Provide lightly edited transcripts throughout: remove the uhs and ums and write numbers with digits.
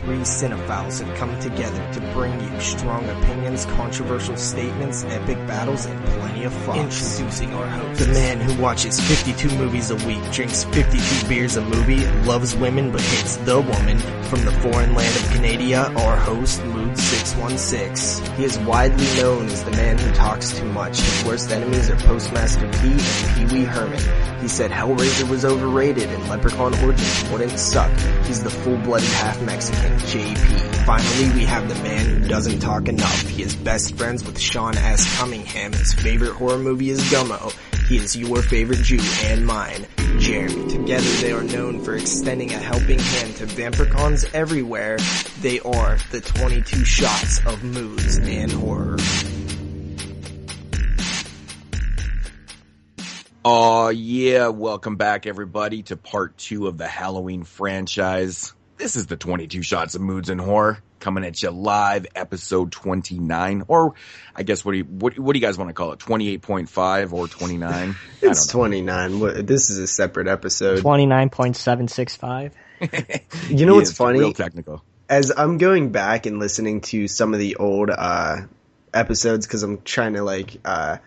three cinephiles have come together to bring you strong opinions, controversial statements, epic battles, and plenty of fun. Introducing our host, the man who watches 52 movies a week, drinks 52 beers a movie, loves women but hates the woman, from the foreign land of Canada, our host, Moodz 616. He is widely known as the man who talks too much. His worst enemies are Postmaster P and Pee Wee Herman. He said Hellraiser was overrated and Leprechaun Origins wouldn't suck. He's the full-blooded half-Mexican, JP. Finally, we have the man who doesn't talk enough. He is best friends with Sean S. Cunningham. His favorite horror movie is Gummo. He is your favorite Jew and mine, Jeremy. Together they are known for extending a helping hand to vampircons everywhere. They are the 22 shots of Moodz and horror. Oh yeah, welcome back everybody to part 2 of the Halloween franchise. This is the 22 shots of Moodz and horror coming at you live, episode 29, or I guess what do you guys want to call it? 28.5 or 29? It's 29. This is a separate episode. 29.765. You know what's funny? Real technical. As I'm going back and listening to some of the old episodes, because I'm trying to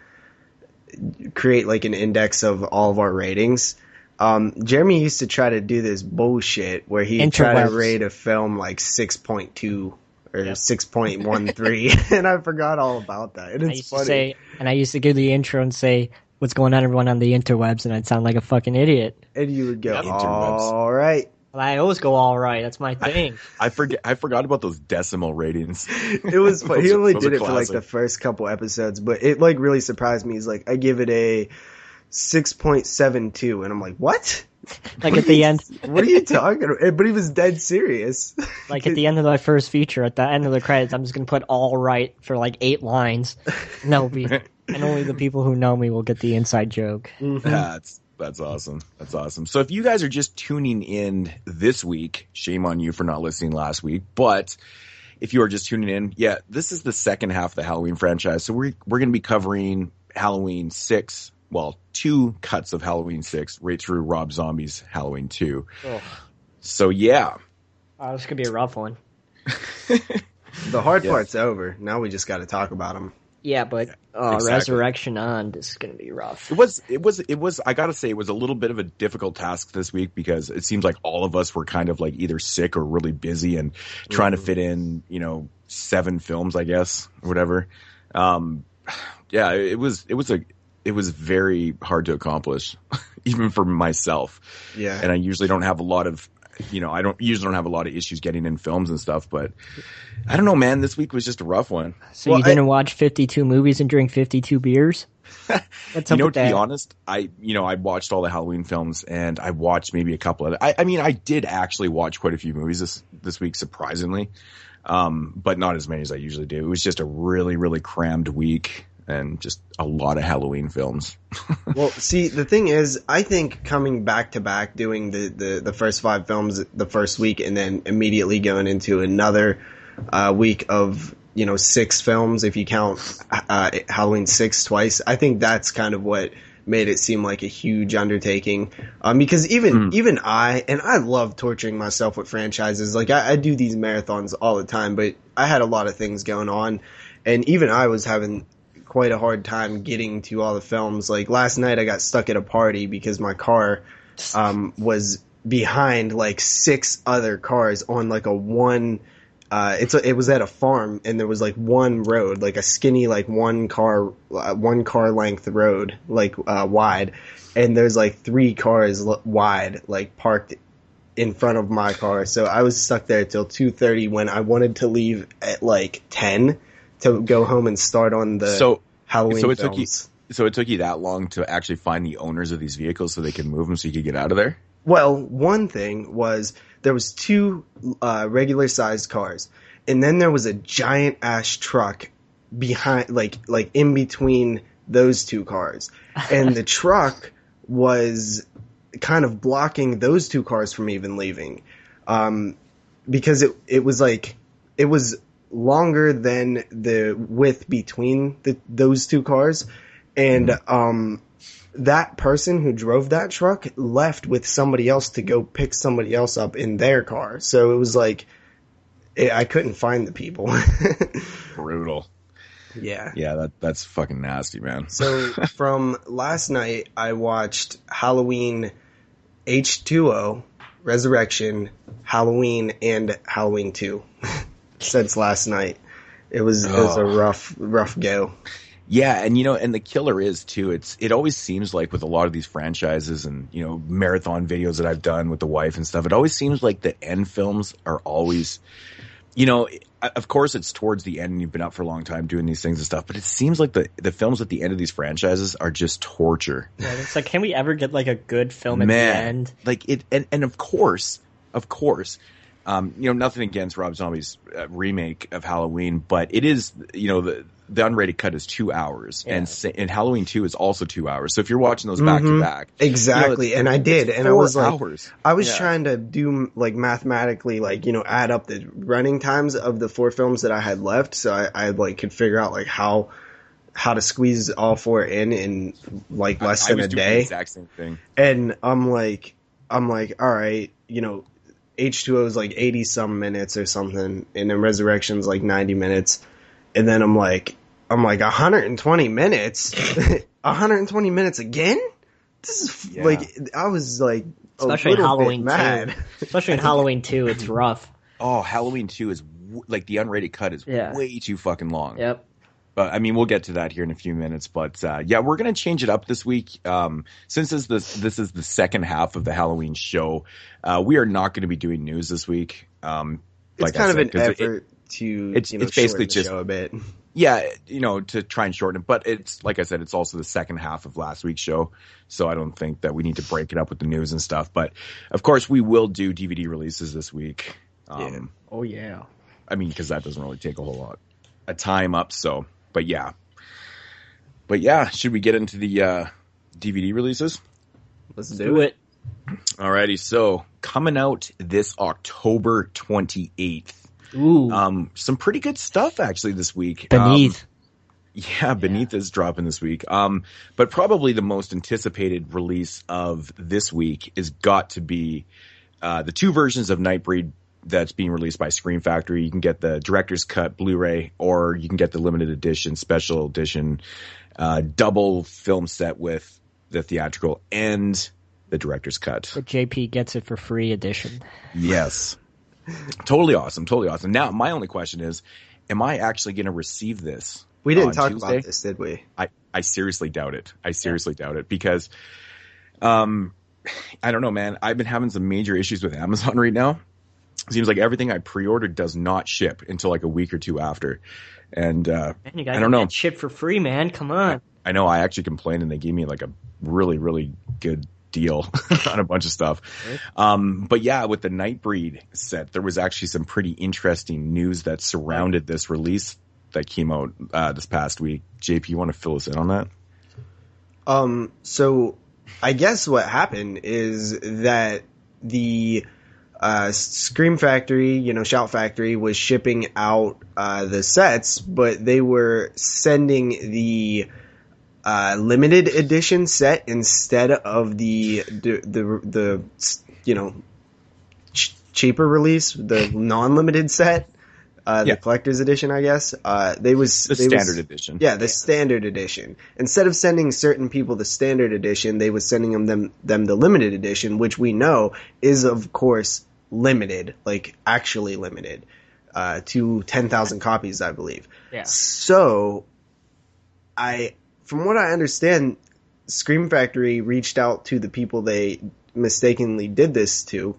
create like an index of all of our ratings. Jeremy used to try to do this bullshit where he'd try to rate a film like 6.2 or 6.13, and I forgot all about that. And it's funny. I used to give the intro and say, "What's going on, everyone on the interwebs?" and I'd sound like a fucking idiot. And you would go, "All right." I always go, "All right." That's my thing. I forgot about those decimal ratings. It was funny. He only did it for like the first couple episodes, but it like really surprised me. He's like, "I give it a 6.72," and I'm like, "What?" Like at the end. What are you talking about? But he was dead serious. Like at the end of my first feature, at the end of the credits, I'm just gonna put "all right" for like 8 lines. And only the people who know me will get the inside joke. Mm-hmm. That's awesome. That's awesome. So if you guys are just tuning in this week, shame on you for not listening last week. But if you are just tuning in, yeah, this is the second half of the Halloween franchise. So we're going to be covering Halloween 6. Well, 2 cuts of Halloween 6 right through Rob Zombie's Halloween 2. Oh. So yeah. This could be a rough one. The hard part's over. Now we just got to talk about them. Yeah, but exactly. Resurrection on, this is going to be rough. It was, I gotta say, it was a little bit of a difficult task this week because it seems like all of us were kind of like either sick or really busy and trying to fit in, 7 films, I guess, or whatever. Yeah, it was very hard to accomplish, even for myself. Yeah. And I usually don't have a lot of, I don't have a lot of issues getting in films and stuff, but I don't know, man, this week was just a rough one. So you didn't watch 52 movies and drink 52 beers? What's up with that? To be honest, I watched all the Halloween films and I watched maybe a couple of I did actually watch quite a few movies this week, surprisingly. But not as many as I usually do. It was just a really, really crammed week. And just a lot of Halloween films. Well, see, the thing is, I think coming back to back, doing the first 5 films the first week, and then immediately going into another week of 6 films, if you count Halloween 6 twice, I think that's kind of what made it seem like a huge undertaking. Because even I love torturing myself with franchises. Like I do these marathons all the time, but I had a lot of things going on, and even I was having quite a hard time getting to all the films. Like last night I got stuck at a party because my car was behind like 6 other cars on like a one it was at a farm, and there was like one road, like a skinny like one car length road, like wide, and there's like 3 cars wide like parked in front of my car. So I was stuck there till 2:30 when I wanted to leave at like 10 to go home and start on the Halloween films. So it took you that long to actually find the owners of these vehicles so they could move them so you could get out of there? Well, one thing was there was 2 regular sized cars, and then there was a giant ass truck behind, like in between those 2 cars, and the truck was kind of blocking those 2 cars from even leaving, because it was longer than the width between those 2 cars, and that person who drove that truck left with somebody else to go pick somebody else up in their car. So it was like I couldn't find the people. Brutal. Yeah. Yeah, that's fucking nasty, man. So from last night, I watched Halloween H2O, Resurrection, Halloween, and Halloween 2 since last night. It was a rough go. Yeah, and and the killer is too. It always seems like with a lot of these franchises and marathon videos that I've done with the wife and stuff, it always seems like the end films are always, of course it's towards the end and you've been up for a long time doing these things and stuff, but it seems like the films at the end of these franchises are just torture. Yeah, it's like, can we ever get like a good film at the end? Like it, and of course. Nothing against Rob Zombie's remake of Halloween, but it is, the unrated cut is 2 hours, and Halloween 2 is also 2 hours. So if you're watching those back to back, exactly, and I did, and I was like, hours. I was trying to do like mathematically, like add up the running times of the 4 films that I had left, so I like could figure out like how to squeeze all 4 in like less than a day. The exact same thing, and I'm like, all right, H2O is like 80 some minutes or something, and then Resurrection's like 90 minutes. And then I'm like 120 minutes? 120 minutes again? This is like, I was like, especially in Halloween 2. Especially in Halloween 2, it's rough. Oh, Halloween 2 is like the unrated cut is way too fucking long. Yep. But I mean, we'll get to that here in a few minutes. But we're gonna change it up this week. Since this is the second half of the Halloween show, we are not going to be doing news this week. It's kind of an effort to it's basically the just show a bit. Yeah, to try and shorten it. But it's like I said, it's also the second half of last week's show, so I don't think that we need to break it up with the news and stuff. But of course, we will do DVD releases this week. Oh yeah. I mean, because that doesn't really take a whole lot of time up. So. But yeah, should we get into the DVD releases? Let's do it. Alrighty, so coming out this October 28th. Ooh. Some pretty good stuff actually this week. Beneath. Beneath is dropping this week. But probably the most anticipated release of this week is got to be the 2 versions of Nightbreed that's being released by Scream Factory. You can get the director's cut Blu-ray, or you can get the limited edition, special edition, double film set with the theatrical and the director's cut. But JP gets it for free edition. Yes. Totally awesome. Now, my only question is, am I actually going to receive this? We didn't talk Tuesday? about this, did we? I seriously doubt it. Doubt it because, I don't know, man. I've been having some major issues with Amazon right now. Seems like everything I pre-ordered does not ship until like a week or 2 after. And man, you gotta I don't know. Get ship for free, man. Come on. I know. I actually complained and they gave me like a really, really good deal on a bunch of stuff. But yeah, with the Nightbreed set, there was actually some pretty interesting news that surrounded this release that came out this past week. JP, you want to fill us in on that? So I guess what happened is that the Scream Factory, Shout Factory was shipping out the sets, but they were sending the limited edition set instead of the cheaper release, the non-limited set, the collector's edition, I guess. Standard edition. Yeah, the standard edition. Instead of sending certain people the standard edition, they was sending them the limited edition, which we know is, of course, limited, like actually limited, to 10,000 copies, I believe. Yeah. So, from what I understand, Scream Factory reached out to the people they mistakenly did this to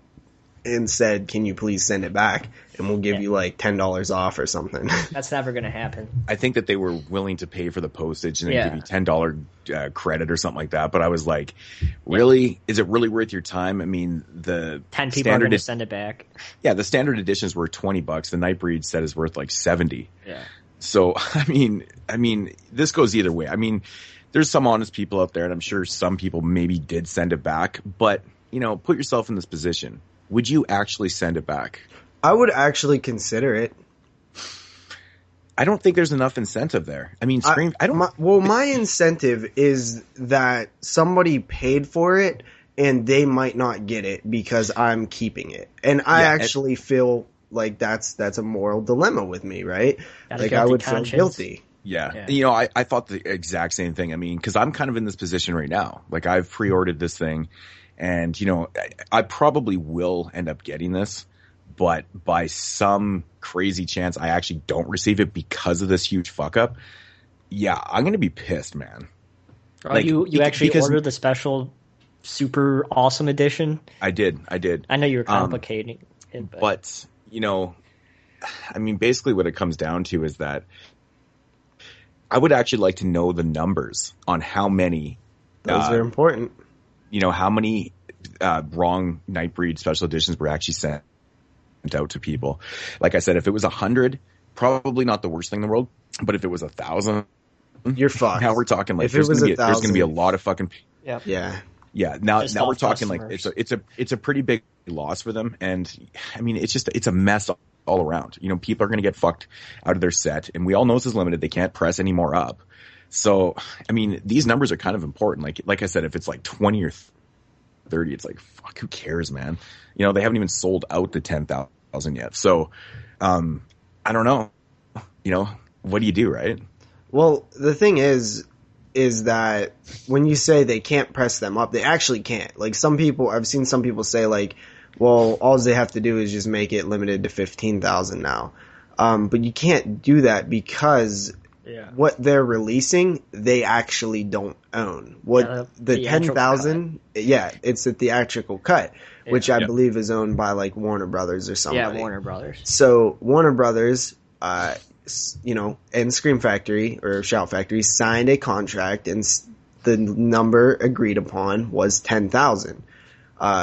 and said, "Can you please send it back, and we'll give you like $10 off or something." That's never going to happen. I think that they were willing to pay for the postage and then give you $10 credit or something like that. But I was like, really? Is it really worth your time? I mean, the 10 people are going to send it back. Yeah, the standard editions were $20. The Nightbreed set is worth like $70. Yeah. So I mean, this goes either way. I mean, there's some honest people out there, and I'm sure some people maybe did send it back. But put yourself in this position. Would you actually send it back? I would actually consider it. I don't think there's enough incentive there. I mean, Scream. My incentive is that somebody paid for it and they might not get it because I'm keeping it, and I actually feel like that's a moral dilemma with me, right? Got a Like I guilty would conscience. feel guilty. Yeah. Yeah. I thought the exact same thing. I mean, because I'm kind of in this position right now. Like, I've pre-ordered this thing, and, I probably will end up getting this, but by some crazy chance, I actually don't receive it because of this huge fuck up. Yeah, I'm going to be pissed, man. Oh, you actually ordered the special super awesome edition? I did. I know you were complicating it, but, I mean, basically what it comes down to is that I would actually like to know the numbers on how many. Those are important. How many wrong Nightbreed special editions were actually sent out to people. Like I said, if it was 100, probably not the worst thing in the world. But if it was 1,000, you're fucked. Now we're talking like if there's going to be a lot of fucking. Yeah. Now we're talking like it's a pretty big loss for them, and I mean it's a mess all around. People are going to get fucked out of their set, and we all know this is limited. They can't press any more up. So, I mean, these numbers are kind of important. Like I said, if it's like 20 or 30, it's like, fuck, who cares, man? They haven't even sold out the 10,000 yet. So, I don't know. What do you do, right? Well, the thing is that when you say they can't press them up, they actually can't. Like I've seen some people say like, well, all they have to do is just make it limited to 15,000 now. But you can't do that because what they're releasing, they actually don't own. The 10,000, it's a theatrical cut, which I believe is owned by like Warner Brothers or something. Yeah, Warner Brothers. So Warner Brothers, and Scream Factory or Shout Factory signed a contract, and the number agreed upon was 10,000.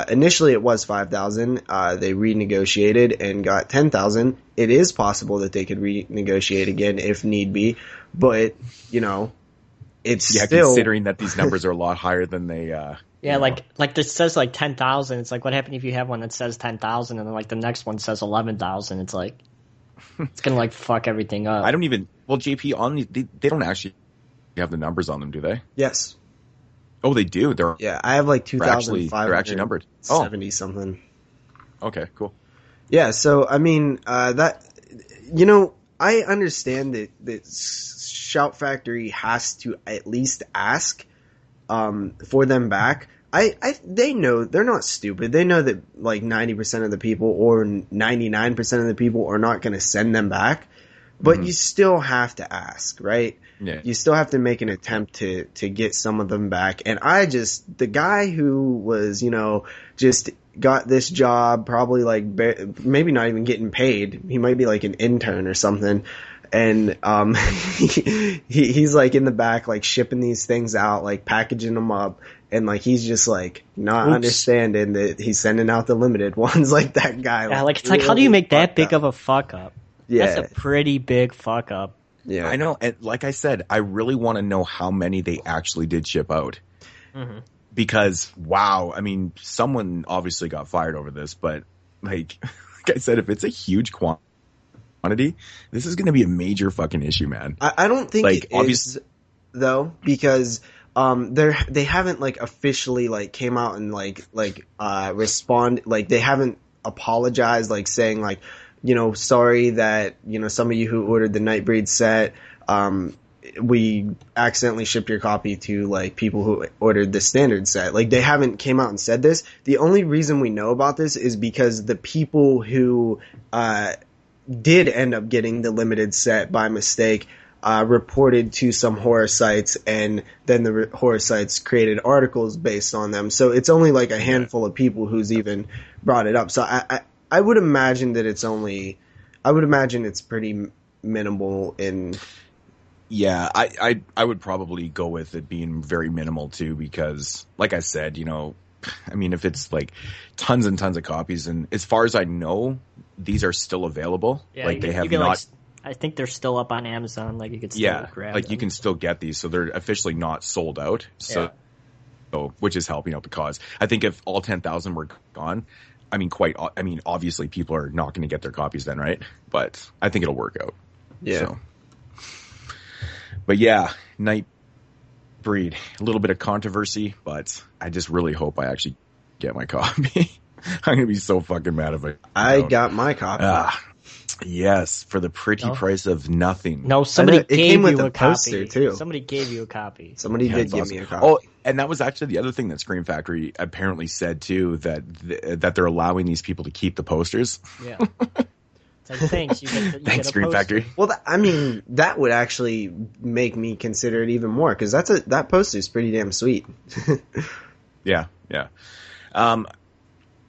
Initially it was 5,000. They renegotiated and got 10,000. It is possible that they could renegotiate again if need be, but it's still considering that these numbers are a lot higher than they. Like this says like 10,000. It's like, what happened if you have one that says 10,000 and then like the next one says 11,000? It's like it's gonna like fuck everything up. I don't even. Well, JP on they don't actually have the numbers on them, do they? Yes. Oh, they do. I have like 2,570 they're actually numbered. 70 something. Okay, cool. Yeah, so I mean I understand that Shout Factory has to at least ask for them back. They know they're not stupid. They know that like 90% of the people or 99% of the people are not going to send them back, but you still have to ask, right? Yeah. You still have to make an attempt to get some of them back. And the guy who was, just got this job, probably like maybe not even getting paid. He might be like an intern or something. And he's like in the back, like shipping these things out, like packaging them up, and like he's just like not understanding that he's sending out the limited ones, like that guy. Yeah, like it's like, how do you make that big of a fuck up? Yeah, that's a pretty big fuck up. Yeah, I know. And like I said, I really want to know how many they actually did ship out. Mm-hmm. Because wow, I mean, someone obviously got fired over this, but like I said, if it's a huge quantity, this is going to be a major fucking issue, man. I don't think it is, though, because they haven't like officially like came out and like respond, like they haven't apologized, like saying like, sorry that some of you who ordered the Nightbreed set, we accidentally shipped your copy to like people who ordered the standard set. Like they haven't came out and said this. The only reason we know about this is because the people who did end up getting the limited set by mistake reported to some horror sites, and then the horror sites created articles based on them. So it's only like a handful of people who's even brought it up. So I would imagine that it's pretty minimal in. Yeah, I would probably go with it being very minimal too, because like I said, I mean, if it's like tons and tons of copies, and as far as I know, these are still available. Yeah, like they have not. I think they're still up on Amazon. Like you could still grab them. You can still get these, so they're officially not sold out. So, which is helping out the cause. I think if all 10,000 were gone, I mean, obviously people are not going to get their copies then, right? But I think it'll work out. Yeah. So. But yeah, Nightbreed, a little bit of controversy, but I just really hope I actually get my copy. I'm gonna be so fucking mad if I got my copy. Yes, for the pretty price of nothing. No, somebody it gave came with you a a poster, copy. too. Somebody gave you a copy. Somebody did That's give awesome. me a copy. Oh, and that was actually the other thing that Scream Factory apparently said too, that they're allowing these people to keep the posters. Yeah. It's like, thanks. You get Thanks, a Scream poster. Factory. Well, I mean, that would actually make me consider it even more, because that poster is pretty damn sweet. Yeah.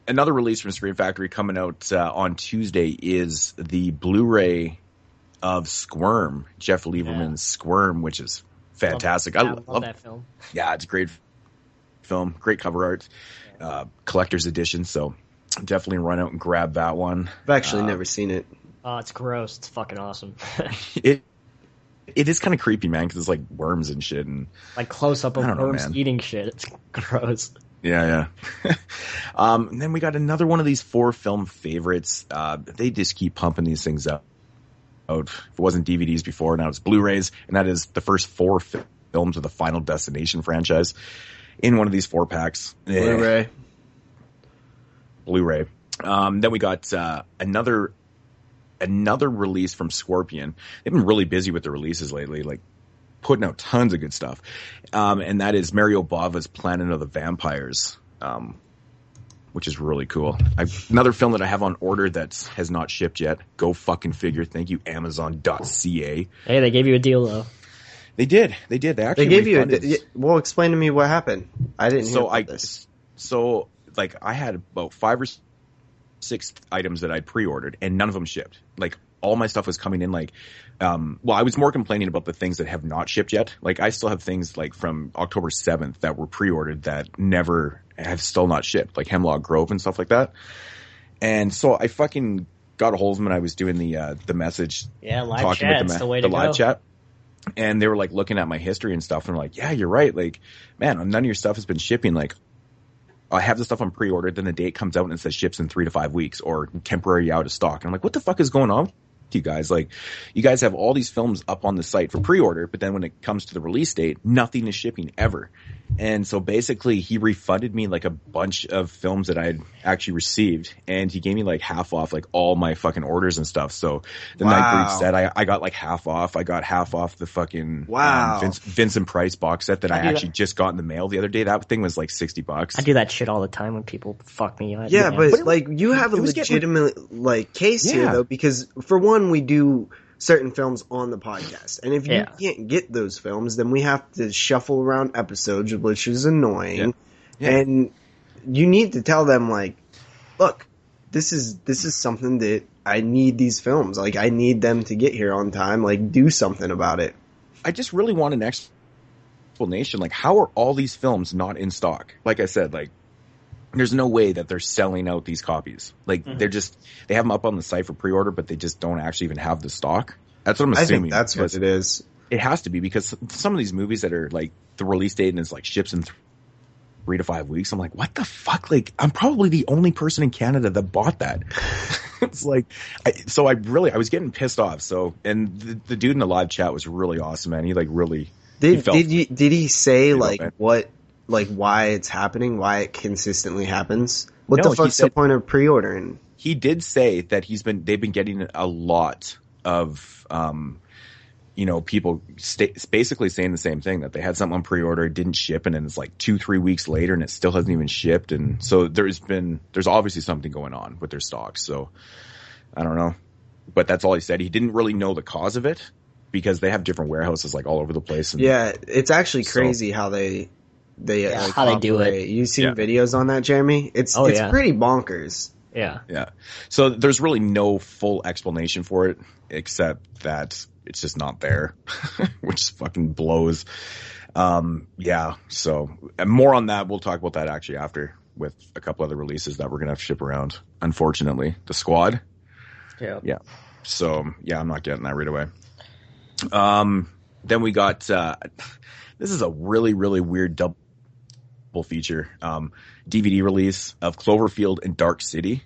Another release from Scream Factory coming out on Tuesday is the Blu-ray of Squirm, Jeff Lieberman's Squirm, which is fantastic. I love that film. Yeah, it's a great film, great cover art, collector's edition. So definitely run out and grab that one. I've actually never seen it. Oh, it's gross. It's fucking awesome. It is kind of creepy, man, because it's like worms and shit, and like close up of I don't know, worms man. eating shit. It's gross. Yeah. And then we got another one of these 4 film favorites. They just keep pumping these things out. If it wasn't DVDs before, now it's Blu-rays, and that is the first 4 films of the Final Destination franchise in one of these 4-packs. Blu-ray. Then we got another release from Scorpion. They've been really busy with the releases lately, like putting out tons of good stuff. And that is Mario Bava's Planet of the Vampires, which is really cool. Another film that I have on order that has not shipped yet. Go fucking figure. Thank you, Amazon.ca. Hey, they gave you a deal though. They did. They actually They gave refunded. you well, explain to me what happened. I didn't hear about this. So like I had about 5 or 6 items that I'd pre-ordered and none of them shipped. Like all my stuff was coming in like, I was more complaining about the things that have not shipped yet. Like I still have things like from October 7th that were pre-ordered that never have still not shipped, like Hemlock Grove and stuff like that. And so I fucking got a hold of them and I was doing the message. Yeah, live talking chat. with It's the way to live go. chat. And they were like looking at my history and stuff and like, yeah, you're right. Like, man, none of your stuff has been shipping. Like, I have the stuff on pre-order, then the date comes out and it says ships in 3 to 5 weeks or temporary out of stock. And I'm like, what the fuck is going on with you guys? Like, you guys have all these films up on the site for pre-order, but then when it comes to the release date, nothing is shipping ever. And so basically he refunded me like a bunch of films that I had actually received, and he gave me like half off like all my fucking orders and stuff. So the Nightbreed set, I got like half off. I got half off the fucking Vincent Price box set that I actually just got in the mail the other day. That thing was like $60. I do that shit all the time when people fuck me up. Yeah, but like you have a legitimate like case here though, because for one, we do certain films on the podcast, and if you can't get those films, then we have to shuffle around episodes, which is annoying. And you need to tell them like, look, this is something that I need these films, like I need them to get here on time, like do something about it. I just really want an explanation, like how are all these films not in stock? Like I said, like there's no way that they're selling out these copies. Like they have them up on the site for pre-order, but they just don't actually even have the stock. That's what I'm assuming. I think that's what it is. It has to be, because some of these movies that are like the release date and it's like ships in 3 to 5 weeks. I'm like, what the fuck? Like I'm probably the only person in Canada that bought that. It's like, I was getting pissed off. So, and the dude in the live chat was really awesome, man. He like really, did he say like what? Like why it's happening, why it consistently happens? What the fuck's the point of pre-ordering? He did say that they've been getting a lot of, people basically saying the same thing, that they had something on pre-order, didn't ship, and then it's like 2-3 weeks later and it still hasn't even shipped. And so there's obviously something going on with their stocks. So I don't know, but that's all he said. He didn't really know the cause of it because they have different warehouses like all over the place. And yeah, it's actually crazy how they how they do it. You've seen videos on that, Jeremy? It's pretty bonkers. Yeah. So there's really no full explanation for it except that it's just not there, which fucking blows. So more on that. We'll talk about that actually after with a couple other releases that we're going to have to ship around. Unfortunately, the squad. Yeah. So I'm not getting that right away. Then we got, this is a really, really weird double feature DVD release of Cloverfield and Dark City.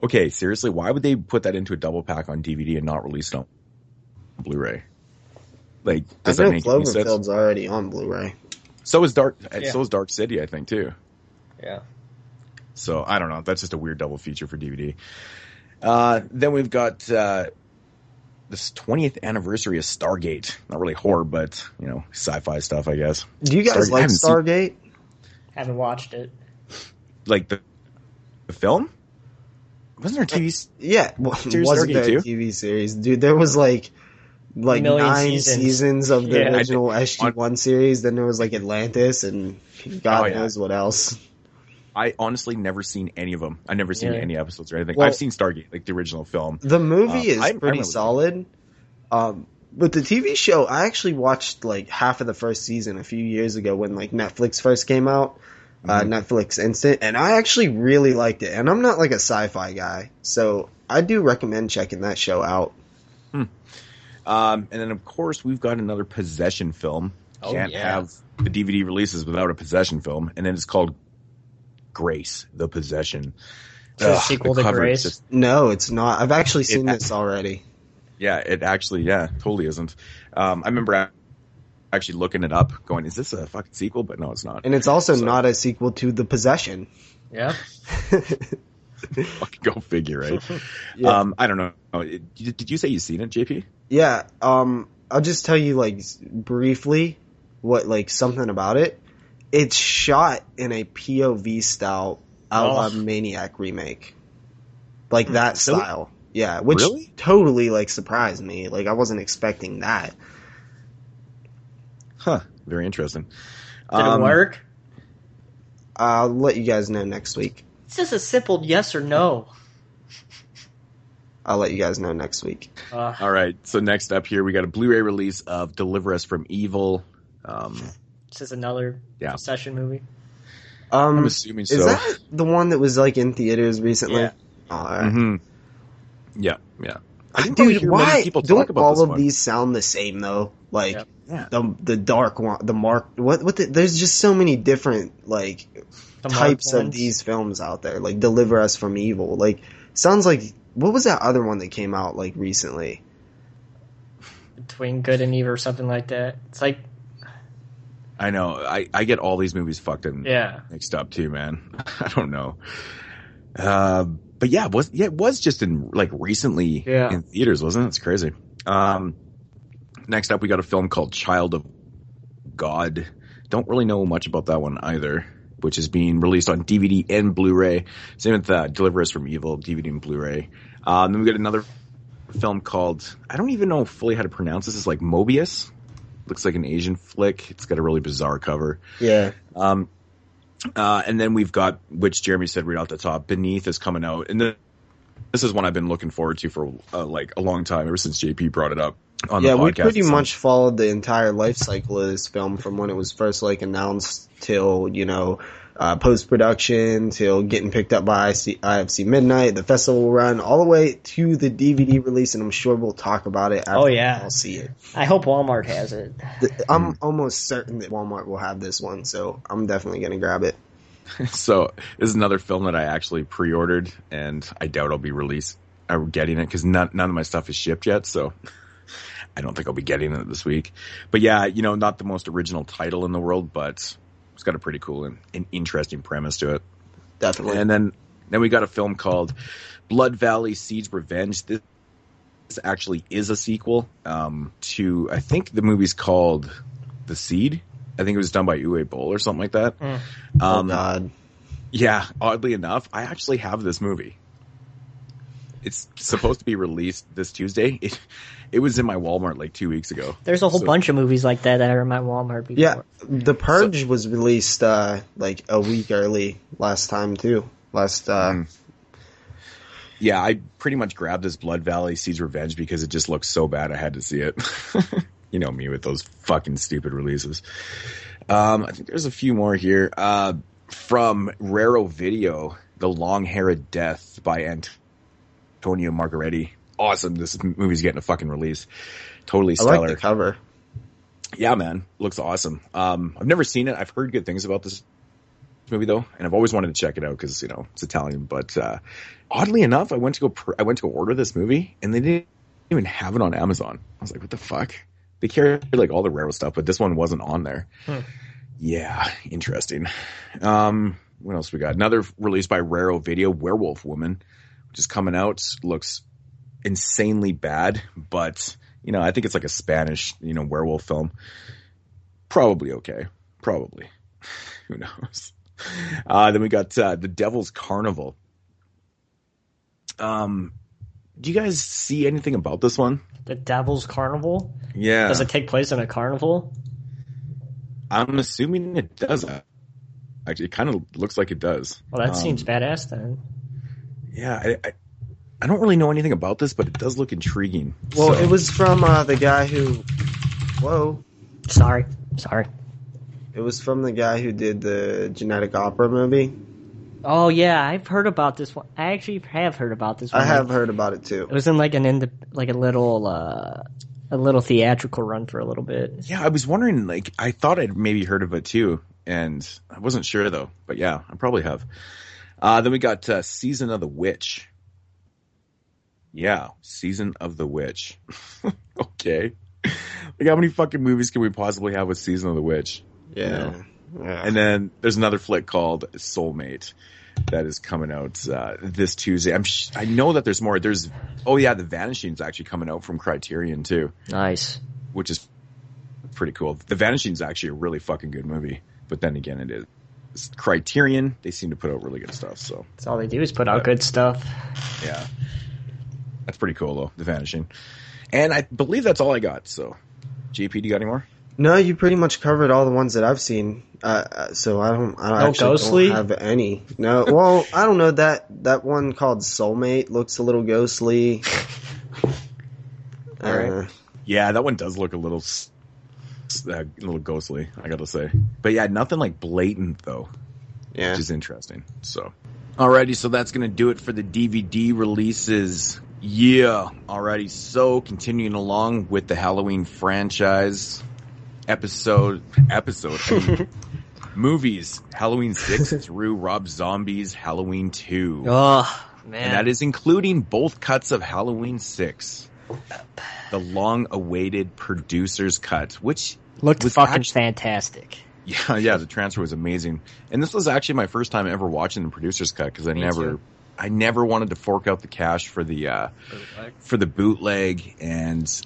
Okay, seriously, why would they put that into a double pack on DVD and not release it on Blu-ray? Like, does that make any sense? Cloverfield's already on Blu-ray. So is Dark City, I think, too. Yeah. So I don't know. That's just a weird double feature for DVD. Then we've got this 20th anniversary of Stargate. Not really horror, but sci-fi stuff, I guess. Do you guys like Stargate? Haven't watched it. Like the film? Wasn't there a TV Yeah, series wasn't there a Stargate TV series? Dude, there was like 9 seasons of the original SG-1 series. Then there was like Atlantis and God knows what else. I honestly never seen any of them. I've never seen any episodes or anything. Well, I've seen Stargate, like the original film. The movie is pretty solid. But the TV show, I actually watched like half of the first season a few years ago when like Netflix first came out. Netflix Instant, and I actually really liked it. And I'm not like a sci-fi guy, so I do recommend checking that show out. And then of course we've got another possession film. Can't have the DVD releases without a possession film, and then it's called Grace, The Possession. It's a sequel to Grace? No, it's not. I've actually seen this already. Yeah, it actually, totally isn't. I remember actually looking it up, going, is this a fucking sequel? But no, it's not. And it's also not a sequel to The Possession. Yeah. Fucking go figure, right? I don't know. Did you say you've seen it, JP? Yeah. I'll just tell you like briefly what like something about it. It's shot in a POV style a la Maniac remake. Like that style. Yeah, which totally like surprised me. Like I wasn't expecting that. Huh. Very interesting. Did it work? I'll let you guys know next week. It's just a simple yes or no. I'll let you guys know next week. All right. So next up here, we got a Blu-ray release of Deliver Us from Evil. This is another possession movie. I'm assuming so. Is that the one that was like in theaters recently? Yeah. All right. Yeah. Dude, why don't all of these these sound the same though? Like the dark one, the mark. There's just so many different like types of these films out there. Like Deliver Us from Evil. Like sounds like what was that other one that came out like recently? Between Good and Evil or something like that. It's like I know. I get all these movies fucked and mixed up too, man. I don't know. But it was just in like recently in theaters, wasn't it? It's crazy. Next up, we got a film called Child of God. Don't really know much about that one either, which is being released on DVD and Blu-ray. Same with Deliver Us from Evil, DVD and Blu-ray. Then we got another film called, I don't even know fully how to pronounce this. It's like Mobius. Looks like an Asian flick. It's got a really bizarre cover. Yeah. And then we've got, which Jeremy said right off the top, Beneath is coming out. And this is one I've been looking forward to for like a long time, ever since JP brought it up on the podcast. Yeah, we pretty much followed the entire life cycle of this film from when it was first like announced till, post-production, till getting picked up by IFC Midnight, the festival run, all the way to the DVD release, and I'm sure we'll talk about it after I'll see it. I hope Walmart has it. I'm almost certain that Walmart will have this one, so I'm definitely going to grab it. So this is another film that I actually pre-ordered, and I doubt I'll be getting it, because none of my stuff is shipped yet, so I don't think I'll be getting it this week. But yeah, not the most original title in the world, but it's got a pretty cool and interesting premise to it. Definitely. And then we got a film called Blood Valley Seeds Revenge. This actually is a sequel to, I think the movie's called The Seed. I think it was done by Uwe Boll or something like that. Oh, God. Yeah, oddly enough, I actually have this movie. It's supposed to be released this Tuesday. It was in my Walmart like 2 weeks ago. There's a whole bunch of movies like that are in my Walmart before. Yeah, The Purge was released like a week early last time too. Yeah, I pretty much grabbed this Blood Valley Seeds Revenge because it just looks so bad I had to see it. You know me with those fucking stupid releases. I think there's a few more here. From Raro Video, The Long-Haired Death by Antonio Margaretti. Awesome. This movie's getting a fucking release. Totally stellar. I like the cover. Yeah, man. Looks awesome. I've never seen it. I've heard good things about this movie though, and I've always wanted to check it out because it's Italian. But oddly enough, I went to go order this movie, and they didn't even have it on Amazon. I was like, what the fuck? They carry like all the Raro stuff, but this one wasn't on there. Yeah, interesting. What else we got? Another release by Raro Video, Werewolf Woman, which is coming out. Looks insanely bad, but I think it's like a Spanish, werewolf film. Probably okay. Probably. Who knows? Then we got The Devil's Carnival. Do you guys see anything about this one? The Devil's Carnival? Yeah. Does it take place in a carnival? I'm assuming it does. Actually, it kind of looks like it does. Well, that seems badass then. Yeah, I don't really know anything about this, but it does look intriguing. Well, it was from the guy who... Whoa. Sorry. It was from the guy who did the Genetic Opera movie. Oh, yeah, I've heard about this one. I actually have heard about this one. I have heard about it, too. It was in like a little theatrical run for a little bit. Yeah, I was wondering, I thought I'd maybe heard of it, too, and I wasn't sure, though. But yeah, I probably have. Then we got Season of the Witch. Yeah, Season of the Witch. Okay. How many fucking movies can we possibly have with Season of the Witch? Yeah. And then there's another flick called Soulmate that is coming out this Tuesday. I know that there's more. The Vanishing is actually coming out from Criterion too. Nice. Which is pretty cool. The Vanishing is actually a really fucking good movie. But then again, it is Criterion. They seem to put out really good stuff. So that's all they do is put out good stuff. Yeah. That's pretty cool though, The Vanishing. And I believe that's all I got. So, JP, do you got any more? No, you pretty much covered all the ones that I've seen. So I don't have any. No, well, I don't know that one called Soulmate looks a little ghostly. All right. Yeah, that one does look a little ghostly, I gotta say. But yeah, nothing like blatant though. Yeah, which is interesting. So, alrighty, so that's gonna do it for the DVD releases. Yeah, alrighty. So continuing along with the Halloween franchise. Episode. Movies. Halloween 6 through Rob Zombie's Halloween 2. Oh, man. And that is including both cuts of Halloween 6. The long-awaited producer's cut, which looked fucking fantastic. Yeah, the transfer was amazing. And this was actually my first time ever watching the producer's cut because I never wanted to fork out the cash for the bootleg, and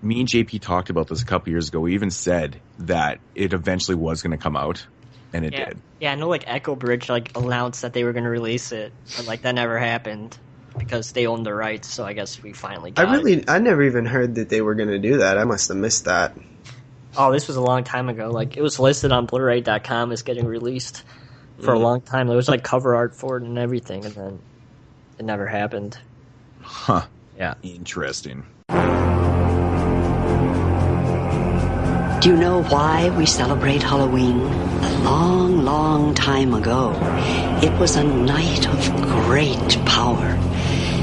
me and JP talked about this a couple years ago. We even said that it eventually was going to come out, and it did. Yeah, I know Echo Bridge announced that they were going to release it, but that never happened because they owned the rights. So I guess we finally got it. I never even heard that they were going to do that. I must have missed that. Oh, this was a long time ago. It was listed on Blu-ray.com as getting released for a long time. There was cover art for it and everything, and then it never happened. Huh. Yeah. Interesting. Do you know why we celebrate Halloween? A long, long time ago, it was a night of great power.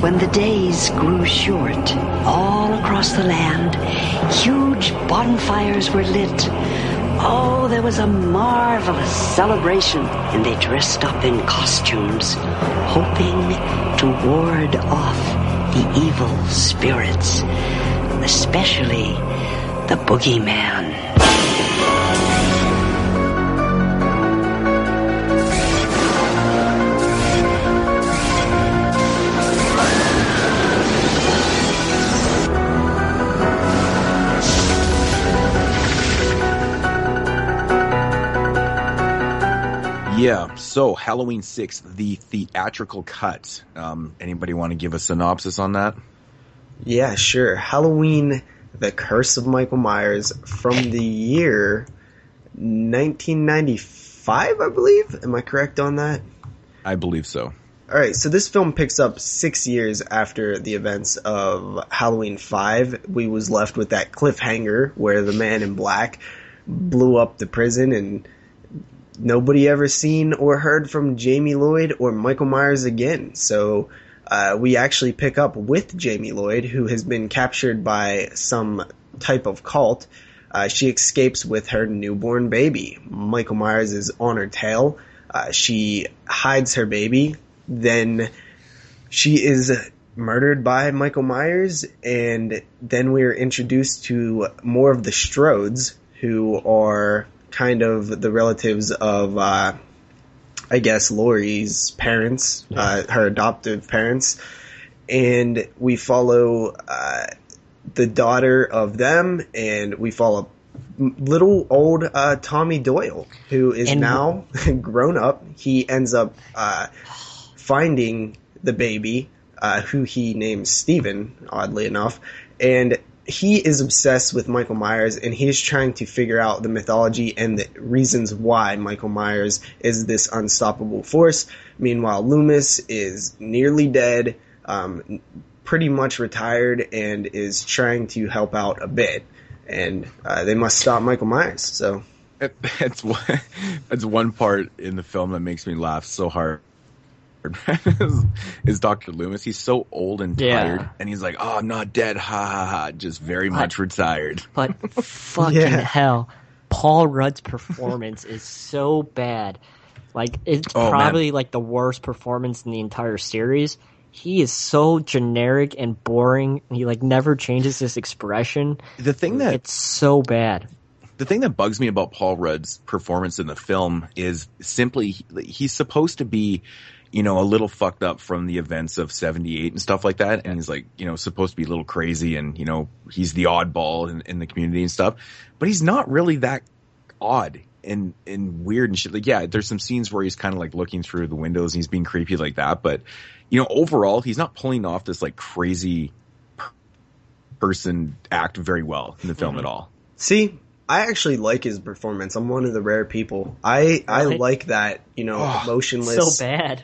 When the days grew short, all across the land, huge bonfires were lit. Oh, there was a marvelous celebration, and they dressed up in costumes, hoping to ward off the evil spirits, especially the boogeyman. Yeah, so Halloween 6, the theatrical cut. Anybody want to give a synopsis on that? Yeah, sure. Halloween, The Curse of Michael Myers, from the year 1995, I believe? Am I correct on that? I believe so. Alright, so this film picks up 6 years after the events of Halloween 5. We was left with that cliffhanger where the man in black blew up the prison and nobody ever seen or heard from Jamie Lloyd or Michael Myers again. So we actually pick up with Jamie Lloyd, who has been captured by some type of cult. She escapes with her newborn baby. Michael Myers is on her tail. She hides her baby. Then she is murdered by Michael Myers, and then we are introduced to more of the Strodes, who are kind of the relatives of, I guess, Laurie's parents, her adoptive parents. And we follow the daughter of them, and we follow little old Tommy Doyle, who is now grown up. He ends up finding the baby, who he names Steven, oddly enough, and he is obsessed with Michael Myers, and he's trying to figure out the mythology and the reasons why Michael Myers is this unstoppable force. Meanwhile, Loomis is nearly dead, pretty much retired, and is trying to help out a bit. And they must stop Michael Myers. So that's one part in the film that makes me laugh so hard. is Dr. Loomis. He's so old and tired, and he's like, "Oh, I'm not dead, ha ha ha," just very much retired. But fucking hell, Paul Rudd's performance is so bad. Like, it's probably like the worst performance in the entire series. He is so generic and boring. He like never changes his expression. It's so bad. The thing that bugs me about Paul Rudd's performance in the film is simply he's supposed to be, a little fucked up from the events of 78 and stuff like that. And he's like, supposed to be a little crazy, and, he's the oddball in the community and stuff. But he's not really that odd and weird and shit. Like, yeah, there's some scenes where he's kind of like looking through the windows and he's being creepy like that. But, overall, he's not pulling off this like crazy person act very well in the film at all. See, I actually like his performance. I'm one of the rare people. I like that, emotionless. So bad.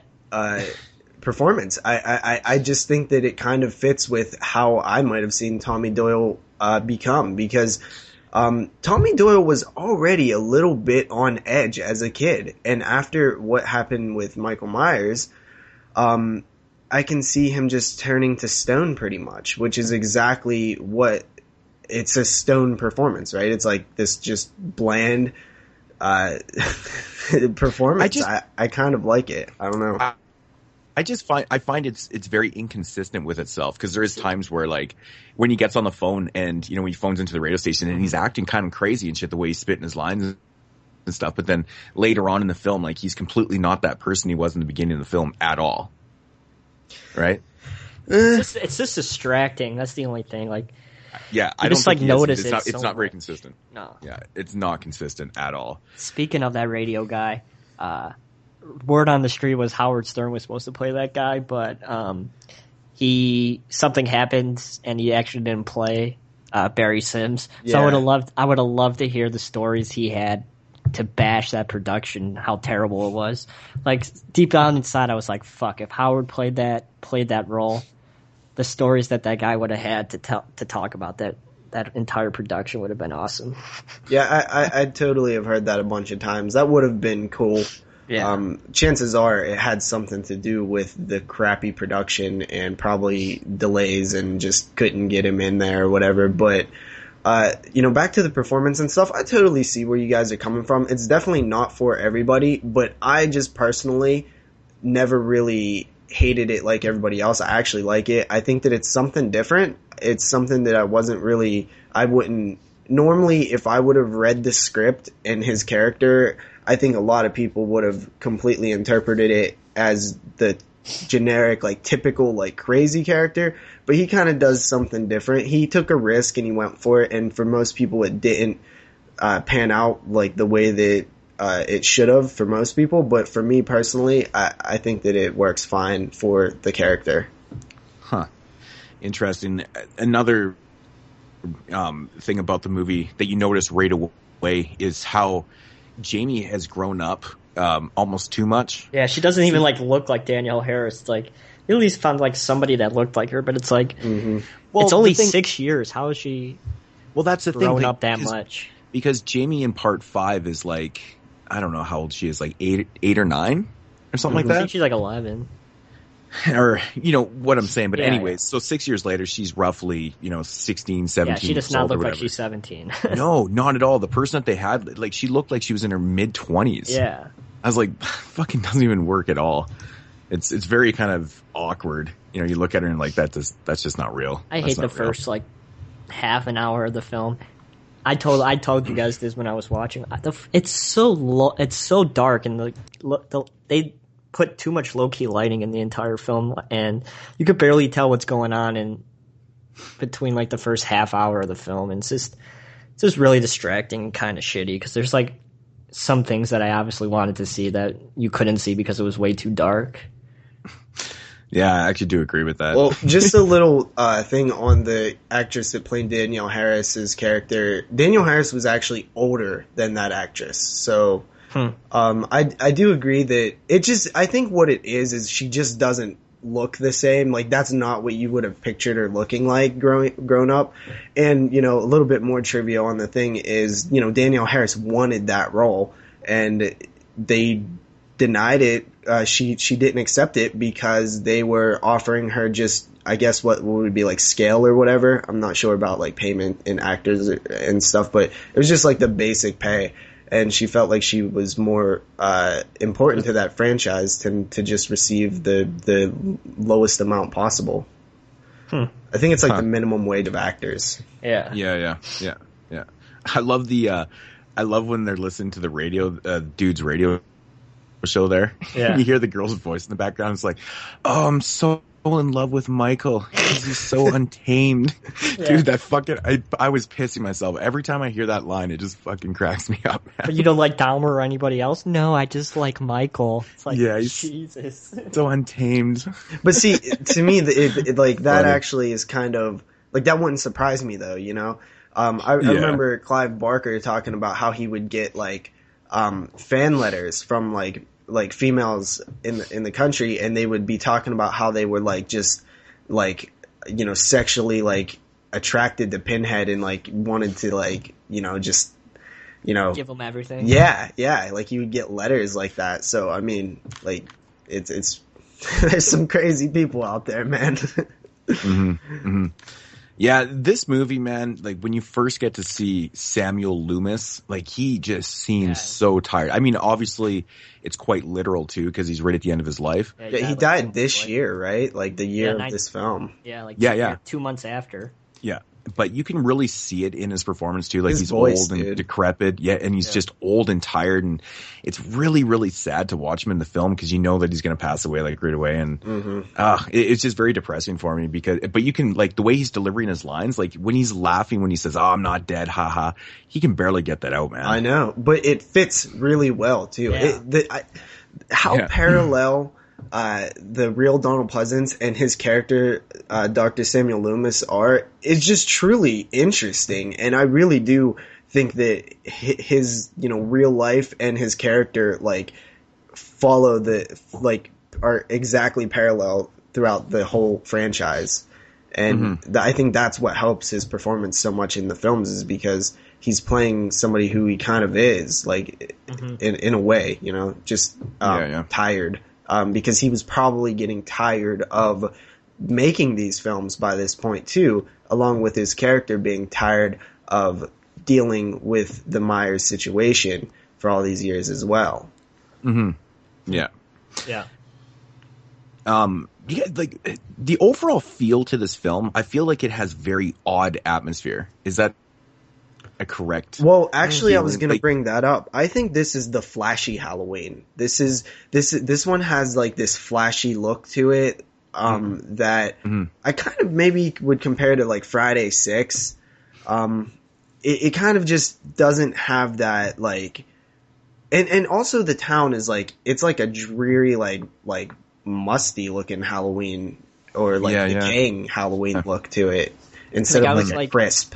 Performance. I just think that it kind of fits with how I might have seen Tommy Doyle become, because Tommy Doyle was already a little bit on edge as a kid, and after what happened with Michael Myers, I can see him just turning to stone pretty much, which is exactly what it's a stone performance, right? It's like this just bland performance. I kind of like it. I don't know. I find it's very inconsistent with itself, because there is times where, like, when he gets on the phone and, when he phones into the radio station and he's acting kind of crazy and shit, the way he's spitting his lines and stuff. But then later on in the film, like, he's completely not that person he was in the beginning of the film at all. Right? It's just distracting. That's the only thing. Like, yeah, I just don't notice it. It's not very consistent. No. Yeah, it's not consistent at all. Speaking of that radio guy, word on the street was Howard Stern was supposed to play that guy, but something happened and he actually didn't play Barry Sims. So I would have loved to hear the stories he had to bash that production, how terrible it was. Like, deep down inside, I was like, fuck, if Howard played that role, the stories that guy would have had to talk about that entire production would have been awesome. Yeah, I totally have heard that a bunch of times. That would have been cool. Yeah. Chances are it had something to do with the crappy production and probably delays and just couldn't get him in there or whatever. But, back to the performance and stuff, I totally see where you guys are coming from. It's definitely not for everybody, but I just personally never really hated it like everybody else. I actually like it. I think that it's something different. It's something that I wouldn't normally, if I would have read the script and his character, I think a lot of people would have completely interpreted it as the generic, like, typical, like, crazy character, but he kind of does something different. He took a risk and he went for it, and for most people it didn't pan out like the way that it should have for most people, but for me personally, I think that it works fine for the character. Huh. Interesting. Another thing about the movie that you notice right away is how Jamie has grown up almost too much. Yeah, she doesn't even look like Danielle Harris. Like, you at least found like somebody that looked like her, but it's like, it's only 6 years. How is she? Well, that's the grown thing. Up that much? Because Jamie in part 5 is like, I don't know how old she is, like 8 or 9 or something like that. I think she's like 11. Or, what I'm saying. But anyways, so 6 years later, she's roughly, 16, 17. Yeah, she does not look like she's 17. No, not at all. The person that they had, like, she looked like she was in her mid-20s. Yeah. I was like, fucking doesn't even work at all. It's very kind of awkward. You look at her and like, that's just not real. I hate the first, half an hour of the film. I told you guys this when I was watching. It's so dark, and they put too much low key lighting in the entire film, and you could barely tell what's going on in between like the first half hour of the film. And it's just really distracting, and kind of shitty, because there's like some things that I obviously wanted to see that you couldn't see because it was way too dark. Yeah, I actually do agree with that. Well, just a little thing on the actress that played Danielle Harris's character. Danielle Harris was actually older than that actress. So I do agree that I think what it is she just doesn't look the same. Like, that's not what you would have pictured her looking like grown up. And, a little bit more trivia on the thing is, Danielle Harris wanted that role, and they denied it. She didn't accept it because they were offering her just, I guess, what would be like scale or whatever. I'm not sure about like payment in actors and stuff, but it was just like the basic pay. And she felt like she was more important to that franchise to just receive the lowest amount possible. I think it's like the minimum wage of actors. Yeah. I love when they're listening to the radio, dude's radio show there. Yeah. You hear the girl's voice in the background. It's like, oh, I'm so in love with Michael. He's so untamed. Yeah. Dude, that fucking, I was pissing myself. Every time I hear that line, it just fucking cracks me up, man. But you don't like Dahmer or anybody else? No, I just like Michael. It's like, yeah, Jesus. So untamed. But see, to me, it like that funny. Actually is kind of, like, that wouldn't surprise me though, I remember Clive Barker talking about how he would get like, fan letters from like females in the country, and they would be talking about how they were like just like sexually like attracted to Pinhead and like wanted to like just give them everything. Yeah, like you would get letters like that. So I mean, like it's there's some crazy people out there, man. Yeah, this movie, man, like when you first get to see Samuel Loomis, like he just seems so tired. I mean, obviously it's quite literal too, because he's right at the end of his life. Yeah, he died this year, right? Like the year of this film. Yeah, like 2 months after. Yeah. But you can really see it in his performance too. Like his he's voice, old and dude. decrepit. Yeah, and he's just old and tired, and it's really, really sad to watch him in the film because you know that he's going to pass away like right away, and it's just very depressing for me but you can like the way he's delivering his lines, like when he's laughing when he says, "Oh, I'm not dead," haha. He can barely get that out, man. I know, but it fits really well too. Yeah. How parallel the real Donald Pleasance and his character, Dr. Samuel Loomis, is just truly interesting. And I really do think that his, real life and his character, like, are exactly parallel throughout the whole franchise. And I think that's what helps his performance so much in the films, is because he's playing somebody who he kind of is, like, in a way, just tired. Because he was probably getting tired of making these films by this point too, along with his character being tired of dealing with the Myers situation for all these years as well. Yeah. Like the overall feel to this film, I feel like it has very odd atmosphere. Is that a correct? Well, actually, I was going to bring that up. I think this is the flashy Halloween. This one has like this flashy look to it that I kind of maybe would compare to like Friday 6. It kind of just doesn't have that like, and also the town is like, it's like a dreary like musty looking Halloween, or like decaying Halloween look to it, instead of like crisp.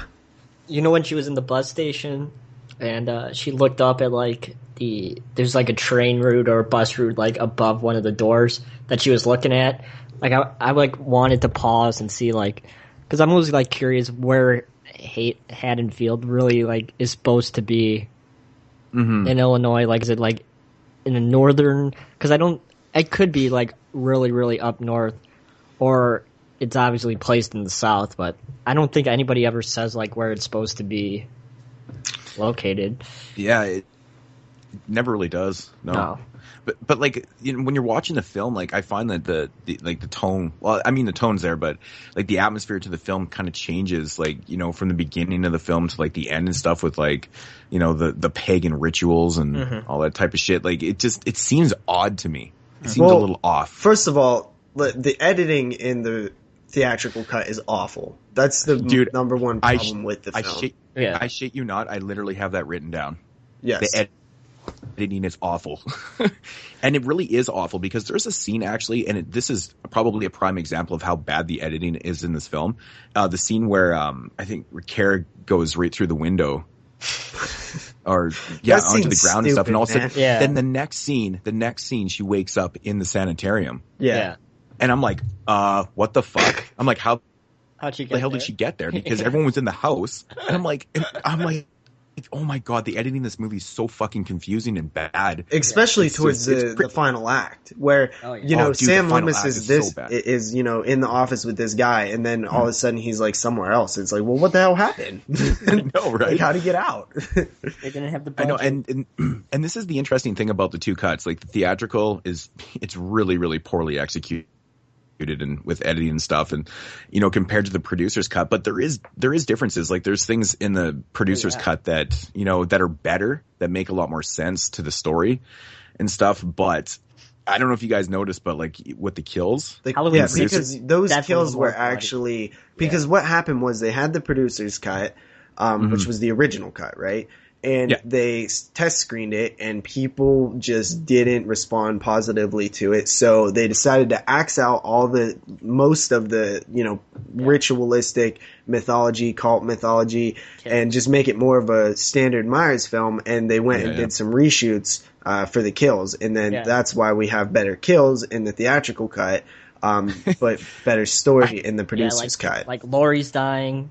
When she was in the bus station and she looked up at like there's like a train route or a bus route like above one of the doors that she was looking at. Like I like wanted to pause and see like, because I'm always like curious where Haddonfield really like is supposed to be in Illinois. Like, is it like in the northern? Because it could be like really, really up north, or it's obviously placed in the south, but I don't think anybody ever says like where it's supposed to be located. Yeah, it never really does. No. But like, you know, when you're watching the film, like I find that the tone, well, I mean the tone's there, but like the atmosphere to the film kind of changes, like, you know, from the beginning of the film to like the end and stuff with like, you know, the pagan rituals and all that type of shit. Like it seems odd to me. It seems a little off. First of all, the editing in the theatrical cut is awful. That's the number one problem with the film. I shit you not. I literally have that written down. Yes. The editing is awful. And it really is awful because there's a scene actually, and this is probably a prime example of how bad the editing is in this film. The scene where I think Kara goes right through the window or onto the ground and stuff, and all of a sudden then the next scene she wakes up in the sanitarium. Yeah. And I'm like, what the fuck? I'm like, how'd she get the hell there? did she get there? Because everyone was in the house. And I'm like, oh my god, the editing in this movie is so fucking confusing and bad. Especially towards the final act, where you know Sam Loomis is you know in the office with this guy, and then all of a sudden he's like somewhere else. It's like, well, what the hell happened? I know, right? Like, how'd he get out? They didn't have the budget. I know, and this is the interesting thing about the two cuts. Like the theatrical it's really, really poorly executed and with editing and stuff, and you know, compared to the producer's cut, but there is differences. Like there's things in the producer's cut that, you know, that are better, that make a lot more sense to the story and stuff. But I don't know if you guys noticed, but like with the kills, because those kills were actually because what happened was they had the producer's cut, which was the original cut, right? And they test screened it, and people just didn't respond positively to it. So they decided to axe out most of the, you know, ritualistic mythology, cult mythology, and just make it more of a standard Myers film. And they went and did some reshoots for the kills, and then that's why we have better kills in the theatrical cut, but better story in the producer's cut. Like Laurie's dying.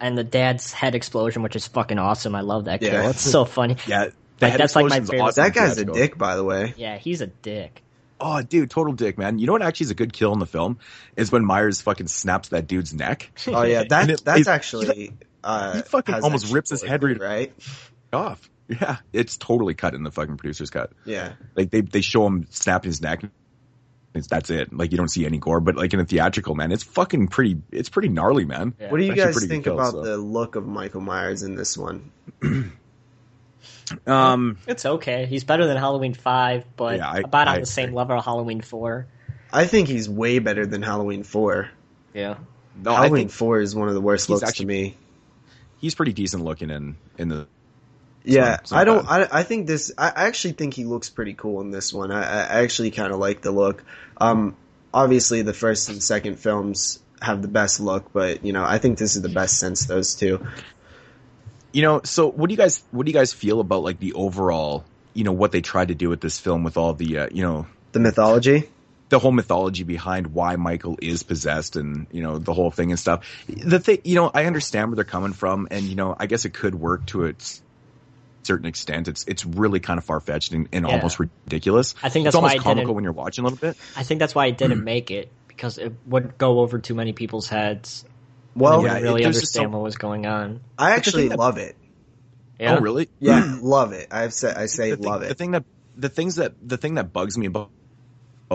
And the dad's head explosion, which is fucking awesome. I love that kill. It's so funny. Yeah, that's like my favorite. Awesome. That guy's a dick, by the way. Yeah, he's a dick. Oh, dude, total dick, man. You know what actually is a good kill in the film is when Myers fucking snaps that dude's neck. Oh yeah, that's actually he fucking almost rips his head right off. Yeah, it's totally cut in the fucking producer's cut. Yeah, like they show him snapping his neck. That's it. Like you don't see any gore, but like in a theatrical, man, it's fucking pretty. It's pretty gnarly, man. Yeah. What do you guys think about the look of Michael Myers in this one? It's okay. He's better than Halloween 5, but about on the same level of Halloween 4. I think he's way better than Halloween 4. Yeah, no, Halloween 4 is one of the worst looks to me. He's pretty decent looking in the. Yeah, I think this. I actually think he looks pretty cool in this one. I actually kind of like the look. Obviously, the first and second films have the best look, but you know, I think this is the best since those two. You know, so what do you guys feel about like the overall, you know, what they tried to do with this film with all the, you know, the mythology? The whole mythology behind why Michael is possessed and, you know, the whole thing and stuff. The thing, you know, I understand where they're coming from, and, you know, I guess it could work to its certain extent. It's really kind of far-fetched and almost ridiculous. I think that's it's almost why comical when you're watching a little bit. I think that's why it didn't make it, because it would go over too many people's heads. Well, you really understand what was going on. I actually love it. Yeah? Oh, really? Yeah, love it. I say love it. The thing that bugs me about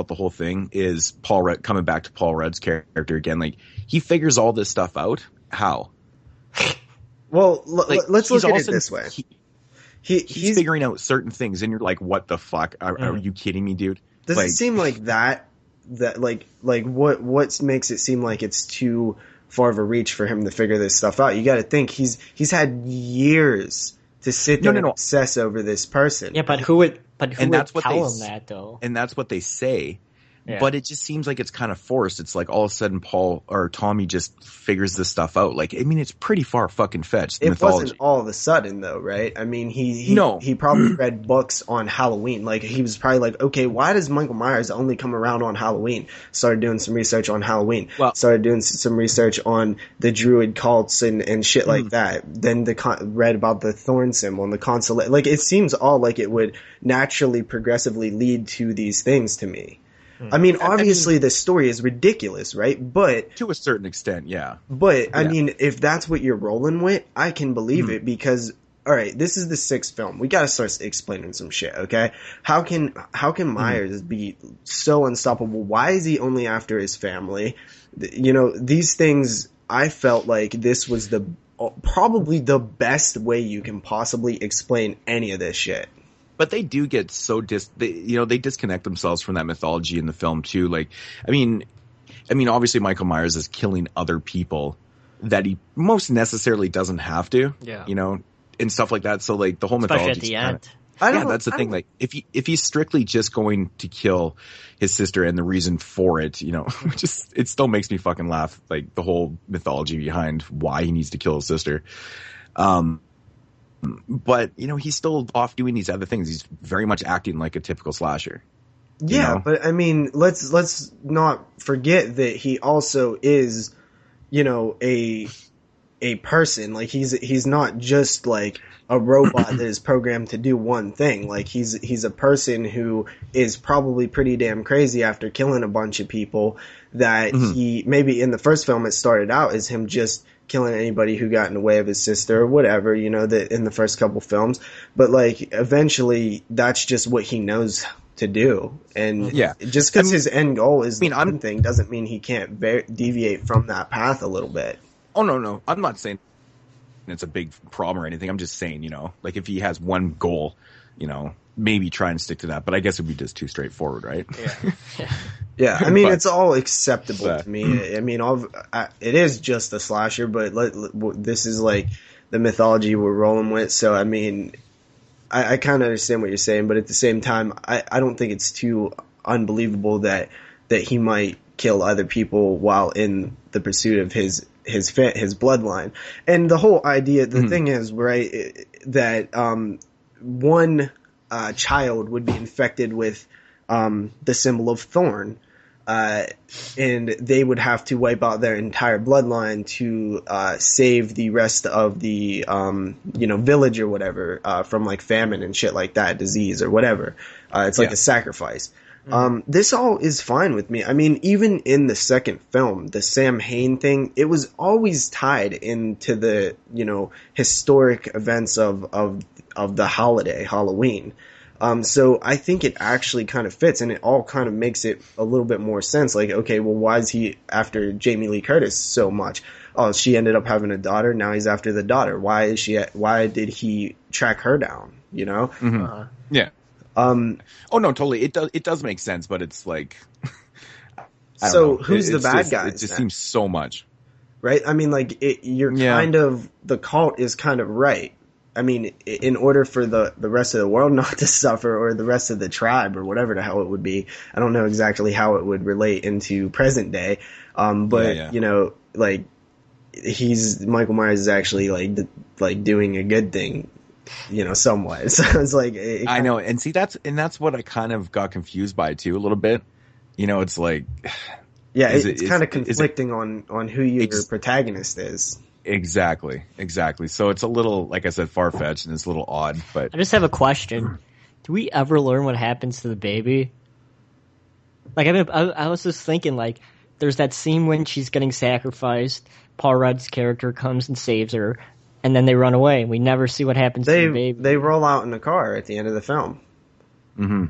the whole thing is Paul Rudd, coming back to Paul Rudd's character again. Like, he figures all this stuff out. How? Well, let's look at it this way. He's figuring out certain things, and you're like, "What the fuck? Are you kidding me, dude?" Does it seem like that like what makes it seem like it's too far of a reach for him to figure this stuff out? You got to think he's had years to sit there and obsess over this person. Yeah, but who would tell him that though? And that's what they say. Yeah. But it just seems like it's kind of forced. It's like all of a sudden Paul or Tommy just figures this stuff out. Like, I mean, it's pretty far fucking fetched. It wasn't all of a sudden though, right? I mean, he probably read books on Halloween. Like, he was probably like, okay, why does Michael Myers only come around on Halloween? Started doing some research on Halloween. Started doing some research on the Druid cults and shit like that. Then read about the thorn symbol and the consolation. Like, it seems all like it would naturally, progressively lead to these things to me. I mean, obviously the story is ridiculous, right? But to a certain extent, yeah. But I mean, if that's what you're rolling with, I can believe it, because all right, this is the 6th film. We gotta start explaining some shit, okay? How can Myers be so unstoppable? Why is he only after his family? You know, these things, I felt like this was probably the best way you can possibly explain any of this shit. But they do get so they disconnect themselves from that mythology in the film too. Like, I mean, obviously Michael Myers is killing other people that he most necessarily doesn't have to, you know, and stuff like that. So like the whole mythology at the end. That's the thing. Like if he's strictly just going to kill his sister and the reason for it, you know, it still makes me fucking laugh. Like the whole mythology behind why he needs to kill his sister. But you know, he's still off doing these other things. He's very much acting like a typical slasher. Yeah, you know? but I mean, let's not forget that he also is, you know, a person. Like he's not just like a robot that is programmed to do one thing. Like he's a person who is probably pretty damn crazy after killing a bunch of people. That he maybe in the first film it started out as him just killing anybody who got in the way of his sister or whatever, you know, that in the first couple films. But like eventually that's just what he knows to do. And just because his end goal is one thing doesn't mean he can't deviate from that path a little bit. Oh, no. I'm not saying it's a big problem or anything. I'm just saying, you know, like if he has one goal, you know, maybe try and stick to that. But I guess it'd be just too straightforward, right? Yeah, I mean, it's all acceptable to me. I mean, it is just a slasher, but this is like the mythology we're rolling with. So, I mean, I kind of understand what you're saying, but at the same time, I don't think it's too unbelievable that he might kill other people while in the pursuit of his bloodline. And the whole idea, the thing is, right, that one child would be infected with the symbol of thorn, and they would have to wipe out their entire bloodline to save the rest of the village or whatever from like famine and shit like that, disease or whatever. It's like a sacrifice. This all is fine with me. I mean, even in the second film, the Sam Hain thing, it was always tied into the, you know, historic events of the holiday, Halloween. So I think it actually kind of fits, and it all kind of makes it a little bit more sense. Like, okay, well, why is he after Jamie Lee Curtis so much? Oh, she ended up having a daughter. Now he's after the daughter. Why did he track her down? You know? Yeah. Oh no, totally. It does make sense, but it's like, I don't know. Who's the bad guy? It just seems so much, right? I mean, like kind of the cult is kind of right. I mean, in order for the rest of the world not to suffer, or the rest of the tribe, or whatever the hell it would be, I don't know exactly how it would relate into present day. You know, like Michael Myers is actually like doing a good thing. You know, somewhat. So it's like I know, and see that's what I kind of got confused by too a little bit. You know, it's like it's kind of conflicting on who your protagonist is. Exactly. So it's a little, like I said, far fetched and it's a little odd. But I just have a question: do we ever learn what happens to the baby? Like, I was just thinking, like, there's that scene when she's getting sacrificed. Paul Rudd's character comes and saves her. And then they run away. We never see what happens to the baby. They roll out in the car at the end of the film. Mm-hmm.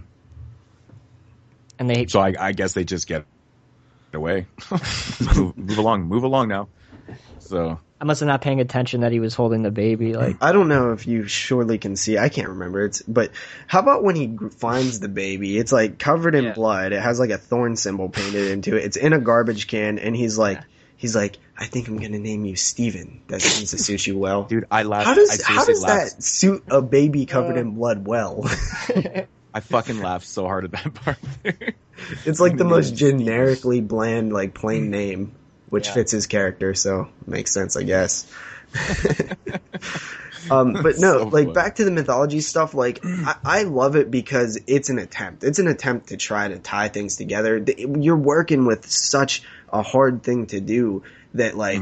And so I guess they just get away. move along now. So I must have not paying attention that he was holding the baby. Like, I don't know if you surely can see. I can't remember. But how about when he finds the baby? It's like covered in blood. It has like a thorn symbol painted into it. It's in a garbage can, and he's like, I think I'm gonna name you Steven. That seems to suit you well. Dude, I laughed. How does that suit a baby covered in blood well? I fucking laughed so hard at that part. It's like the most generically bland, like plain name, which fits his character, so makes sense, I guess. But no, so like, back to the mythology stuff, like, I love it because it's an attempt. It's an attempt to try to tie things together. You're working with such a hard thing to do that, like,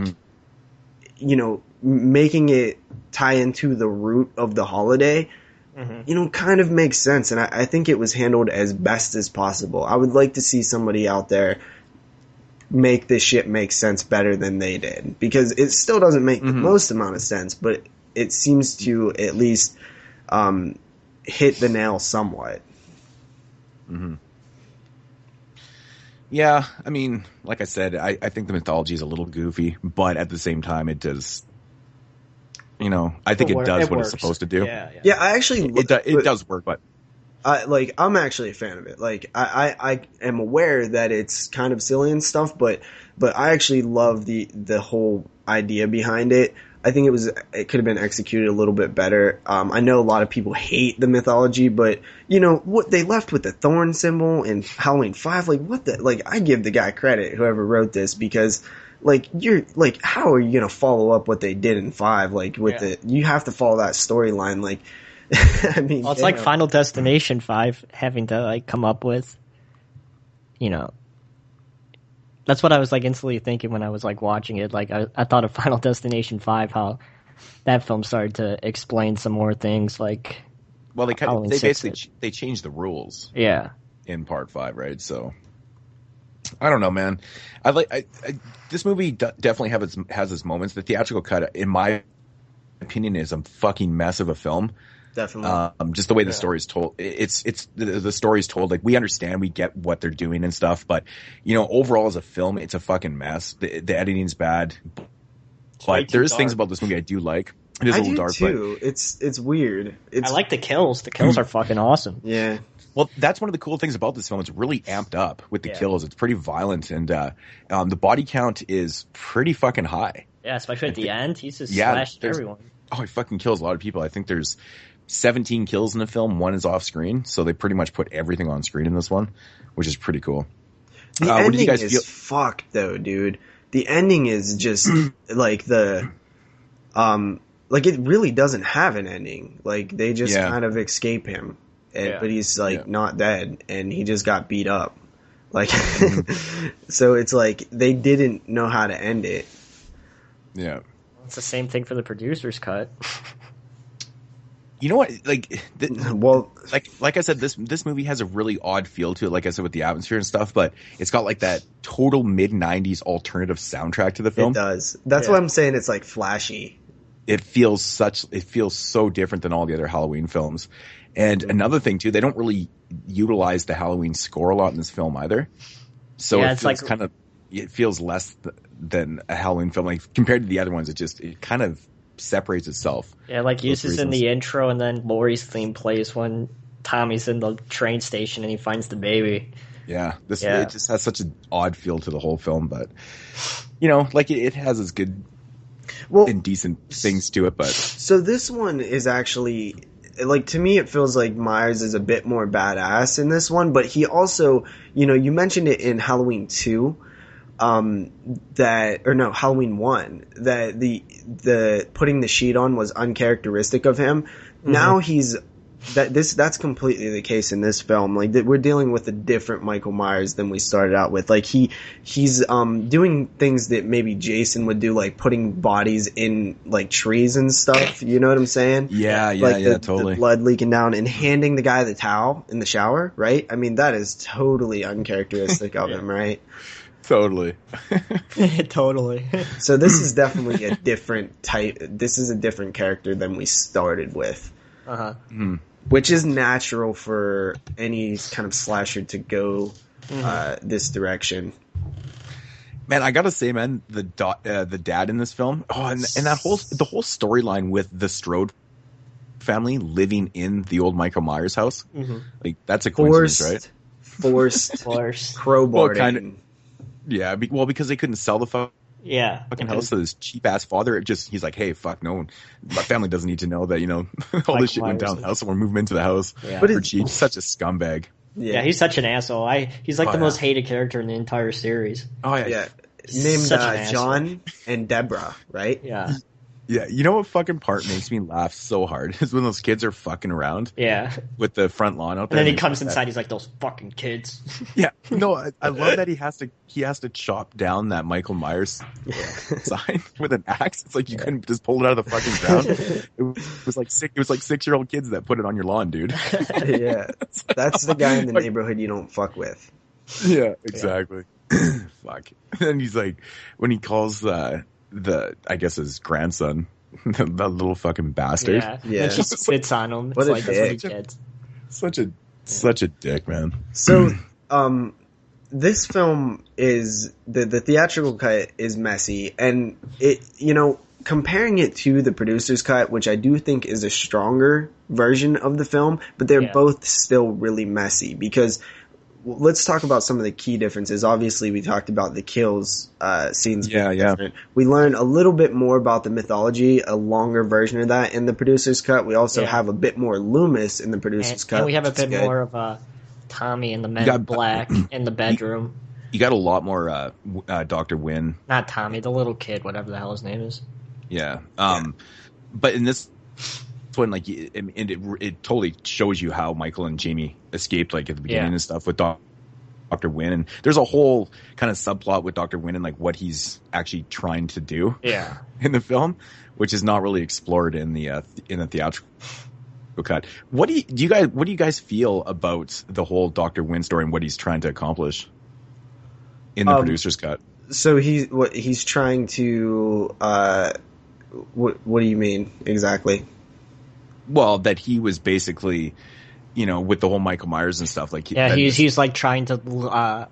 you know, making it tie into the root of the holiday, you know, kind of makes sense. And I think it was handled as best as possible. I would like to see somebody out there make this shit make sense better than they did, because it still doesn't make the most amount of sense, but it seems to at least hit the nail somewhat. Mm-hmm. Yeah, I mean, like I said, I think the mythology is a little goofy, but at the same time, it does. I think it does what it's supposed to do. Yeah, I actually it does work, but I'm actually a fan of it. Like I am aware that it's kind of silly and stuff, but I actually love the whole idea behind it. I think it could have been executed a little bit better. I know a lot of people hate the mythology, but what they left with the thorn symbol in Halloween 5, I give the guy credit, whoever wrote this, because how are you going to follow up what they did in 5? You have to follow that storyline. I mean, well, it's like Final Destination 5 having to come up with, that's what I was instantly thinking when I was watching it. I thought of Final Destination 5, how that film started to explain some more things well, they basically changed the rules. Yeah. In part 5, right? So I don't know, man. This movie definitely has its moments. The theatrical cut, in my opinion, is a fucking mess of a film. Definitely. Just the way the story is told. It's the story is told. We understand, we get what they're doing and stuff, but overall as a film, it's a fucking mess. The editing's bad, but there's things about this movie I do like. It is a little dark, too. But it's weird. I like the kills. The kills are fucking awesome. Yeah. Well, that's one of the cool things about this film. It's really amped up with the kills. It's pretty violent, and the body count is pretty fucking high. Yeah, especially at the end. He's just slashed everyone. Oh, he fucking kills a lot of people. I think there's 17 kills in the film. 1 is off screen, so they pretty much put everything on screen in this one, which is pretty cool. The ending is fucked, though, dude. The ending is just it really doesn't have an ending. They just kind of escape him, but he's not dead, and he just got beat up. So it's they didn't know how to end it. Yeah, it's the same thing for the producer's cut. You know what? Like I said, this movie has a really odd feel to it. Like I said, with the atmosphere and stuff, but it's got that total mid-90s alternative soundtrack to the film. It does. That's why I'm saying it's flashy. It feels so different than all the other Halloween films. And another thing too, they don't really utilize the Halloween score a lot in this film either. So it feels it feels less than a Halloween film. Compared to the other ones, it kind of separates itself. Yeah, uses in the intro, and then Laurie's theme plays when Tommy's in the train station and he finds the baby. Yeah, it just has such an odd feel to the whole film, but it has its good and decent things to it. But so this one is actually to me, it feels like Myers is a bit more badass in this one, but he also, you mentioned it in Halloween 2. Halloween 1, that the putting the sheet on was uncharacteristic of him. Mm-hmm. Now that's completely the case in this film. We're dealing with a different Michael Myers than we started out with. He's doing things that maybe Jason would do, putting bodies in trees and stuff. You know what I'm saying? Yeah, totally. The blood leaking down and handing the guy the towel in the shower, right? I mean, that is totally uncharacteristic of him, right? Totally. Totally. So this is definitely a different type. This is a different character than we started with. Uh-huh. Mm-hmm. Which is natural for any kind of slasher to go this direction. Man, I gotta say, man, the dad in this film, and the whole storyline with the Strode family living in the old Michael Myers house, that's a coincidence, right? Forced crowbarring. Well, kind of. Yeah, because they couldn't sell the fucking house to this cheap ass father. He's like, hey, fuck, no one, my family doesn't need to know that all this shit went down the house, and we're moving into the house for cheap. Such a scumbag. Yeah, he's such an asshole. He's the most hated character in the entire series. Oh yeah. Named John and Deborah, right? Yeah. Yeah, you know what fucking part makes me laugh so hard is when those kids are fucking around. Yeah. With the front lawn out there. And then he comes inside, he's like, those fucking kids. Yeah. No, I love that he has to chop down that Michael Myers sign with an axe. It's you couldn't just pull it out of the fucking ground. It was like 6-year-old kids that put it on your lawn, dude. Yeah. That's the guy in the neighborhood you don't fuck with. Yeah, exactly. Fuck. And he's when he calls I guess his grandson, The little fucking bastard. Yeah. And she spits on him. It's like, that's what he gets. Such a dick, man. So, this film is the theatrical cut is messy, and it, you know, comparing it to the producer's cut, which I do think is a stronger version of the film, but they're both still really messy because let's talk about some of the key differences. Obviously, we talked about the kills scenes. Different. We learn a little bit more about the mythology, a longer version of that in the producer's cut. We also have a bit more Loomis in the producer's cut. And we have a bit more of Tommy and the Men in Black in the bedroom. You got a lot more Dr. Wynn. Not Tommy, the little kid, whatever the hell his name is. Yeah. But in this one, like, it totally shows you how Michael and Jamie escaped, like, at the beginning and stuff with Dr. Wynn. And there's a whole kind of subplot with Dr. Wynn and, like, what he's actually trying to do in the film, which is not really explored in the theatrical cut. What do you guys feel about the whole Dr. Wynn story and what he's trying to accomplish in the producer's cut? So he's trying to what do you mean exactly? Well, that he was basically, you know, with the whole Michael Myers and stuff, like he's like trying to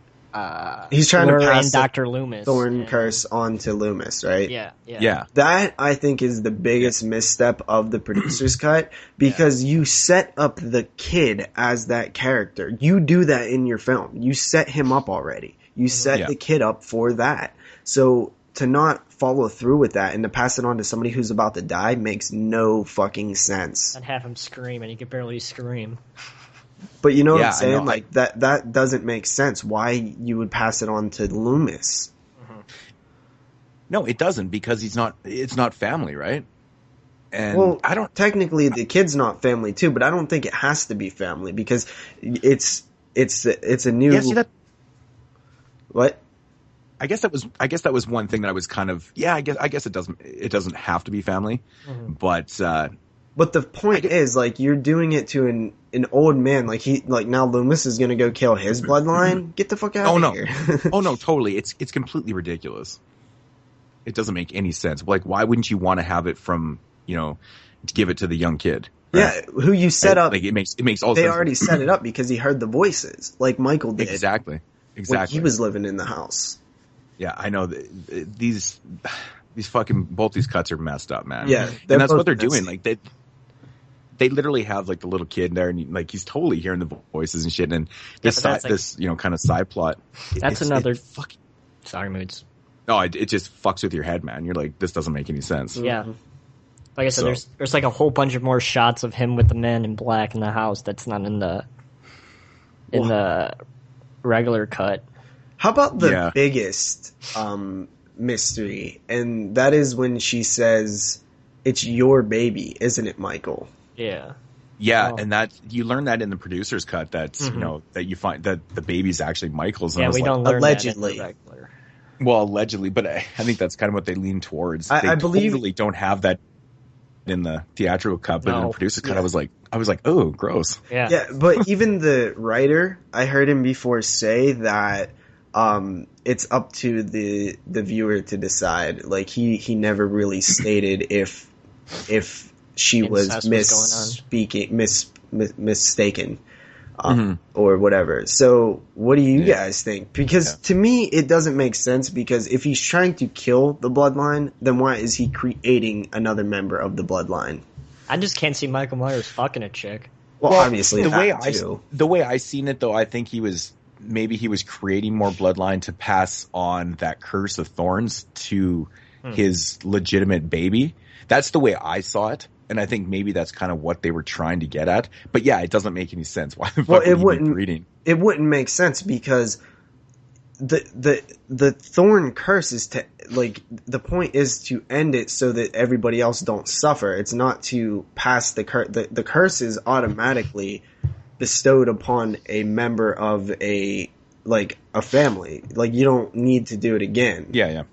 he's trying to pass Dr. Loomis Thorn curse onto Loomis, right? Yeah. That I think is the biggest misstep of the producer's cut because you set up the kid as that character. You do that in your film. You set him up already. You set the kid up for that. So to not follow through with that and to pass it on to somebody who's about to die makes no fucking sense. And have him scream, and he could barely scream. But you know what I'm saying? Like that doesn't make sense. Why you would pass it on to Loomis? Mm-hmm. No, it doesn't, because it's not family, right? And well, technically the kid's not family too, but I don't think it has to be family because it's a new. Yeah, see that. What? I guess that was one thing that I was kind of I guess it doesn't have to be family, but the point is, like, you're doing it to an old man, like now Loomis is gonna go kill his bloodline. Get the fuck out of here! Oh no, totally. It's completely ridiculous. It doesn't make any sense. Like, why wouldn't you want to have it from, you know, to give it to the young kid? Right? Yeah, who you set up? Like, it makes all sense. They already set it up because he heard the voices, like Michael did. Exactly. When he was living in the house. Yeah, I know. These fucking both these cuts are messed up, man. Yeah, and that's what they're doing. Like they literally have, like, the little kid there, and like he's totally hearing the voices and shit. And this you know, kind of side plot. That's another fucking. Sorry, Moodz. No, it just fucks with your head, man. You're like, this doesn't make any sense. Yeah. Like I said, there's like a whole bunch of more shots of him with the Men in Black in the house that's not in the regular cut. How about the biggest mystery? And that is when she says, "It's your baby, isn't it, Michael?" Yeah. Yeah, and that you learn that in the producer's cut. That's you know, that you find that the baby's actually Michael's. And we don't learn allegedly. That in the regular. Well, allegedly, but I think that's kind of what they lean towards. I believe totally don't have that in the theatrical cut, but in the producer's cut, I was like, oh, gross. Yeah, but even the writer, I heard him before say that it's up to the viewer to decide. Like, he never really stated if she was mistaken or whatever. So what do you guys think? Because to me it doesn't make sense, because if he's trying to kill the bloodline, then why is he creating another member of the bloodline? I just can't see Michael Myers fucking a chick. Well, obviously the way I seen it, though, I think he was creating more bloodline to pass on that curse of thorns to his legitimate baby. That's the way I saw it. And I think maybe that's kind of what they were trying to get at. But yeah, it doesn't make any sense. Why the fuck would he be breeding? It wouldn't make sense, because the thorn curse is to, like, the point is to end it so that everybody else don't suffer. It's not to pass the curse. The curse is automatically bestowed upon a member of a family. Like, you don't need to do it again. Yeah.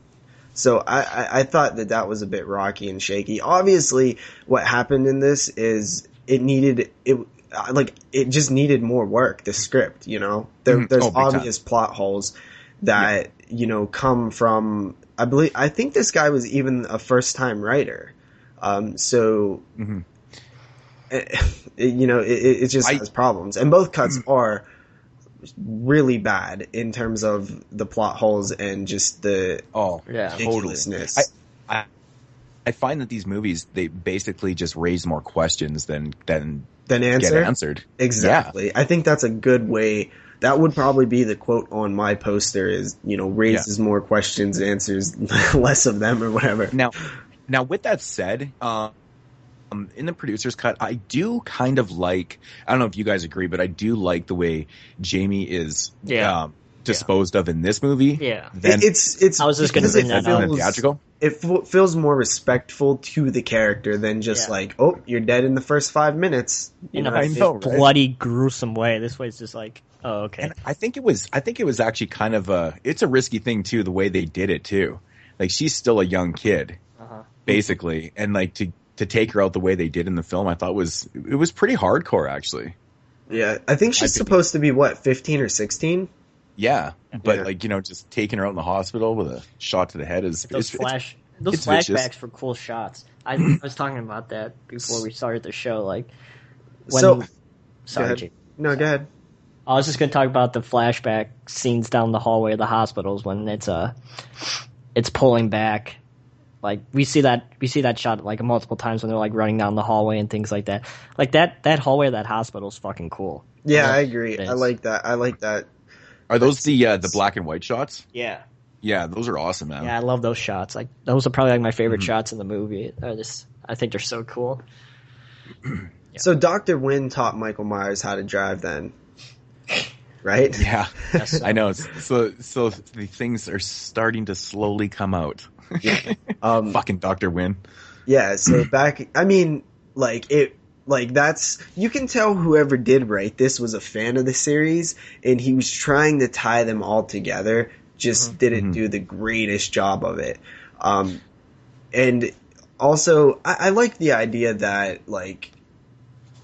So I thought that was a bit rocky and shaky. Obviously, what happened in this is it just needed more work. The script, you know, there's obvious plot holes that you know come from. I think this guy was even a first time writer. So, it just has problems. And both cuts are really bad in terms of the plot holes and just the ridiculousness. I find that these movies, they basically just raise more questions than get answered. Exactly. Yeah. I think that's a good way. That would probably be the quote on my poster is, raises more questions, answers less of them or whatever. Now with that said, in the producer's cut, I do kind of like, I don't know if you guys agree, but I do like the way Jamie is disposed of in this movie. Yeah. It's I was just going to bring that up. Theatrical. It feels more respectful to the character than just oh, you're dead in the first 5 minutes. In a bloody, gruesome way. This way it's just like, oh, okay. And I think it was actually kind of it's a risky thing too, the way they did it too. Like, she's still a young kid, basically. And like to take her out the way they did in the film, I thought it was pretty hardcore, actually. Yeah. I think she's supposed to be 15 or 16? Yeah, but just taking her out in the hospital with a shot to the head is those flashbacks vicious. For cool shots. I was talking about that before we started the show. Like, sorry, Jake. No, go ahead. I was just going to talk about the flashback scenes down the hallway of the hospitals when it's pulling back. Like, we see that shot like multiple times when they're like running down the hallway and things like that. Like that hallway of that hospital is fucking cool. Yeah, I agree. I like that. Are those the black and white shots? Yeah. Yeah, those are awesome, man. Yeah, I love those shots. Like, those are probably like my favorite shots in the movie. I think they're so cool. Yeah. So Dr. Wynn taught Michael Myers how to drive then, right? Yeah, I know. So the things are starting to slowly come out. Yeah. Fucking Dr. Wynn. Yeah, so that's, you can tell whoever did write this was a fan of the series, and he was trying to tie them all together, just didn't do the greatest job of it. And also, I like the idea that, like,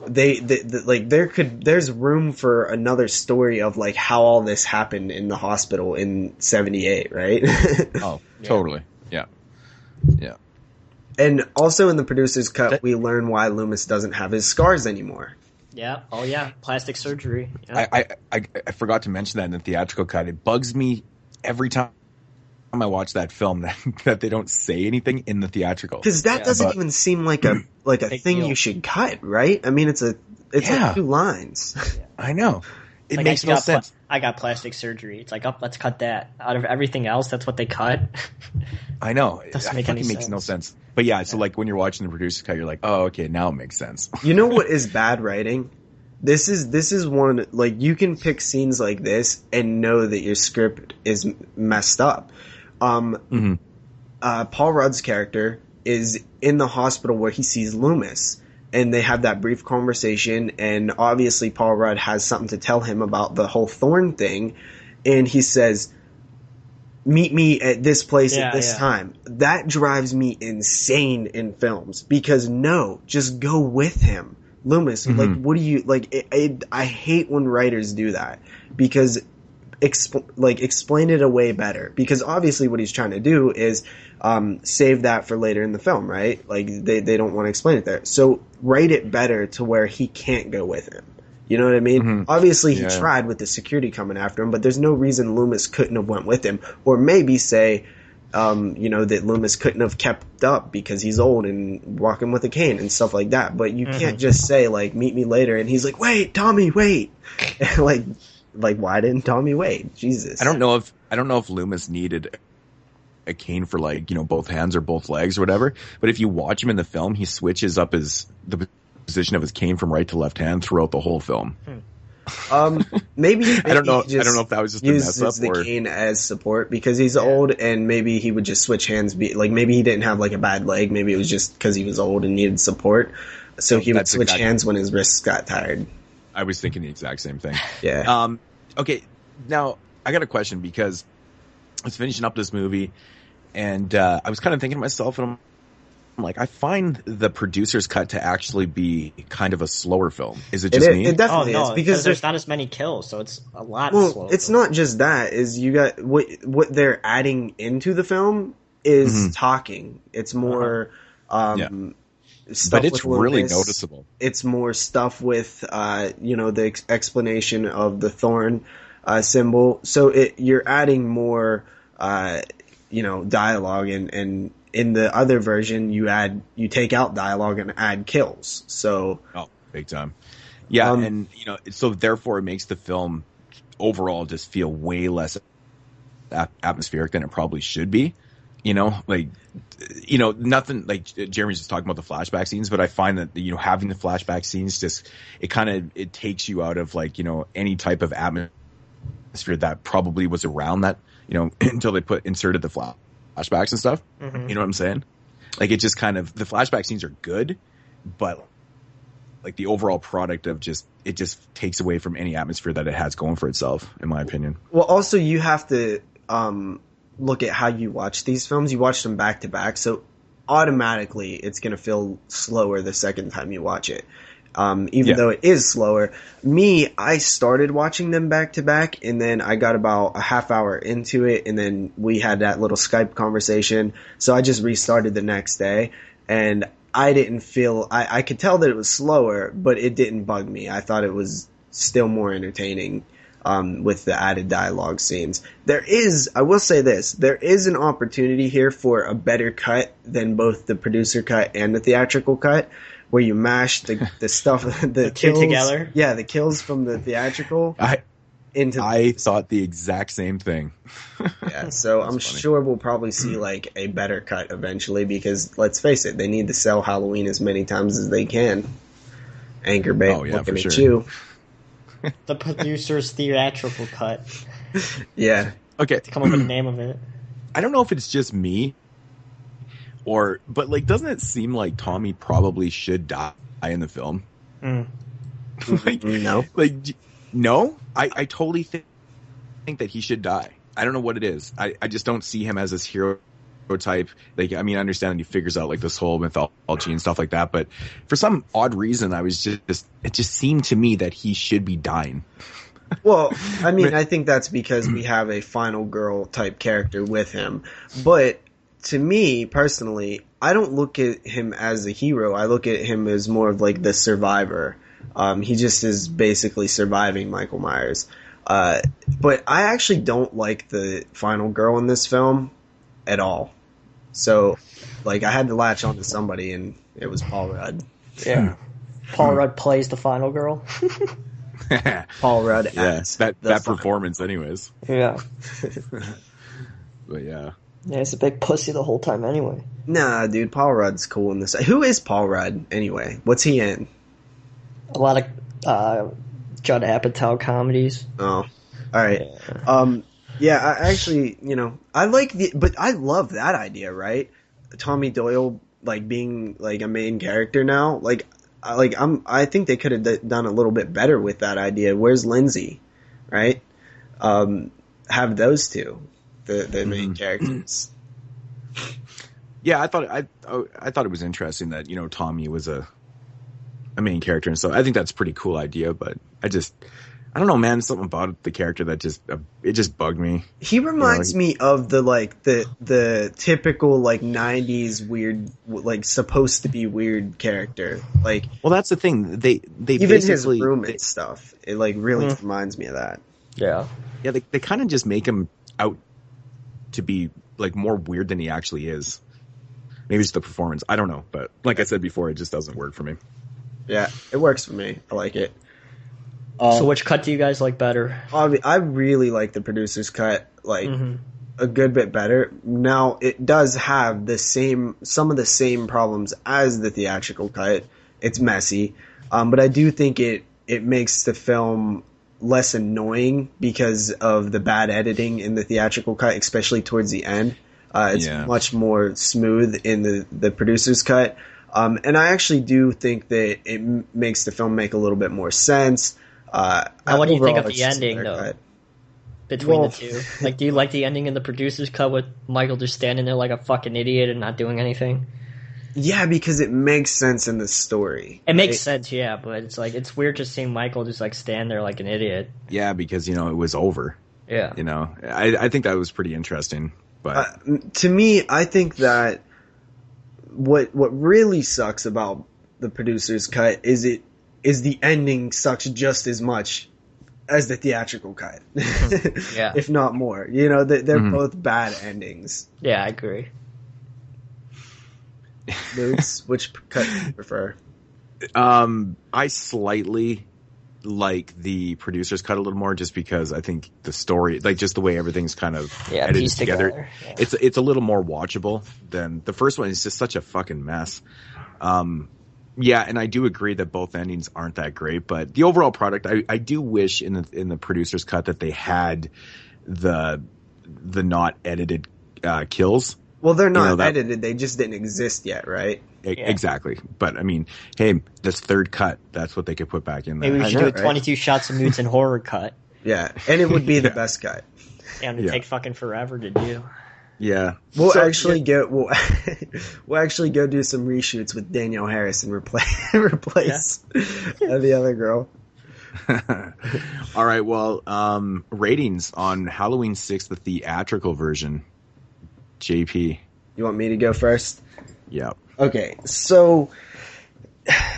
there's room for another story of, like, how all this happened in the hospital in 78, right? Oh, totally. Yeah. Yeah. And also in the producer's cut, we learn why Loomis doesn't have his scars anymore. Yeah. Oh, yeah. Plastic surgery. Yeah. I forgot to mention that in the theatrical cut. It bugs me every time I watch that film that they don't say anything in the theatrical. Because that doesn't even seem like a thing you should cut, right? I mean, it's like 2 lines. Yeah. I know. It makes no sense. I got plastic surgery. It's like, let's cut that. Out of everything else, that's what they cut. I know. It doesn't make any sense. Makes no sense. But yeah, so like when you're watching the producer's cut, you're like, oh, okay, now it makes sense. You know what is bad writing? This is one, like, you can pick scenes like this and know that your script is messed up. Paul Rudd's character is in the hospital where he sees Loomis, and they have that brief conversation, and obviously Paul Rudd has something to tell him about the whole Thorn thing, and he says, meet me at this place at this time. That drives me insane in films, because just go with him. Loomis, like, what do you, like, I hate when writers do that, because explain it away better, because obviously what he's trying to do is save that for later in the film, right? Like, they don't want to explain it there. So write it better to where he can't go with him. You know what I mean? Obviously he tried with the security coming after him, but there's no reason Loomis couldn't have went with him. Or maybe say, that Loomis couldn't have kept up because he's old and walking with a cane and stuff like that. But you can't just say, like, meet me later, and he's like, wait, Tommy, wait. Like, why didn't Tommy wait? Jesus. I don't know if Loomis needed a cane for, like, both hands or both legs or whatever. But if you watch him in the film, he switches up the position of his cane from right to left hand throughout the whole film. Maybe I don't know if that was just a mess up, the cane as support because he's old, and maybe he would just switch hands. Maybe he didn't have, like, a bad leg. Maybe it was just because he was old and needed support. So he would switch hands when his wrists got tired. I was thinking the exact same thing. Yeah. Okay. Now I got a question, because I was finishing up this movie, and I was kind of thinking to myself, and I'm like, I find the producer's cut to actually be kind of a slower film. Is it just me? It definitely is, because there's not as many kills, so it's a lot slower. It's not just that. Is you got what they're adding into the film is talking. It's more stuff. But it's with really Loomis. noticeable. It's more stuff with, the explanation of the thorn symbol. So you're adding more, dialogue, and in the other version, you take out dialogue and add kills. So big time. Yeah, and so therefore it makes the film overall just feel way less atmospheric than it probably should be. Nothing like Jeremy's just talking about the flashback scenes, but I find that having the flashback scenes just it takes you out of any type of atmosphere that probably was around that until they inserted the flashbacks and stuff. Mm-hmm. You know what I'm saying? Like it just the flashback scenes are good, but like the overall product of it just takes away from any atmosphere that it has going for itself, in my opinion. Well, also you have to look at how you watch these films. You watch them back to back, so automatically it's going to feel slower the second time you watch it. Even though it is slower. I started watching them back to back, and then I got about a half hour into it, and then we had that little Skype conversation. So I just restarted the next day, and I didn't feel... I could tell that it was slower, but it didn't bug me. I thought it was still more entertaining with the added dialogue scenes. I will say this, there is an opportunity here for a better cut than both the producer cut and the theatrical cut, where you mash the stuff, the kills together. Yeah, the kills from the theatrical I thought the exact same thing. Yeah, so I'm sure we'll probably see like a better cut eventually, because let's face it, they need to sell Halloween as many times as they can. Anchor bait looking at you. The producer's theatrical cut. Yeah. Okay. To come up with the name of it. I don't know if it's just me, but like, doesn't it seem like Tommy probably should die in the film? Mm. No. I totally think that he should die. I don't know what it is. I just don't see him as this hero type. Like, I mean, I understand that he figures out like this whole mythology and stuff like that, but for some odd reason, it just seemed to me that he should be dying. Well, I mean, I think that's because we have a final girl type character with him. But to me, personally, I don't look at him as a hero. I look at him as more of like the survivor. He just is basically surviving Michael Myers. But I actually don't like the final girl in this film at all. So, like, I had to latch on to somebody, and it was Paul Rudd. Yeah. Paul Rudd plays the final girl. Paul Rudd acts that performance anyways. Yeah. But yeah. Yeah, he's a big pussy the whole time anyway. Nah, dude, Paul Rudd's cool in this. Who is Paul Rudd, anyway? What's he in? A lot of Judd Apatow comedies. Oh, all right. Yeah, I actually, I like but I love that idea, right? Tommy Doyle, like, being, like, a main character now. I think they could have done a little bit better with that idea. Where's Lindsay, right? Have those two, the main characters. Yeah, I thought it was interesting that, Tommy was a main character, and so I think that's a pretty cool idea, but I don't know, man. Something about the character that just bugged me. He reminds me of the typical like 90s weird, like supposed to be weird character. Like, well, that's the thing. They even basically, his room and stuff. It like really reminds me of that. Yeah. Yeah, they kind of just make him out to be like more weird than he actually is. Maybe it's the performance. I don't know, but like I said before, it just doesn't work for me. Yeah, it works for me. I like it. So which cut do you guys like better? I really like the producer's cut, like a good bit better. Now, it does have some of the same problems as the theatrical cut. It's messy, but I do think it makes the film less annoying because of the bad editing in the theatrical cut, especially towards the end. It's much more smooth in the producer's cut. And I actually do think that it makes the film make a little bit more sense. What do you think of the ending, though? Between the two, like, do you like the ending in the producer's cut with Michael just standing there like a fucking idiot and not doing anything? Yeah, because it makes sense in the story. It makes sense, yeah, but it's like it's weird just seeing Michael just like stand there like an idiot. Yeah, because it was over. Yeah, I think that was pretty interesting. But to me, I think that what really sucks about the producer's cut is the ending sucks just as much as the theatrical cut. Yeah. If not more. You know, they're both bad endings. Yeah, I agree. Moodz, which cut do you prefer? I slightly like the producer's cut a little more, just because I think the story, like just the way everything's kind of edited together. Yeah. It's a little more watchable than the first one. Is just such a fucking mess. Yeah, and I do agree that both endings aren't that great, but the overall product, I do wish in the producer's cut that they had the not edited kills. Well, they're not edited; they just didn't exist yet, right? Exactly. But I mean, hey, this third cut, that's what they could put back in there. Maybe we should do a 22 shots of Moodz and horror cut. Yeah, and it would be the best cut. And it'd take fucking forever to do. Yeah. We'll actually go do some reshoots with Danielle Harris and replace the other girl. All right, well, ratings on Halloween 6, the theatrical version. JP. You want me to go first? Yeah. Okay, so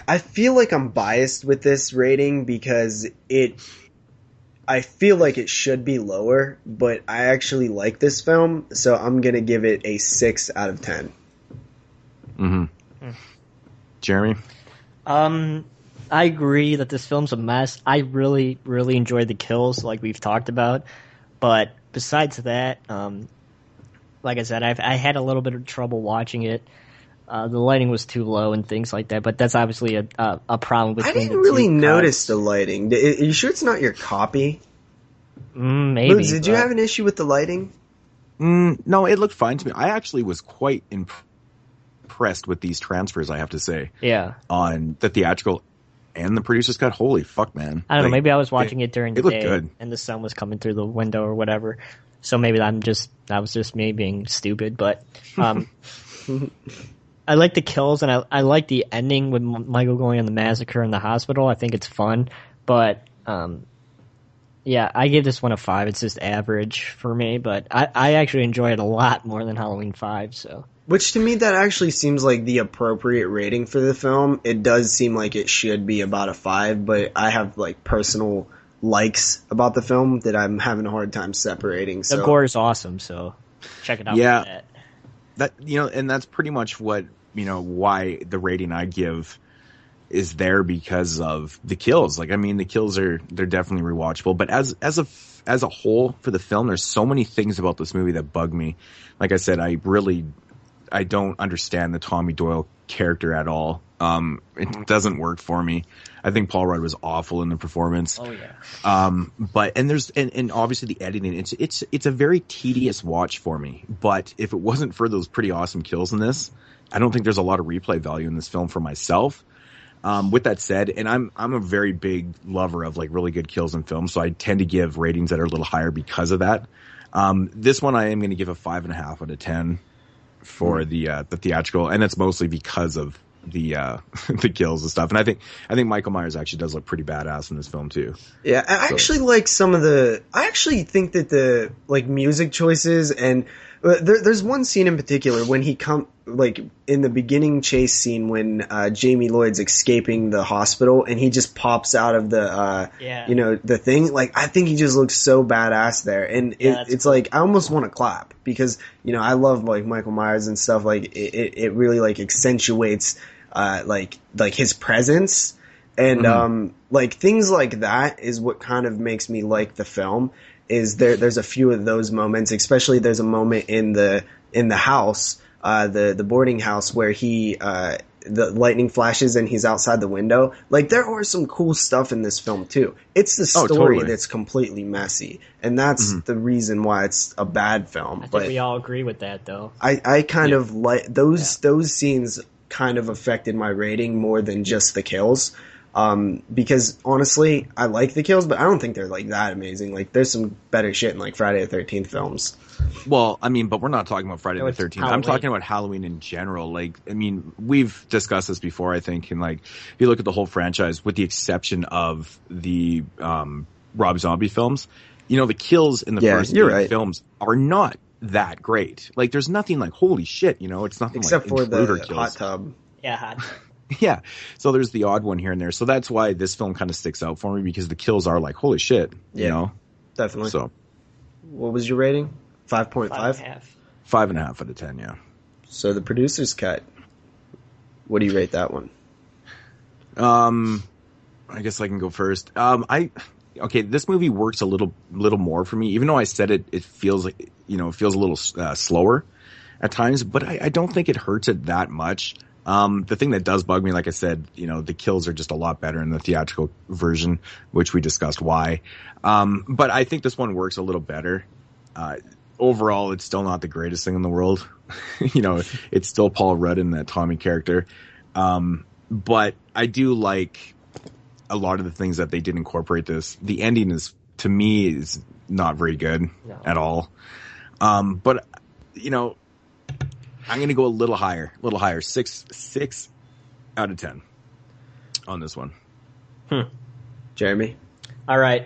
I feel like I'm biased with this rating because I feel like it should be lower, but I actually like this film, so I'm going to give it a 6 out of 10. Mm-hmm. Jeremy? I agree that this film's a mess. I really, really enjoyed the kills, like we've talked about. But besides that, like I said, I had a little bit of trouble watching it. The lighting was too low and things like that, but that's obviously a problem between the two. I didn't really notice the lighting. Are you sure it's not your copy? Maybe. Moodz, did you have an issue with the lighting? No, it looked fine to me. I actually was quite impressed with these transfers, I have to say. Yeah. On the theatrical and the producer's cut. Holy fuck, man. I don't know, maybe I was watching it during the day good. And the sun was coming through the window or whatever. So maybe that was just me being stupid, but I like the kills, and I like the ending with Michael going on the massacre in the hospital. I think it's fun, but yeah, I give this one a 5. It's just average for me, but I actually enjoy it a lot more than Halloween 5. So, which to me that actually seems like the appropriate rating for the film. It does seem like it should be about a 5, but I have like personal likes about the film that I'm having a hard time separating. So. The gore is awesome, so check it out. Yeah. That and that's pretty much what why the rating I give is there, because of the kills. Like, I mean, the kills they're definitely rewatchable, but as a whole for the film, there's so many things about this movie that bug me. Like I said, I don't understand the Tommy Doyle character at all. It doesn't work for me. I think Paul Rudd was awful in the performance. Oh yeah. But there's obviously the editing. It's a very tedious watch for me. But if it wasn't for those pretty awesome kills in this, I don't think there's a lot of replay value in this film for myself. With that said, and I'm a very big lover of like really good kills in films, so I tend to give ratings that are a little higher because of that. This one I am going to give a 5.5 out of 10 for the theatrical, and it's mostly because of the kills and stuff. And I think Michael Myers actually does look pretty badass in this film too. Yeah, I actually like some of the. I actually think that the like music choices and there's one scene in particular when he like in the beginning chase scene when Jamie Lloyd's escaping the hospital and he just pops out of the the thing. Like, I think he just looks so badass there, and it's cool. Like I almost want to clap because I love like Michael Myers and stuff. Like it really like accentuates like his presence, and like things like that is what kind of makes me like the film. Is there's a few of those moments, especially there's a moment in the house, the boarding house where the lightning flashes and he's outside the window. Like, there are some cool stuff in this film too. It's the story that's completely messy, and that's the reason why it's a bad film. I think we all agree with that, though. I kind of like those scenes kind of affected my rating more than just the kills. Because honestly, I like the kills, but I don't think they're like that amazing. Like, there's some better shit in like Friday the 13th films. Well, I mean, but we're not talking about Friday the 13th. Halloween. I'm talking about Halloween in general. Like, I mean, we've discussed this before, I think, and like, if you look at the whole franchise, with the exception of the Rob Zombie films, the kills in the first 8 films are not that great. Like, there's nothing like, holy shit, you know, it's nothing except like for the kills. hot tub. Yeah, hot tub. Yeah. So there's the odd one here and there. So that's why this film kind of sticks out for me, because the kills are like, holy shit, you know? Definitely. So what was your rating? 5.5? 5.5 out of 10, yeah. So the producer's cut. What do you rate that one? I guess I can go first. Okay, this movie works a little more for me, even though I said it feels like, you know, it feels a little slower at times, but I don't think it hurts it that much. The thing that does bug me, like I said, you know, the kills are just a lot better in the theatrical version, which we discussed why. But I think this one works a little better. Overall, it's still not the greatest thing in the world. You know, it's still Paul Rudd in that Tommy character. But I do like a lot of the things that they did incorporate this. The ending is, to me, is not very good at all. But, you know, I'm going to go a little higher, 6 out of 10 on this one. Jeremy? All right.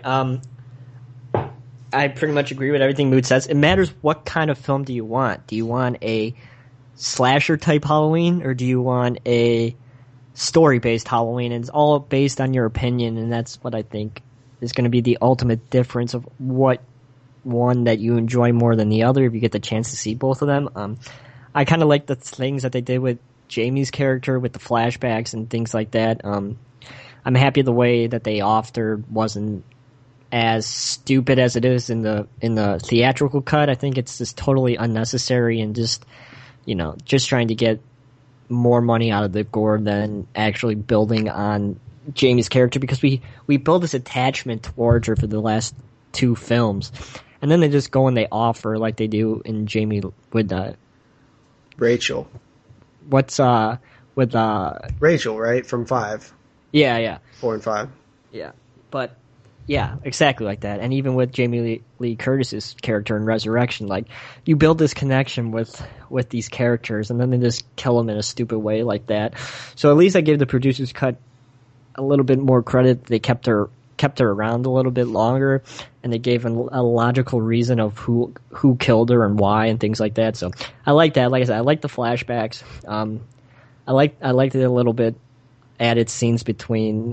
I pretty much agree with everything Moodz says. It matters what kind of film do you want. Do you want a slasher type Halloween, or do you want a story-based Halloween? And it's all based on your opinion, and that's what I think is going to be the ultimate difference of what one that you enjoy more than the other if you get the chance to see both of them. I kind of like the things that they did with Jamie's character with the flashbacks and things like that. I'm happy the way that they offered wasn't as stupid as it is in the theatrical cut. I think it's just totally unnecessary and just, you know, just trying to get more money out of the gore than actually building on Jamie's character, because we build this attachment towards her for the last 2 films, and then they just go and they offer like they do in Jamie with Rachel. What's with Rachel, right? From 5. Yeah. 4 and 5. Yeah. But yeah, exactly like that. And even with Jamie Lee Curtis's character in Resurrection, like, you build this connection with these characters, and then they just kill them in a stupid way like that. So at least I gave the producer's cut a little bit more credit. They kept her around a little bit longer, and they gave a logical reason of who killed her and why and things like that. So I like that. Like I said, I like the flashbacks. I liked it a little bit. Added scenes between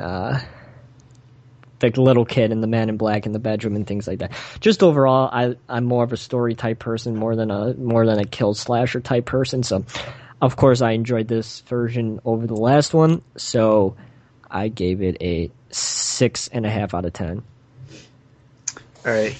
the little kid and the man in black in the bedroom and things like that. Just overall, I'm more of a story type person more than a kill slasher type person. So, of course, I enjoyed this version over the last one. So, I gave it a 6.5 out of 10. All right,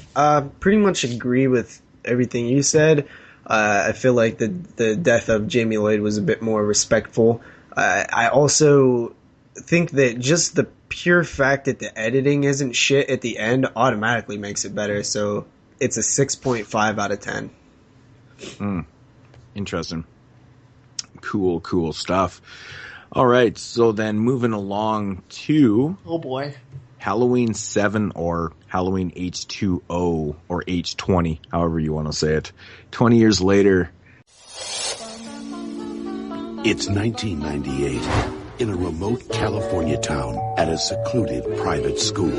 pretty much agree with everything you said. I feel like the death of Jamie Lloyd was a bit more respectful. I also think that just the pure fact that the editing isn't shit at the end automatically makes it better. So it's a 6.5 out of 10. Interesting. Cool stuff. All right, so then moving along to Halloween 7 or Halloween H2O or H20, however you want to say it. 20 years later. It's 1998 in a remote California town at a secluded private school.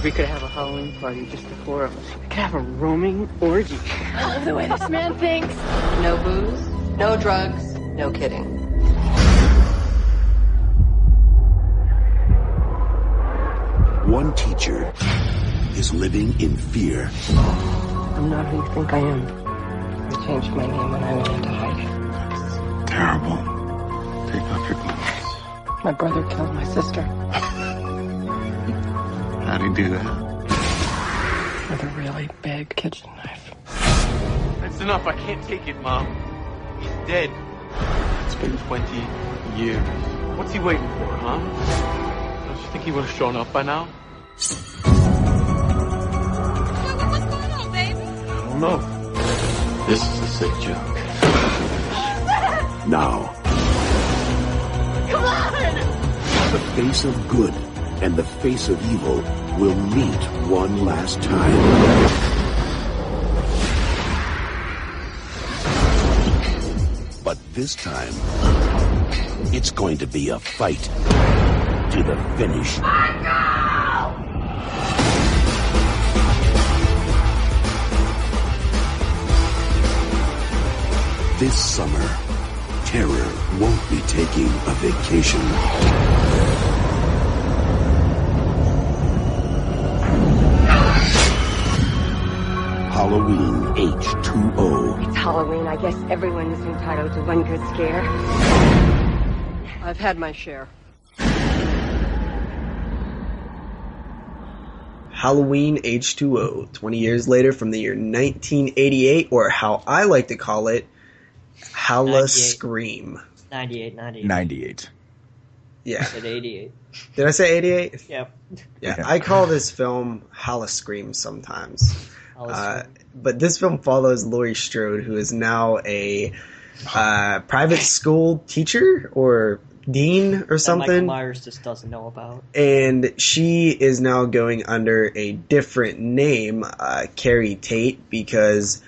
We could have a Halloween party, just the 4 of us. We could have a roaming orgy. I love the way this man thinks. No booze, no drugs, no kidding. One teacher is living in fear. I'm not who you think I am. I changed my name when I went into hiding. Terrible. Take off your clothes. My brother killed my sister. How'd he do that? With a really big kitchen knife. That's enough. I can't take it, Mom. He's dead. It's been 20 years. What's he waiting for, huh? Don't you think he would have shown up by now? What's going on, baby? I don't know. This is a sick joke. Now, Come on! the face of good and the face of evil will meet one last time. But this time, it's going to be a fight to the finish. This summer, terror won't be taking a vacation. Halloween H2O. It's Halloween. I guess everyone is entitled to one good scare. I've had my share. Halloween H2O, 20 years later from the year 1988, or how I like to call it, Halla Scream. 98. Yeah. I said 88. Did I say 88? Yep. Yeah, I call this film Halla Scream sometimes. But this film follows Laurie Strode, who is now a private school teacher or dean or something. Michael Myers just doesn't know about. And she is now going under a different name, Carrie Tate, because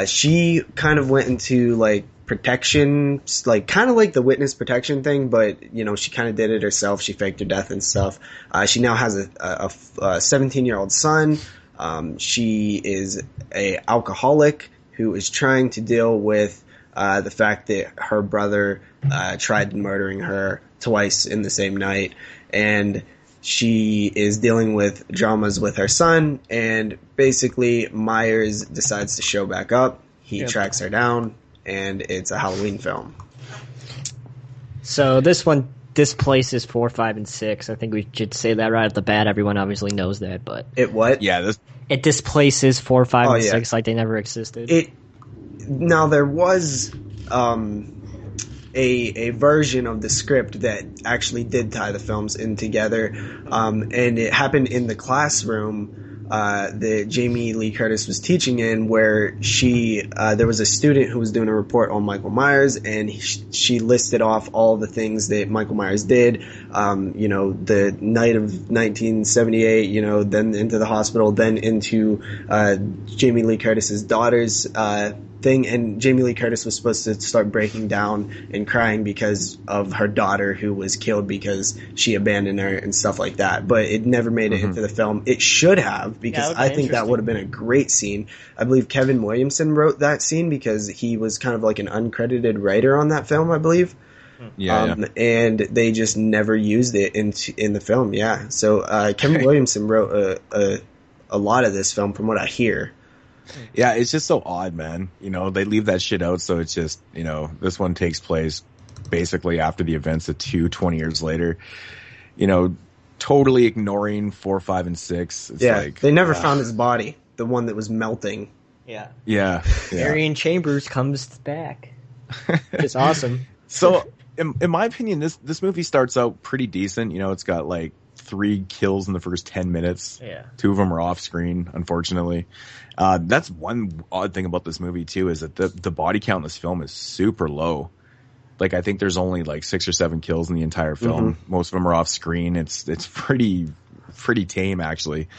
she kind of went into like protection, like kind of like the witness protection thing, but you know, she kind of did it herself. She faked her death and stuff. She now has a 17-year-old son. She is a alcoholic who is trying to deal with the fact that her brother tried murdering her twice in the same night, and she is dealing with dramas with her son, and basically Myers decides to show back up. He tracks her down, and it's a Halloween film. So this one displaces 4, 5, and 6. I think we should say that right at the bat. Everyone obviously knows that, but it what? Yeah, it displaces 4, 5, and 6 like they never existed. Now there was a version of the script that actually did tie the films in together, and it happened in the classroom that Jamie Lee Curtis was teaching in, where there was a student who was doing a report on Michael Myers, and she listed off all the things that Michael Myers did, the night of 1978, then into the hospital, then into Jamie Lee Curtis's daughter's thing, and Jamie Lee Curtis was supposed to start breaking down and crying because of her daughter who was killed because she abandoned her and stuff like that. But it never made it into the film. It should have, because I think that would have been a great scene. I believe Kevin Williamson wrote that scene because he was kind of like an uncredited writer on that film, I believe. And they just never used it in the film. Yeah. So Kevin Williamson wrote a lot of this film, from what I hear. Yeah, it's just so odd, man. They leave that shit out, so it's just, this one takes place basically after the events of 20 years later. Totally ignoring 4, 5, and 6. It's they never found his body, the one that was melting. Yeah. Marion Chambers comes back. It's awesome. So, in my opinion, this movie starts out pretty decent. It's got like 3 kills in the first 10 minutes. Yeah. 2 of them are off screen, unfortunately. That's one odd thing about this movie too, is that the body count in this film is super low. Like, I think there's only like 6 or 7 kills in the entire film. Most of them are off screen. It's pretty tame, actually.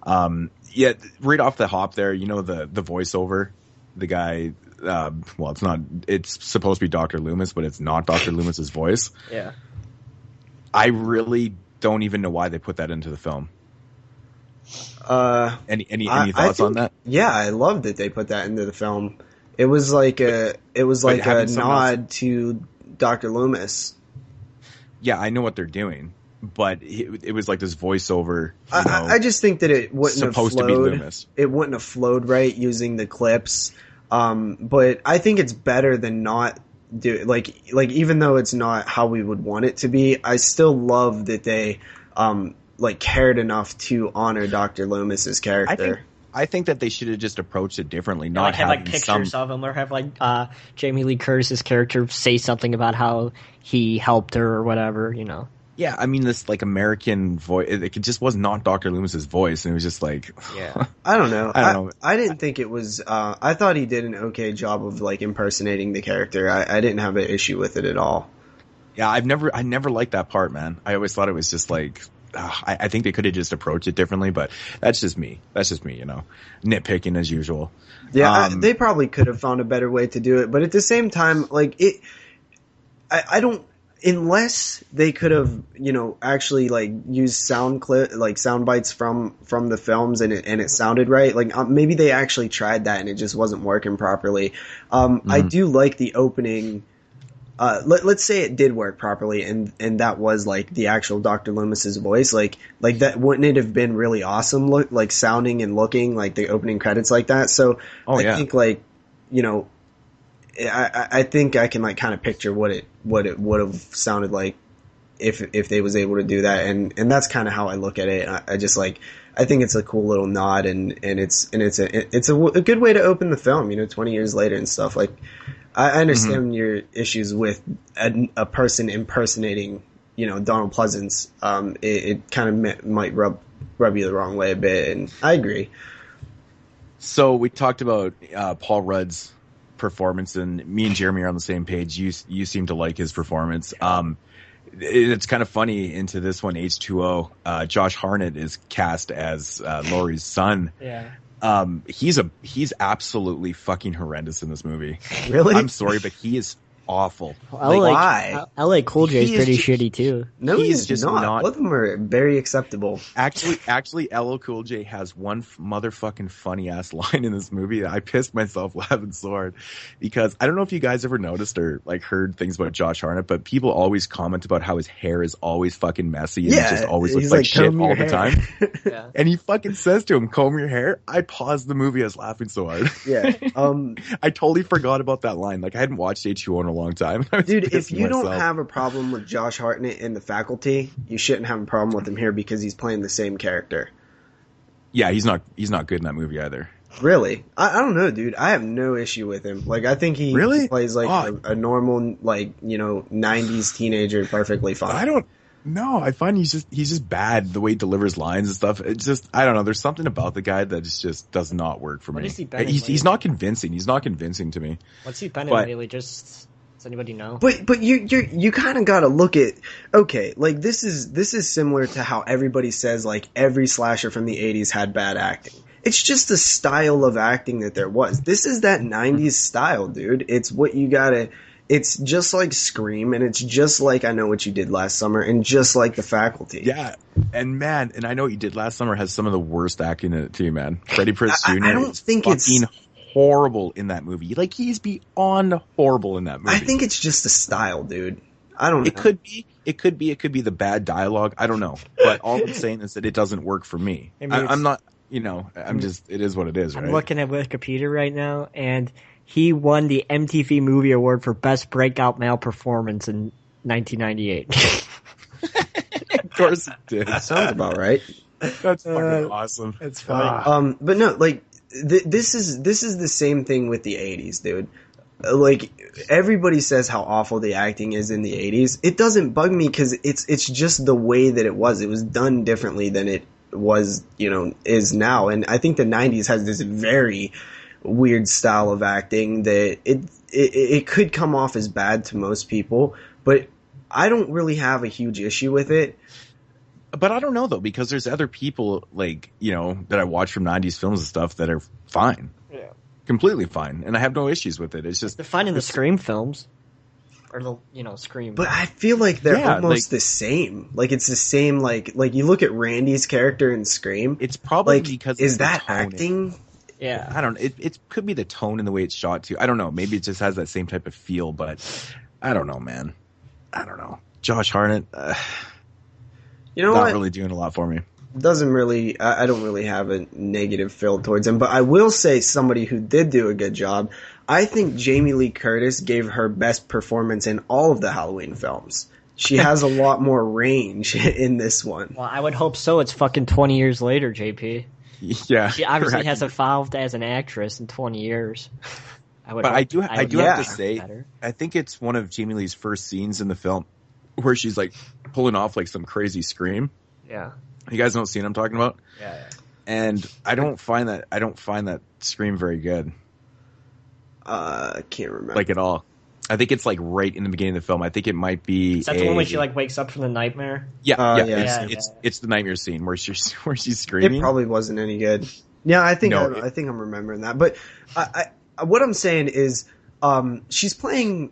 Right off the hop there, the voiceover, the guy, it's supposed to be Dr. Loomis, but it's not Dr. Loomis's voice. Yeah. I really don't even know why they put that into the film. Any thoughts on that? Yeah, I love that they put that into the film. It was like a nod to Dr. Loomis. Yeah, I know what they're doing, but it was like this voiceover. I just think that it wouldn't have flowed. To be Loomis. It wouldn't have flowed right using the clips. But I think it's better than not do like even though it's not how we would want it to be. I still love that they cared enough to honor Dr. Loomis's character. I think that they should have just approached it differently, not have pictures of him, or have Jamie Lee Curtis's character say something about how he helped her or whatever, Yeah, I mean, this American voice, it just was not Dr. Loomis's voice, and it was just like, yeah. I don't know. I didn't think it was. I thought he did an okay job of impersonating the character. I didn't have an issue with it at all. Yeah, I never liked that part, man. I always thought it was just I think they could have just approached it differently, but that's just me, nitpicking as usual. Yeah, they probably could have found a better way to do it, but at the same time, unless they could have, actually like used sound bites from the films and it sounded right. Like maybe they actually tried that and it just wasn't working properly. I do like the opening. Let's say it did work properly and that was like the actual Dr. Loomis's voice. Like that, wouldn't it have been really awesome? Like sounding and looking like the opening credits like that. So I think like, I think I can like kind of picture what it would have sounded like if they was able to do that, and that's kind of how I look at it. I just like, I think it's a cool little nod, and it's a good way to open the film, 20 years later and stuff. Like I understand your issues with a person impersonating, Donald Pleasance. It kind of might rub you the wrong way a bit, and I agree. So we talked about Paul Rudd's performance, and me and Jeremy are on the same page. You seem to like his performance. It's kind of funny into this one, H2O. Josh Hartnett is cast as Laurie's son. Yeah. He's absolutely fucking horrendous in this movie. Really? I'm sorry, but he is awful. Why? LA Cool J is pretty shitty too. No, he's just not. Both of them are very acceptable. Actually, LL Cool J has one motherfucking funny ass line in this movie that I pissed myself laughing so hard, because I don't know if you guys ever noticed or like heard things about Josh Hartnett, but people always comment about how his hair is always fucking messy and he just always looks like shit all the time. Yeah. And he fucking says to him, "Comb your hair." I paused the movie. I was laughing so hard. Yeah. I totally forgot about that line. Like I hadn't watched H2O in a long time. Dude, if you don't have a problem with Josh Hartnett in The Faculty, you shouldn't have a problem with him here because he's playing the same character. Yeah, he's not good in that movie either. Really? I don't know, dude. I have no issue with him. Like, I think he plays like a normal, like, 90s teenager perfectly fine. I find he's just bad the way he delivers lines and stuff. It's just, I don't know. There's something about the guy that just does not work for me. What has he been he's not convincing. He's not convincing to me. What's he been in lately? Just, does anybody know? But you kind of got to look at, okay, like this is similar to how everybody says like every slasher from the 80s had bad acting. It's just the style of acting that there was. This is that 90s style, dude. It's what you gotta. It's just like Scream, and it's just like I Know What You Did Last Summer, and just like The Faculty. Yeah, and I Know What You Did Last Summer has some of the worst acting in it too, man. Freddie Prinze Jr. I don't think fucking horrible in that movie. Like, he's beyond horrible in that movie. I think it's just the style, dude. I don't know. It could be the bad dialogue. I don't know. But all I'm saying is that it doesn't work for me. I'm not, I'm just, it is what it is, right? I'm looking at Wikipedia right now, and he won the MTV Movie Award for Best Breakout Male Performance in 1998. Of course it did. That sounds about right. That's fucking awesome. It's funny. But no, like, this is the same thing with the 80s, dude. Like, everybody says how awful the acting is in the 80s. It doesn't bug me because it's just the way that it was. It was done differently than it was, is now. And I think the 90s has this very weird style of acting that it could come off as bad to most people, but I don't really have a huge issue with it. But I don't know, though, because there's other people, like, that I watch from 90s films and stuff that are fine. Yeah. Completely fine. And I have no issues with it. It's just... They're fine in the Scream films. Or the, Scream. But I feel like they're almost the same. Like, it's the same, like you look at Randy's character in Scream. It's probably because... Is that acting? Yeah. I don't know. It could be the tone and the way it's shot, too. I don't know. Maybe it just has that same type of feel, but I don't know, man. I don't know. Josh Hartnett... not really doing a lot for me. Doesn't really, I don't really have a negative feel towards him, but I will say somebody who did do a good job. I think Jamie Lee Curtis gave her best performance in all of the Halloween films. She has a lot more range in this one. Well, I would hope so. It's fucking 20 years later, JP. Yeah. She obviously has evolved as an actress in 20 years. I do have to say, I think it's one of Jamie Lee's first scenes in the film where she's like pulling off like some crazy scream. Yeah. You guys don't see what I'm talking about? Yeah. And I don't find that scream very good. I can't remember. Like at all. I think it's like right in the beginning of the film. I think it might be. Is that the one where she like wakes up from the nightmare? Yeah. It's the nightmare scene where she's screaming. It probably wasn't any good. Yeah, I think I'm remembering that. But what I'm saying is, she's playing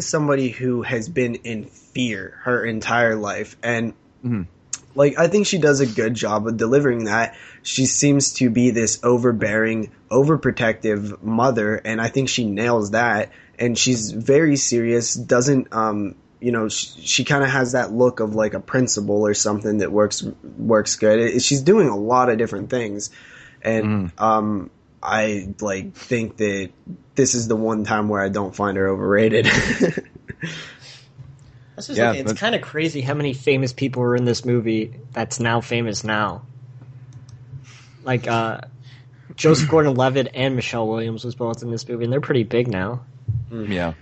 somebody who has been in fear her entire life, and like I think she does a good job of delivering that. She seems to be this overbearing, overprotective mother, and I think she nails that. And she's very serious. Doesn't she kind of has that look of like a principal or something that works good. She's doing a lot of different things, and I like think that this is the one time where I don't find her overrated. It's kind of crazy how many famous people were in this movie that's now famous now. Like Joseph Gordon-Levitt and Michelle Williams was both in this movie, and they're pretty big now. Yeah,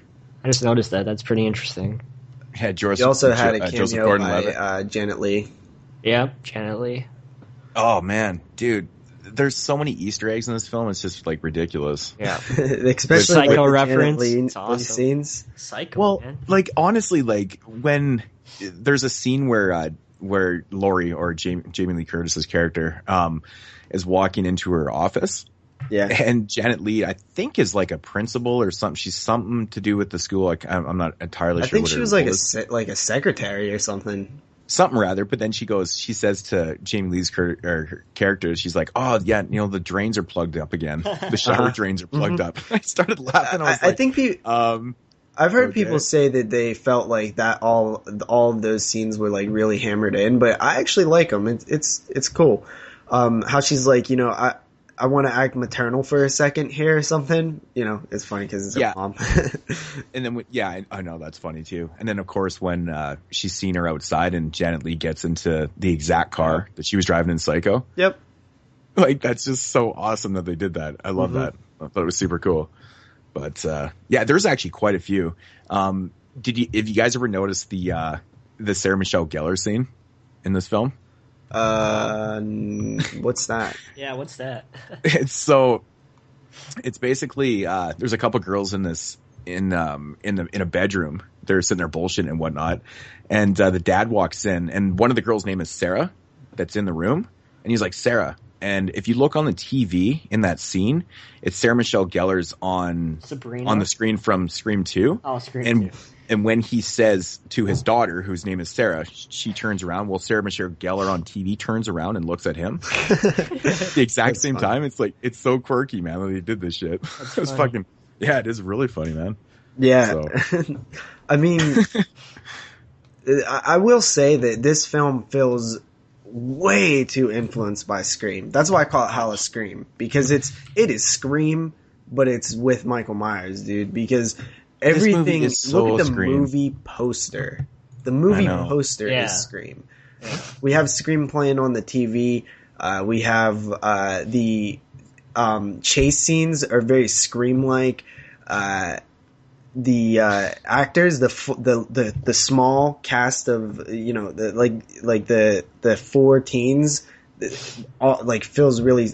I just noticed that. That's pretty interesting. Yeah, He also had a cameo by Janet Leigh. Yeah, Janet Leigh. Oh man, dude, there's so many Easter eggs in this film. It's just like ridiculous. Yeah, especially Psycho like reference. It's awesome. Scenes. Psycho. Well, man. like honestly, like when there's a scene where Laurie or Jamie Lee Curtis's character is walking into her office. Yeah, and Janet Leigh, I think, is like a principal or something. She's something to do with the school. Like I'm not entirely sure. I think she was like a secretary or something. Something rather. But then she says to Jamie Lee's her character, she's like, "Oh yeah, the drains are plugged up again. The shower drains are plugged up." I started laughing. I think I've heard people say that they felt like that all of those scenes were like really hammered in, but I actually like them. It's cool. How she's like, I want to act maternal for a second here or something. It's funny because it's her mom. And then, I know that's funny too. And then, of course, when she's seen her outside and Janet Leigh gets into the exact car that she was driving in Psycho. Yep. Like, that's just so awesome that they did that. I love that. I thought it was super cool. But, there's actually quite a few. Have you guys ever noticed the Sarah Michelle Gellar scene in this film? What's that? Yeah, what's that? It's basically there's a couple girls in a bedroom. They're sitting there bullshitting and whatnot, and the dad walks in, and one of the girls' name is Sarah, that's in the room, and he's like, Sarah. And if you look on the TV in that scene, it's Sarah Michelle Gellar's on the screen from Scream 2. Oh, Scream 2. And when he says to his daughter, whose name is Sarah, she turns around. Well, Sarah Michelle Gellar on TV turns around and looks at him the exact same time. It's like, it's so quirky, man, that he did this shit. It was fucking, it is really funny, man. Yeah. So. I mean, I will say that this film feels way too influenced by Scream. That's why I call it Holla Scream, because it is Scream, but it's with Michael Myers, dude, because everything. Look at the movie poster. The movie poster is Scream. Yeah. We have Scream playing on the TV. We have the chase scenes are very Scream-like. The actors, the small cast of the four teens, feels really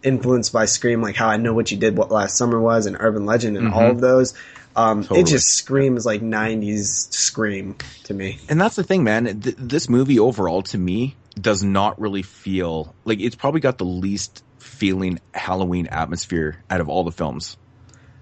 influenced by Scream, like How I Know What You Did Last Summer was, and Urban Legend, and all of those. Totally. It just screams like 90s Scream to me. And that's the thing, man. This movie overall, to me, does not really feel like it's probably got the least feeling Halloween atmosphere out of all the films.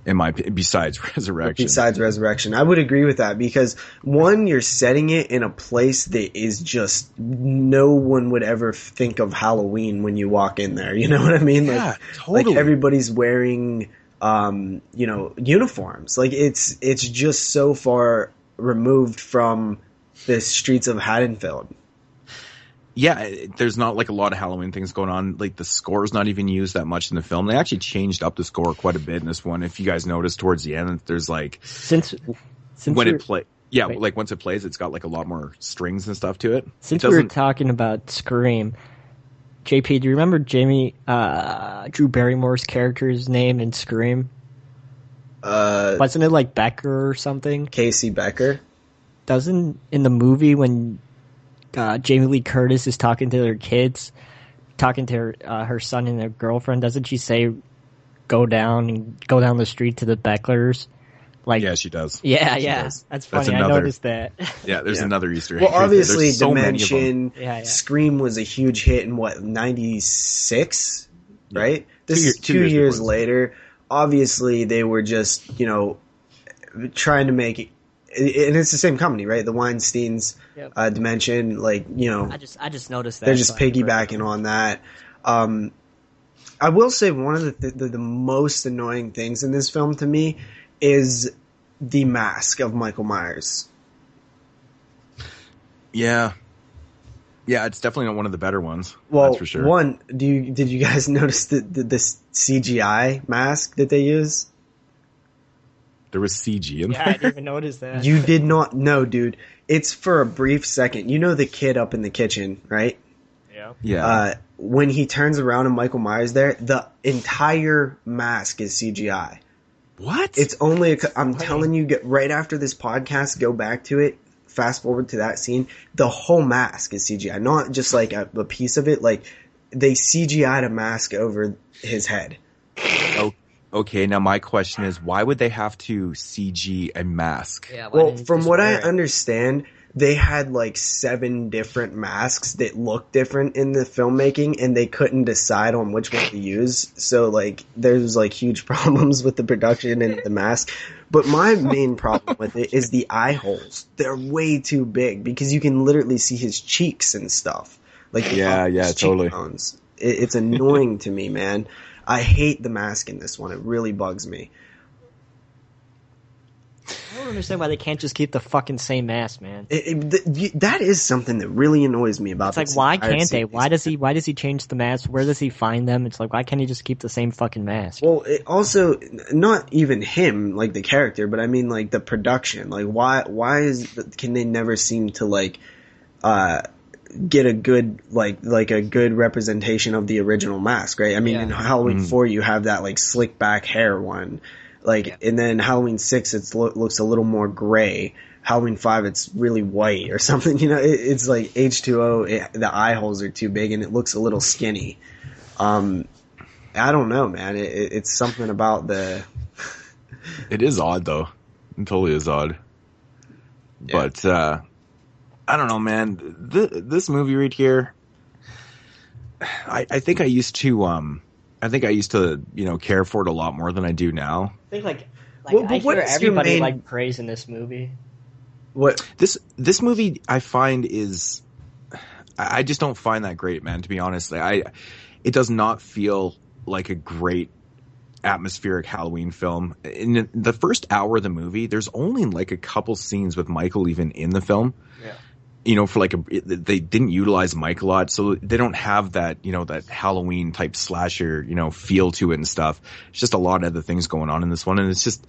Besides Resurrection. I would agree with that, because one, you're setting it in a place that is just no one would ever think of Halloween when you walk in there. You know what I mean? Yeah, totally. Like everybody's wearing uniforms. Like it's just so far removed from the streets of Haddonfield. Yeah, there's not like a lot of Halloween things going on. Like the score's not even used that much in the film. They actually changed up the score quite a bit in this one. If you guys noticed towards the end, there's like once it plays, it's got like a lot more strings and stuff to it. Since we were talking about Scream, JP, do you remember Drew Barrymore's character's name in Scream? Wasn't it like Becker or something? Casey Becker. Doesn't in the movie when Jamie Lee Curtis is talking to her kids, talking to her son and their girlfriend, doesn't she say go down the street to the Becklers? Like, yeah, she does. Yeah, Does. That's funny. I noticed that. Yeah, there's another Easter egg. Well, obviously, so Dimension, Scream was a huge hit in 96, right? This is 2 years later. obviously they were just, trying to make it, and it's the same company, right? The Weinstein's Dimension, like, I just noticed that they're just piggybacking on that. I will say one of the most annoying things in this film to me is the mask of Michael Myers. Yeah, it's definitely not one of the better ones. Well, that's for sure. Did you guys notice the CGI mask that they use? There was CG in there. Yeah, I didn't even notice that. You did not know, dude. It's for a brief second. You know the kid up in the kitchen, right? Yeah. When he turns around and Michael Myers there, the entire mask is CGI. What? It's only I'm telling you, right after this podcast, go back to it, fast forward to that scene. The whole mask is CGI, not just like a piece of it. Like they CGI'd a mask over his head. Okay, now my question is, why would they have to CG a mask? Yeah, well, from what I understand, they had like 7 different masks that looked different in the filmmaking, and they couldn't decide on which one to use. So like, there's like huge problems with the production and the mask. But my main problem with it is the eye holes. They're way too big because you can literally see his cheeks and stuff. Like his totally. Cheekbones. It's annoying to me, man. I hate the mask in this one. It really bugs me. I don't understand why they can't just keep the fucking same mask, man. That is something that really annoys me about this. It's like, why can't they? Why does he change the mask? Where does he find them? It's like, why can't he just keep the same fucking mask? Well, it also, not even him, like the character, but I mean like the production. Like why can they never seem to like, get a good like a good representation of the original mask, right? I mean, in Halloween 4 you have that like slick back hair one, and then Halloween 6 it looks a little more gray. Halloween 5 it's really white or something. It's like H2O. The eye holes are too big and it looks a little skinny. I don't know, man. It's something about the. It is odd though. It totally is odd. Yeah. But. I don't know, man. This movie right here, I think I used to, care for it a lot more than I do now. I think I hear everybody praising this movie. What this movie I find is, I just don't find that great, man. To be honest, it does not feel like a great atmospheric Halloween film. In the first hour of the movie, there's only like a couple scenes with Michael even in the film. Yeah. For they didn't utilize Mike a lot, so they don't have that, that Halloween type slasher, feel to it and stuff. It's just a lot of other things going on in this one, and it's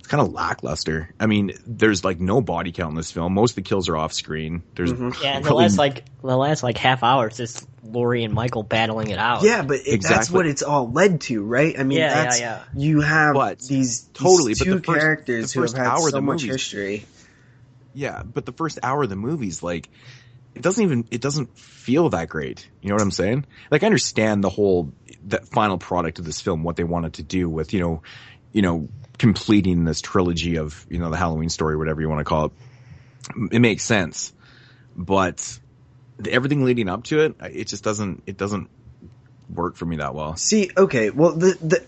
kind of lackluster. I mean, there's like no body count in this film. Most of the kills are off screen. There's and the last half hour is just Bluray and Michael battling it out. Yeah, but that's what it's all led to, right? I mean, you have these two characters who have had so much history. Yeah, but the first hour of the movie's like, it doesn't feel that great. You know what I'm saying? Like, I understand that final product of this film, what they wanted to do with, completing this trilogy of, the Halloween story, whatever you want to call it. It makes sense. But everything leading up to it, it doesn't work for me that well. See, okay, well,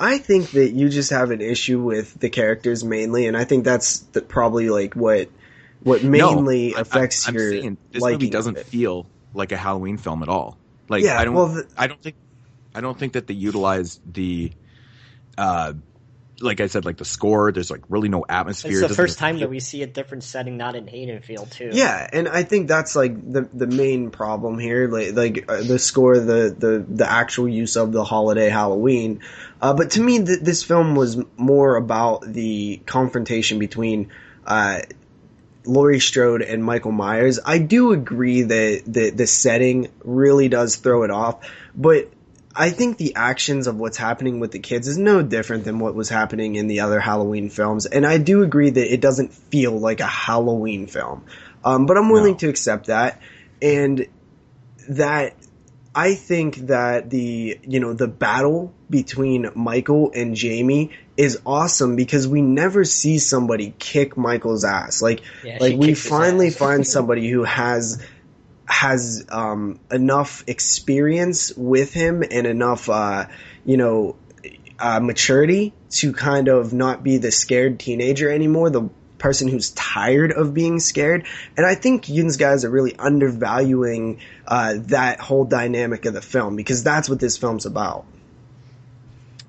I think that you just have an issue with the characters mainly, and I think that's probably like what mainly affects I'm your saying this liking movie doesn't feel like a Halloween film at all. Like, yeah, I don't think that they utilized the like I said, like the score. There's like really no atmosphere. It's the first time that we see a different setting, not in Hadenfield too. Yeah, and I think that's like the main problem here. Like the score, the actual use of the holiday Halloween. But to me, this film was more about the confrontation between Laurie Strode and Michael Myers. I do agree that the setting really does throw it off, but I think the actions of what's happening with the kids is no different than what was happening in the other Halloween films, and I do agree that it doesn't feel like a Halloween film. But I'm willing to accept that, and that I think that the battle between Michael and Jamie is awesome because we never see somebody kick Michael's ass. Like we finally find somebody who has enough experience with him and enough, maturity to kind of not be the scared teenager anymore, the person who's tired of being scared. And I think Yoon's guys are really undervaluing that whole dynamic of the film, because that's what this film's about.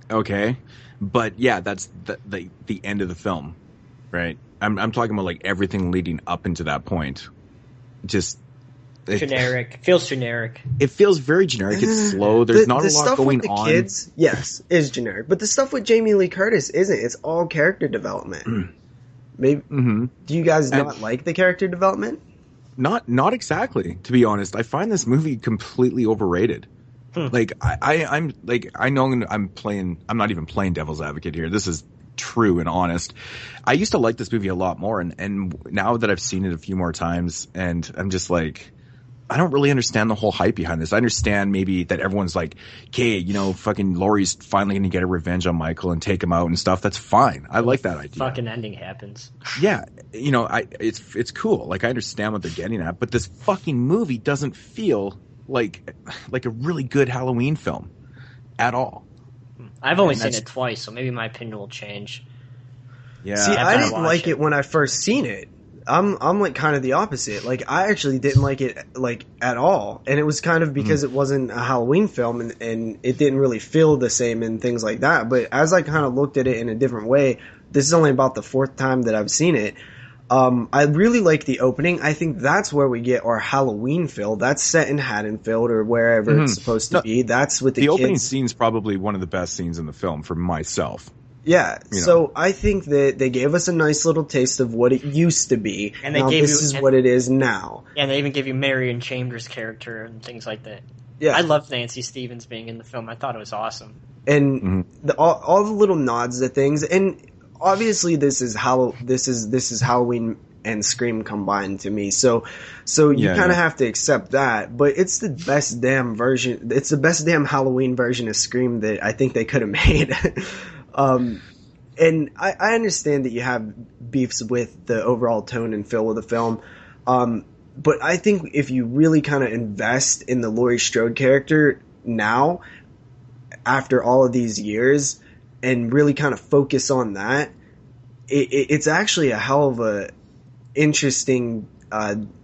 Okay, but yeah, that's the end of the film, right? I'm talking about like everything leading up into that point. Just generic. Feels generic. It feels very generic. It's slow. There's not a lot going with the on. Kids, yes, is generic. But the stuff with Jamie Lee Curtis isn't. It's all character development. Maybe. Do you guys not like the character development? Not exactly. To be honest, I find this movie completely overrated. Like I'm like, I know I'm not even playing devil's advocate here. This is true and honest. I used to like this movie a lot more, and now that I've seen it a few more times, and I'm just like, I don't really understand the whole hype behind this. I understand maybe that everyone's like, okay, you know, fucking Laurie's finally going to get a revenge on Michael and take him out and stuff. That's fine. I like that idea. Fucking ending happens. Yeah. You know, it's cool. Like, I understand what they're getting at, but this fucking movie doesn't feel like a really good Halloween film at all. I've only seen it twice, so maybe my opinion will change. Yeah. See, I didn't like it when I first seen it. I'm like kind of the opposite. Like, I actually didn't like it like at all, and it was kind of because it wasn't a Halloween film, and it didn't really feel the same and things like that. But as I kind of looked at it in a different way, this is only about the fourth time that I've seen it. I really like the opening. I think that's where we get our Halloween feel. That's set in Haddonfield or wherever it's supposed to be. That's with the kids. Opening scene's probably one of the best scenes in the film for myself. Yeah, so I think that they gave us a nice little taste of what it used to be, and this is what it is now. Yeah, and they even gave you Marion Chambers' character and things like that. Yeah, I loved Nancy Stevens being in the film. I thought it was awesome. And all the little nods to things, and obviously this is Halloween and Scream combined to me. So you kind of have to accept that, but it's the best damn version. It's the best damn Halloween version of Scream that I think they could have made. And I understand that you have beefs with the overall tone and feel of the film. But I think if you really kind of invest in the Laurie Strode character now, after all of these years, and really kind of focus on that, it's actually a hell of a interesting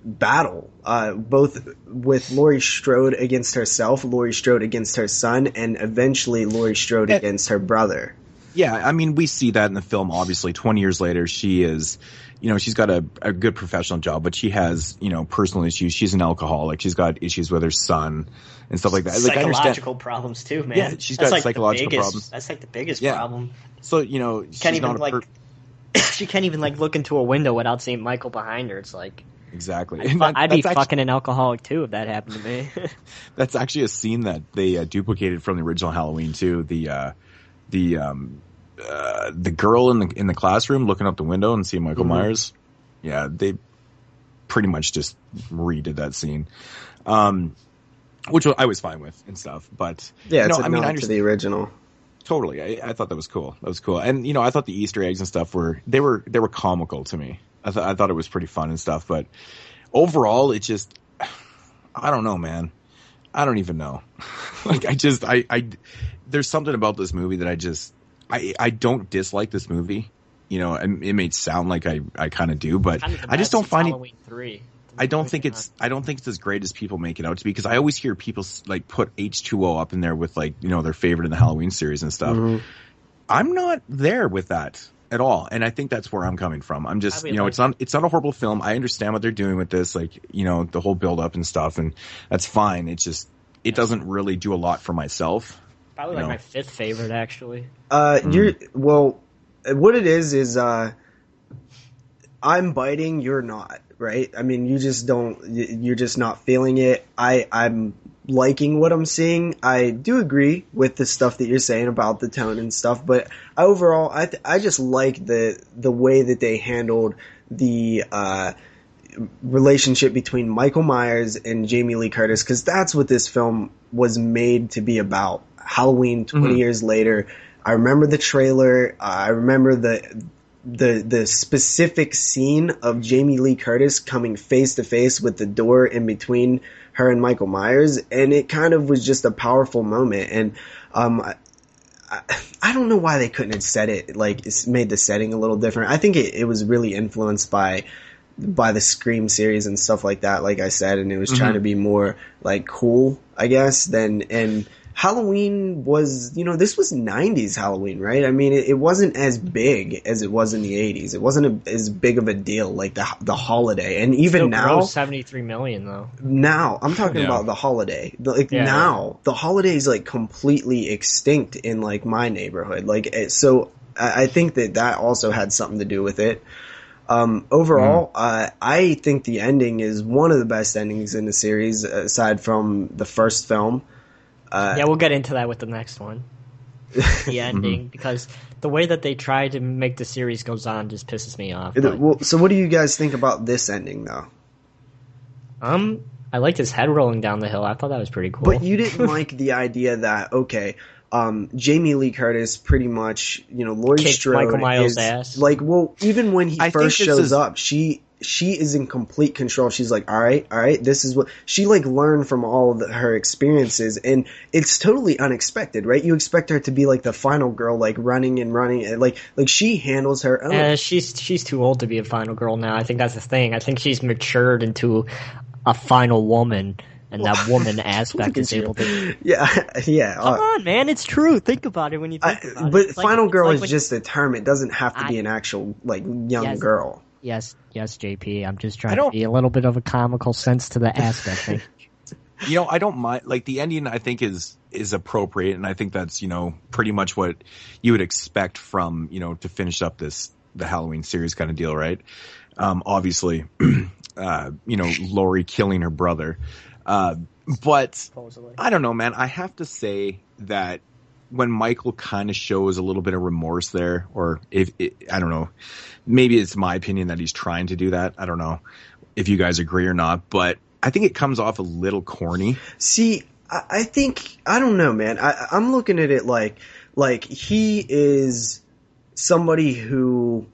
battle, both with Laurie Strode against herself, Laurie Strode against her son, and eventually Laurie Strode against her brother. Yeah, I mean, we see that in the film, obviously. 20 years later, she is, you know, she's got a good professional job, but she has, you know, personal issues. She's an alcoholic. She's got issues with her son and stuff like that. Psychological problems, too, man. Yeah, she's got psychological problems. That's like the biggest problem. So, you know, she can't even, like, look into a window without seeing Michael behind her. It's like... Exactly. I'd be fucking an alcoholic, too, if that happened to me. That's actually a scene that they duplicated from the original Halloween, too. The girl in the classroom looking out the window and seeing Michael Myers. Yeah, they pretty much just redid that scene, which I was fine with and stuff. But yeah, it's a nod to the original. Totally, I thought that was cool. That was cool, and you know, I thought the Easter eggs and stuff were comical to me. I thought it was pretty fun and stuff. But overall, it just, I don't know, man. I don't even know. Like, there's something about this movie that I don't dislike this movie. You know, it may sound like I kind of do, but I just don't find Halloween 3. I don't think it's as great as people make it out to be, because I always hear people like put H2O up in there with, like, you know, their favorite in the Halloween series and stuff. I'm not there with that at all, and I think that's where I'm coming from. I'm just, you know, it's not a horrible film. I understand what they're doing with this, like, you know, the whole build up and stuff, and that's fine. It's just, it doesn't really do a lot for myself. Probably like my fifth favorite, actually. What it is I'm biting, you're not, right? I mean, you're just not feeling it. I'm liking what I'm seeing. I do agree with the stuff that you're saying about the tone and stuff, but overall, I just like the way that they handled the relationship between Michael Myers and Jamie Lee Curtis, because that's what this film was made to be about. Halloween 20 years later. I remember the trailer. I remember the specific scene of Jamie Lee Curtis coming face to face with the door in between her and Michael Myers, and it kind of was just a powerful moment. And I don't know why they couldn't have said it, like, it's made the setting a little different. I think it was really influenced by the Scream series and stuff like that, like I said, and it was trying to be more, like, cool, I guess, and Halloween was, this was 90s Halloween, right? I mean, it wasn't as big as it was in the 80s. It wasn't as big of a deal, like the holiday. And even still now, $73 million though. Now, I'm talking about the holiday. Now, the holiday is like completely extinct in like my neighborhood. Like, so I think that also had something to do with it. Overall, I think the ending is one of the best endings in the series, aside from the first film. We'll get into that with the next one. The ending, because the way that they try to make the series goes on just pisses me off. Well, so what do you guys think about this ending, though? I liked his head rolling down the hill. I thought that was pretty cool. But you didn't like the idea that, okay, Jamie Lee Curtis pretty much, Laurie kicked Strode Michael Myers' is, ass. like, well, even when he first shows up, she is in complete control. She's like, all right, this is what she like learned from all of her experiences, and it's totally unexpected, right? You expect her to be like the final girl, like running, and like she handles her own. She's too old to be a final girl now. I think that's the thing. I think she's matured into a final woman, and that woman aspect is able to. Yeah. Come on, man, it's true. Think about it when you think about it. But final girl is just a term. It doesn't have to be an actual like young girl. Yes, JP. I'm just trying to be a little bit of a comical sense to the aspect thing. I don't mind. Like, the ending, I think is appropriate, and I think that's pretty much what you would expect from to finish up the Halloween series kind of deal, right? Obviously, Laurie killing her brother, but supposedly. I don't know, man. I have to say that when Michael kind of shows a little bit of remorse there, or I don't know, maybe it's my opinion that he's trying to do that. I don't know if you guys agree or not, but I think it comes off a little corny. See, I think, I don't know, man. I'm looking at it like he is somebody who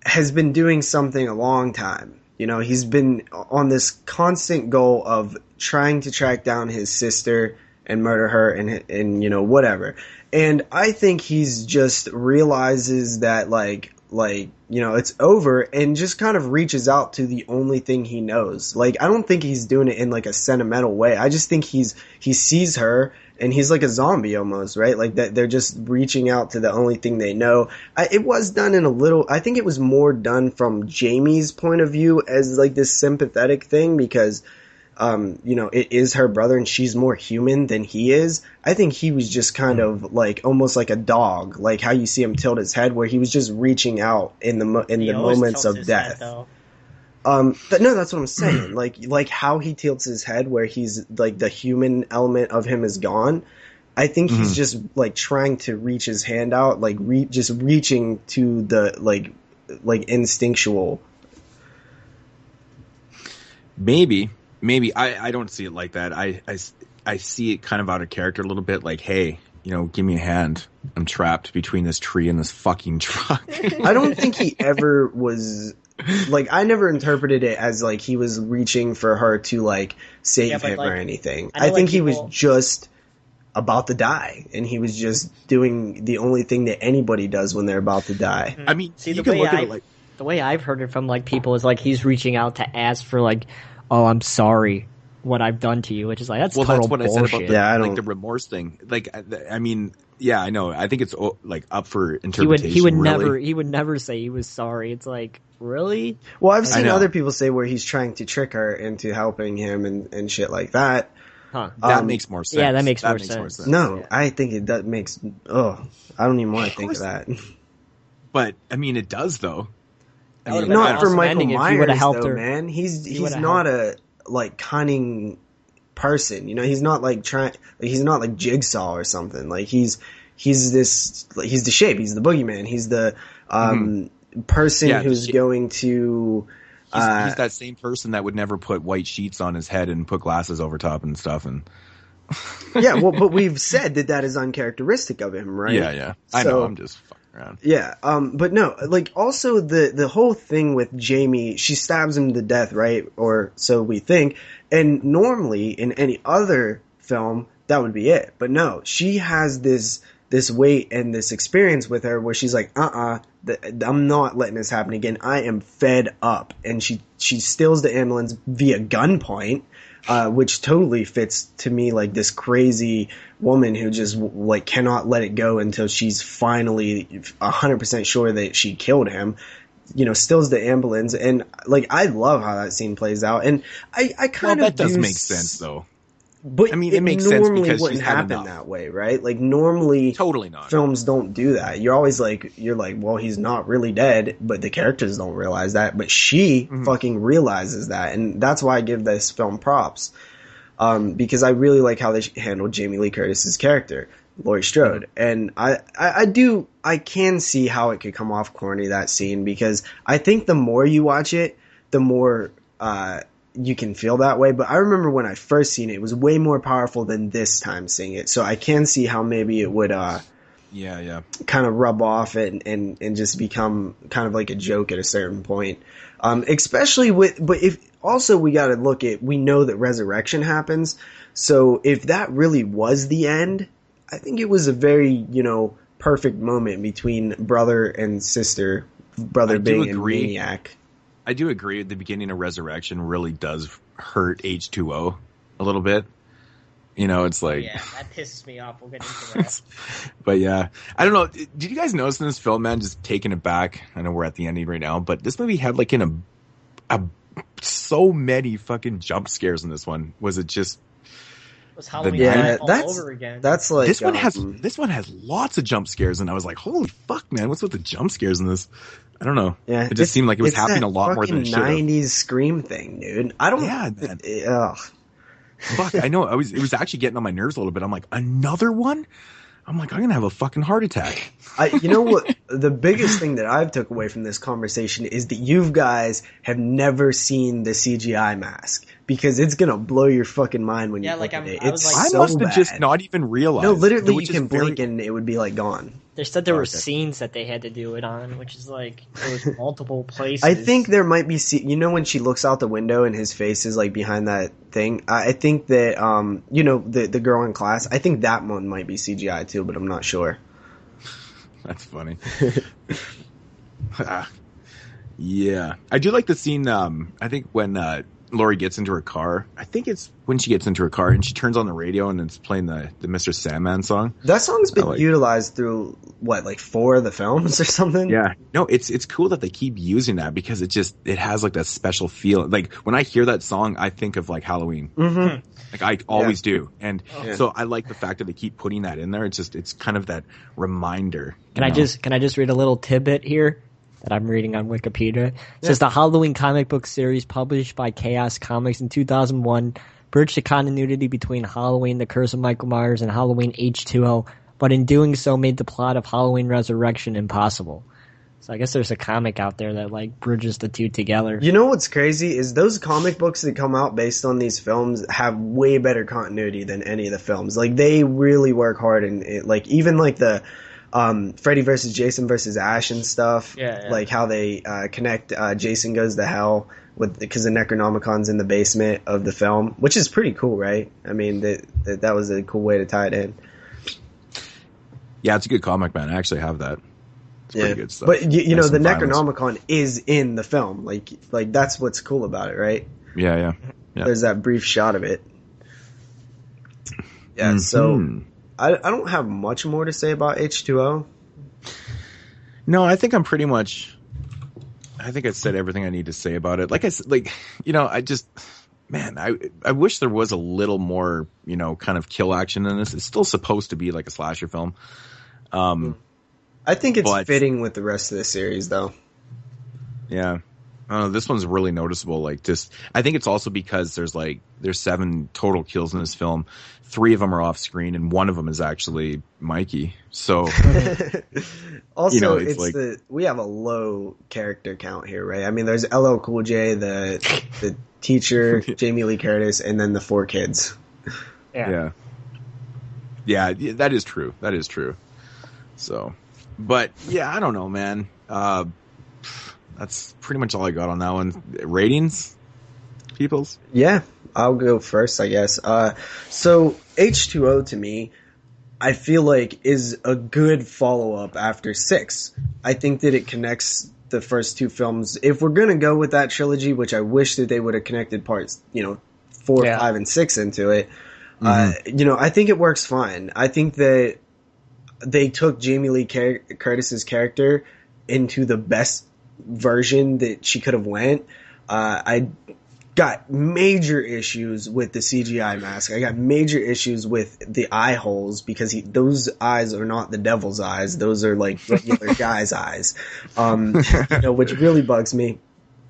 has been doing something a long time. He's been on this constant goal of trying to track down his sister and murder her and whatever. And I think he's just realizes that like it's over, and just kind of reaches out to the only thing he knows. Like, I don't think he's doing it in like a sentimental way. I just think he sees her and he's like a zombie almost, right? Like that they're just reaching out to the only thing they know. It was done in I think it was more done from Jamie's point of view as like this sympathetic thing, because it is her brother and she's more human than he is. I think he was just kind of like almost like a dog, like how you see him tilt his head, where he was just reaching out in the moments of death. No, that's what I'm saying. Like how he tilts his head, where he's like the human element of him is gone. I think he's just like trying to reach his hand out, like just reaching to the like instinctual. Maybe I don't see it like that. I see it kind of out of character a little bit, like, hey, give me a hand. I'm trapped between this tree and this fucking truck. I don't think he ever was, like, I never interpreted it as like he was reaching for her to like save him or anything. I think he was just about to die, and he was just doing the only thing that anybody does when they're about to die. I mean, you can look at it like, the way I've heard it from like people is like he's reaching out to ask for like, oh, I'm sorry what I've done to you, which is like, that's total what bullshit. I said about the remorse thing. Like, I mean, yeah, I know. I think it's like up for interpretation. He would never say he was sorry. It's like, really? Well, I've seen other people say where he's trying to trick her into helping him and shit like that. Huh. That makes more sense. Yeah, that makes more sense. No, yeah. I think that makes. I don't even want to think of that. But I mean, it does though. Not for Michael Myers, helped though, her. man. He's not a like cunning person. He's not like he's not like Jigsaw or something. Like he's this. Like, he's the shape. He's the boogeyman. He's the person who's going to. He's that same person that would never put white sheets on his head and put glasses over top and stuff. And yeah, well, but we've said that is uncharacteristic of him, right? Yeah. I know. I'm just fucking around. Yeah. But no, like also the whole thing with Jamie, she stabs him to death, right? Or so we think. And normally in any other film, that would be it. But no, she has this this weight and this experience with her where she's like, I'm not letting this happen again. I am fed up. And she steals the ambulance via gunpoint, which totally fits to me like this crazy woman who just like cannot let it go until she's finally 100% sure that she killed him. You know, steals the ambulance, and like I love how that scene plays out. And I kind of that does make sense though. But I mean, it makes sense because wouldn't she's had happen enough. that way, right? Like normally, Totally not. Films don't do that. You're always like, well, he's not really dead, but the characters don't realize that. But she fucking realizes that, and that's why I give this film props, because I really like how they handled Jamie Lee Curtis's character, Laurie Strode, and I can see how it could come off corny, that scene, because I think the more you watch it, the more you can feel that way. But I remember when I first seen it, it was way more powerful than this time seeing it. So I can see how maybe it would kind of rub off and just become kind of like a joke at a certain point. Especially but if also we got to look at, we know that resurrection happens. So if that really was the end, I think it was a very, perfect moment between brother and sister, brother being a maniac. I do agree. The beginning of Resurrection really does hurt H2O a little bit. It's like... Yeah, that pisses me off. We'll get into that. But yeah, I don't know. Did you guys notice in this film, man, just taking it back? I know we're at the ending right now, but this movie had like so many fucking jump scares in this one. Was it just... Was Halloween all over again? That's like... This one has lots of jump scares, and I was like, holy fuck, man, what's with the jump scares in this? I don't know. Yeah, it just seemed like it was happening a lot more than it should have. 90s Scream thing, dude. I don't... Yeah, man. Fuck, I know. It was actually getting on my nerves a little bit. I'm like, another one? I'm like, I'm going to have a fucking heart attack. You know what? The biggest thing that I've took away from this conversation is that you guys have never seen the CGI mask, because it's going to blow your fucking mind when you look at it. It's I must have just not even realized. No, literally you can blink and it would be like gone. They said there were scenes that they had to do it on, which is like, there was multiple places. I think there might be, when she looks out the window and his face is like behind that thing, I think that, the girl in class, I think that one might be CGI too, but I'm not sure. That's funny. Yeah. I do like the scene, I think when Laurie gets into her car. I think it's when she gets into her car and she turns on the radio and it's playing the Mr. Sandman song. That song's been utilized through, 4 of the films or something? Yeah. No, it's cool that they keep using that, because it has like that special feel. Like when I hear that song, I think of like Halloween. Mm-hmm. Like I always do. And so I like the fact that they keep putting that in there. It's kind of that reminder. Can I just read a little tidbit here that I'm reading on Wikipedia? It says the Halloween comic book series published by Chaos Comics in 2001 bridged the continuity between Halloween, The Curse of Michael Myers, and Halloween H2O, but in doing so made the plot of Halloween Resurrection impossible. So I guess there's a comic out there that bridges the two together. You know what's crazy is those comic books that come out based on these films have way better continuity than any of the films. Like they really work hard, and even the Freddy versus Jason versus Ash and stuff. Yeah. Like how they connect Jason Goes to Hell because the Necronomicon's in the basement of the film, which is pretty cool, right? I mean, that was a cool way to tie it in. Yeah, it's a good comic, man. I actually have that. It's pretty good stuff. But the Necronomicon is in the film. Like that's what's cool about it, right? Yeah. There's that brief shot of it. Yeah. Mm-hmm. So I don't have much more to say about H2O. No, I think I think I said everything I need to say about it. Like I said, I wish there was a little more, kind of kill action in this. It's still supposed to be like a slasher film. I think it's fitting with the rest of the series, though. Yeah. This one's really noticeable. I think it's also because there's 7 total kills in this film. 3 of them are off screen, and 1 of them is actually Mikey. So, also, we have a low character count here, right? I mean, there's LL Cool J, the teacher, Jamie Lee Curtis, and then the 4 kids. Yeah, that is true. That is true. So, but yeah, I don't know, man. That's pretty much all I got on that one. Ratings, peoples? Yeah, I'll go first, I guess. So H2O to me, I feel like is a good follow-up after 6. I think that it connects the first 2 films. If we're going to go with that trilogy, which I wish that they would have connected parts, 4, 5, and 6 into it, I think it works fine. I think that they took Jamie Lee Curtis's character into the best version that she could have went. I got major issues with the CGI mask. I got major issues with the eye holes because those eyes are not the devil's eyes. Those are like regular guy's eyes, which really bugs me.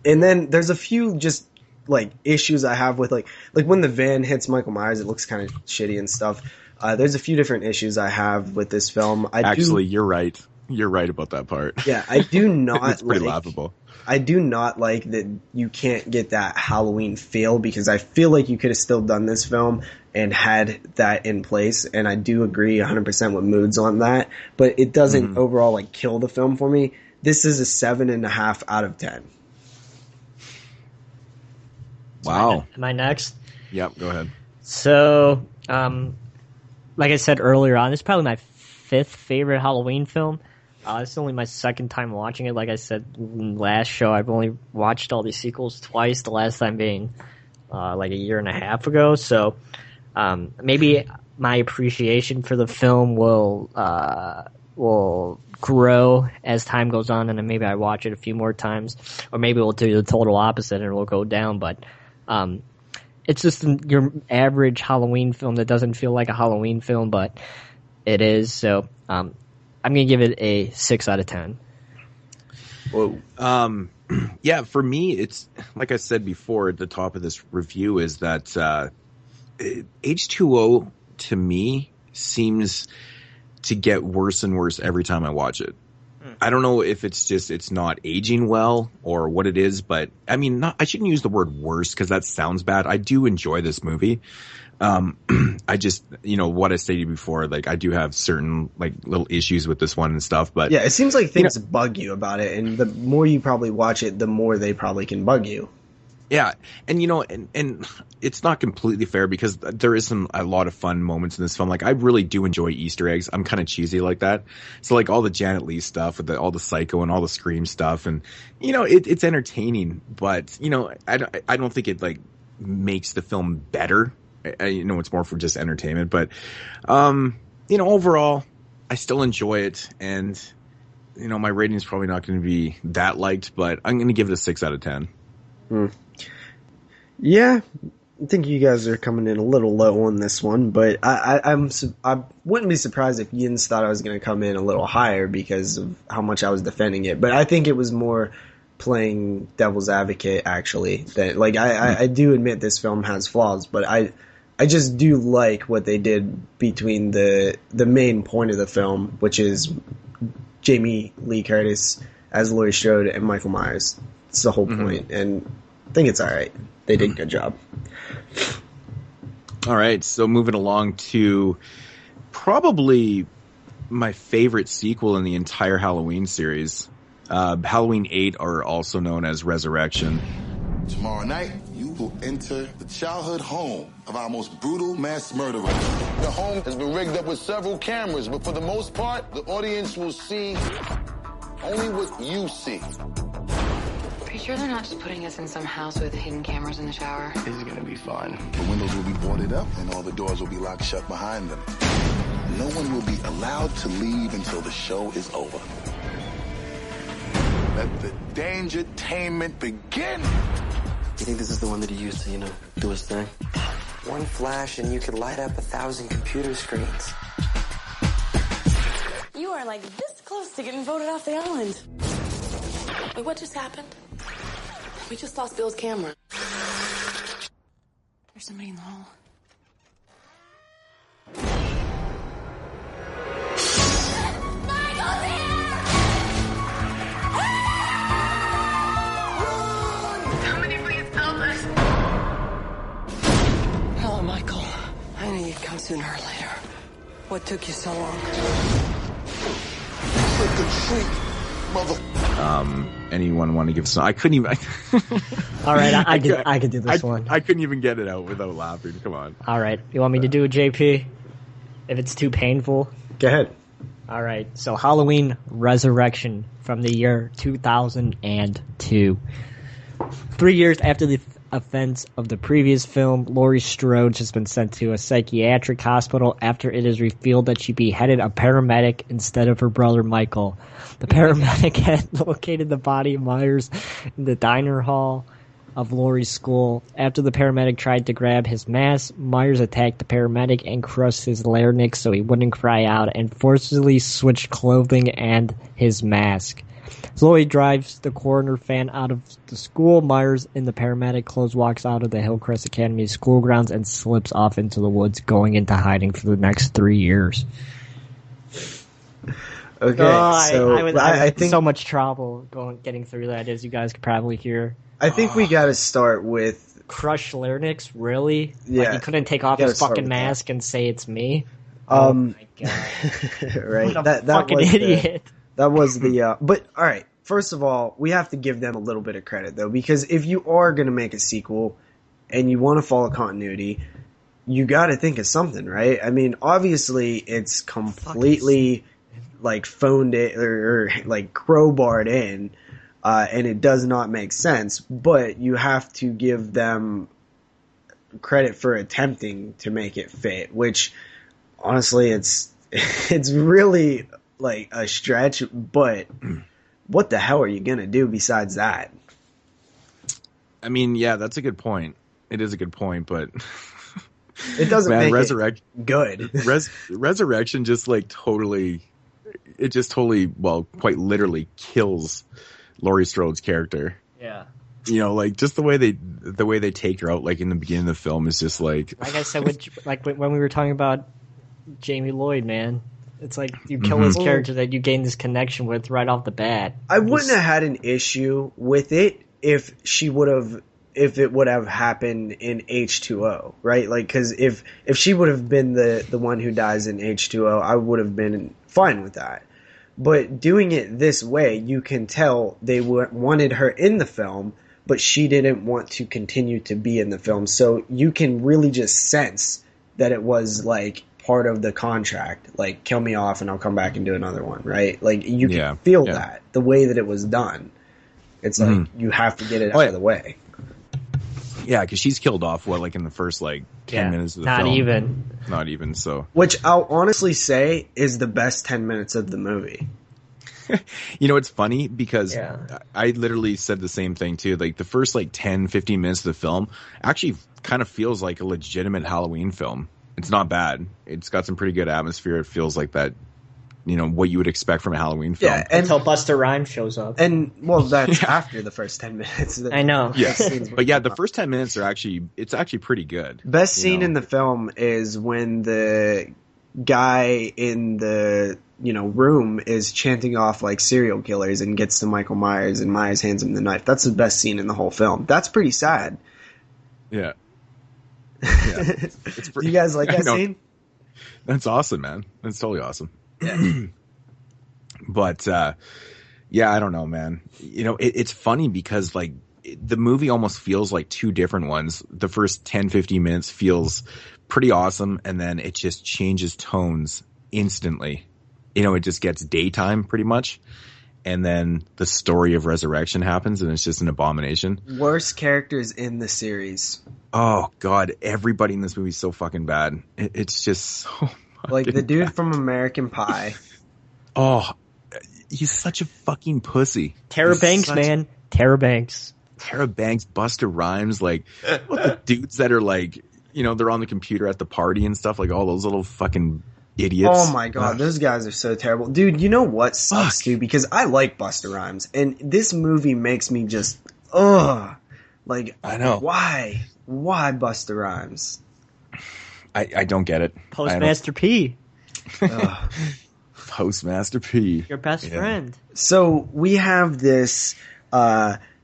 And then there's a few just like issues I have with like when the van hits Michael Myers, it looks kind of shitty and stuff. There's a few different issues I have with this film. You're right. You're right about that part. Yeah, I do not. It's pretty laughable. I do not like that you can't get that Halloween feel because I feel like you could have still done this film and had that in place. And I do agree 100% with Moodz on that, but it doesn't overall like kill the film for me. This is a 7.5 out of 10. Wow. Am I next? Yep. Go ahead. So, like I said earlier on, this is probably my 5th favorite Halloween film. This is only my 2nd time watching it. Like I said last show, I've only watched all these sequels twice, the last time being like a year and a half ago. So maybe my appreciation for the film will grow as time goes on, and then maybe I watch it a few more times. Or maybe we'll do the total opposite and it'll go down. But it's just your average Halloween film that doesn't feel like a Halloween film, but it is. So I'm going to give it a 6 out of 10. Whoa. Yeah, for me, it's like I said before at the top of this review is that H2O to me seems to get worse and worse every time I watch it. I don't know if it's not aging well or what it is, but I mean, I shouldn't use the word worse because that sounds bad. I do enjoy this movie. I just, what I stated before, like I do have certain like little issues with this one and stuff, but yeah, it seems like things bug you about it. And the more you probably watch it, the more they probably can bug you. Yeah. And, and it's not completely fair because there is a lot of fun moments in this film. Like I really do enjoy Easter eggs. I'm kind of cheesy like that. So like all the Janet Leigh stuff with all the Psycho and all the Scream stuff and, it's entertaining, but, I don't think it like makes the film better. It's more for just entertainment, but, overall, I still enjoy it, and, my rating is probably not going to be that liked, but I'm going to give it a 6 out of 10. Yeah, I think you guys are coming in a little low on this one, but I wouldn't be surprised if Yins thought I was going to come in a little higher because of how much I was defending it, but I think it was more playing devil's advocate, actually. That like I do admit this film has flaws, but I just do like what they did between the main point of the film, which is Jamie Lee Curtis as Laurie Strode and Michael Myers. It's the whole point, and I think it's all right. They did a good job. All right, so moving along to probably my favorite sequel in the entire Halloween series. Halloween 8, or also known as Resurrection. Tomorrow night, you will enter the childhood home of our most brutal mass murderer. The home has been rigged up with several cameras, but for the most part, the audience will see only what you see. Are you sure they're not just putting us in some house with hidden cameras in the shower? This is gonna be fun. The windows will be boarded up, and all the doors will be locked shut behind them. No one will be allowed to leave until the show is over. Let the dangertainment begin. You think this is the one that he used to, do his thing? One flash and you could light up 1,000 computer screens. You are like this close to getting voted off the island. Wait, what just happened? We just lost Bill's camera. There's somebody in the hall. Michael, I knew you'd come sooner or later. What took you so long? Trick or treat, mother. Anyone want to give some? I couldn't even. All right, I could do this one. I couldn't even get it out without laughing. Come on. All right, you want me to do a JP? If it's too painful. Go ahead. All right. So Halloween Resurrection from the year 2002. 3 years after the offense of the previous film, Laurie Strode has been sent to a psychiatric hospital after it is revealed that she beheaded a paramedic instead of her brother Michael. The paramedic had located the body of Myers in the diner hall of Laurie's school. After the paramedic tried to grab his mask, Myers attacked the paramedic and crushed his larynx so he wouldn't cry out and forcibly switched clothing and his mask. Zoe drives the coroner fan out of the school. Myers, in the paramedic clothes, walks out of the Hillcrest Academy school grounds and slips off into the woods, going into hiding for the next 3 years. Okay, I think so much trouble getting through that, as you guys could probably hear. I think we got to start with crushed larynx. Really? Yeah, like he couldn't take off his fucking mask and say it's me. Oh my god! Right, what a fucking idiot. That was the. But all right. First of all, we have to give them a little bit of credit, though, because if you are going to make a sequel and you want to follow continuity, you got to think of something, right? I mean, obviously, it's completely like phoned it or like crowbarred in, and it does not make sense. But you have to give them credit for attempting to make it fit, which honestly, it's really like a stretch, but. What the hell are you going to do besides that? I mean, yeah, that's a good point. It is a good point, but it doesn't make it good. Resurrection just like totally, well, quite literally kills Laurie Strode's character. Yeah. You know, like just the way they take her out, like in the beginning of the film, is just like I said, when we were talking about Jamie Lloyd, man. It's like you kill this character that you gain this connection with right off the bat. I wouldn't have had an issue with it if it would have happened in H2O, right? Like, because if she would have been the one who dies in H2O, I would have been fine with that. But doing it this way, you can tell they wanted her in the film, but she didn't want to continue to be in the film. So you can really just sense that it was like part of the contract, like kill me off and I'll come back and do another one, right? Like you can feel that the way that it was done. It's like you have to get it out of the way. Yeah, because she's killed off like in the first 10 minutes of the film. Not even so. Which I'll honestly say is the best 10 minutes of the movie. You know, it's funny because I literally said the same thing too. Like the first 10, 15 minutes of the film actually kind of feels like a legitimate Halloween film. It's not bad. It's got some pretty good atmosphere. It feels like that, you know, what you would expect from a Halloween film. Yeah, until Busta Rhymes shows up. And, well, that's after the first 10 minutes. I know. Yeah. But yeah, the first 10 minutes it's actually pretty good. Best scene in the film is when the guy in the, room is chanting off like serial killers and gets to Michael Myers and Myers hands him the knife. That's the best scene in the whole film. That's pretty sad. Yeah. Do you guys like that scene? That's awesome, man. That's totally awesome. Yeah. But I don't know, man. You know, it's funny because the movie almost feels like two different ones. The first 10, 15 minutes feels pretty awesome, and then it just changes tones instantly. You know, it just gets daytime pretty much. And then the story of Resurrection happens, and it's just an abomination. Worst characters in the series. Oh, God. Everybody in this movie is so fucking bad. It's just so like the dude from American Pie. Oh, he's such a fucking pussy. Tara Banks, man. Tara Banks. Tara Banks, Busta Rhymes, the dudes that are they're on the computer at the party and stuff, like all those little fucking idiots. Oh my god, those guys are so terrible. Dude, you know what sucks, dude? Because I like Busta Rhymes, and this movie makes me just, I know. Why Busta Rhymes? I don't get it. Postmaster P. Postmaster P. Your best friend. So we have this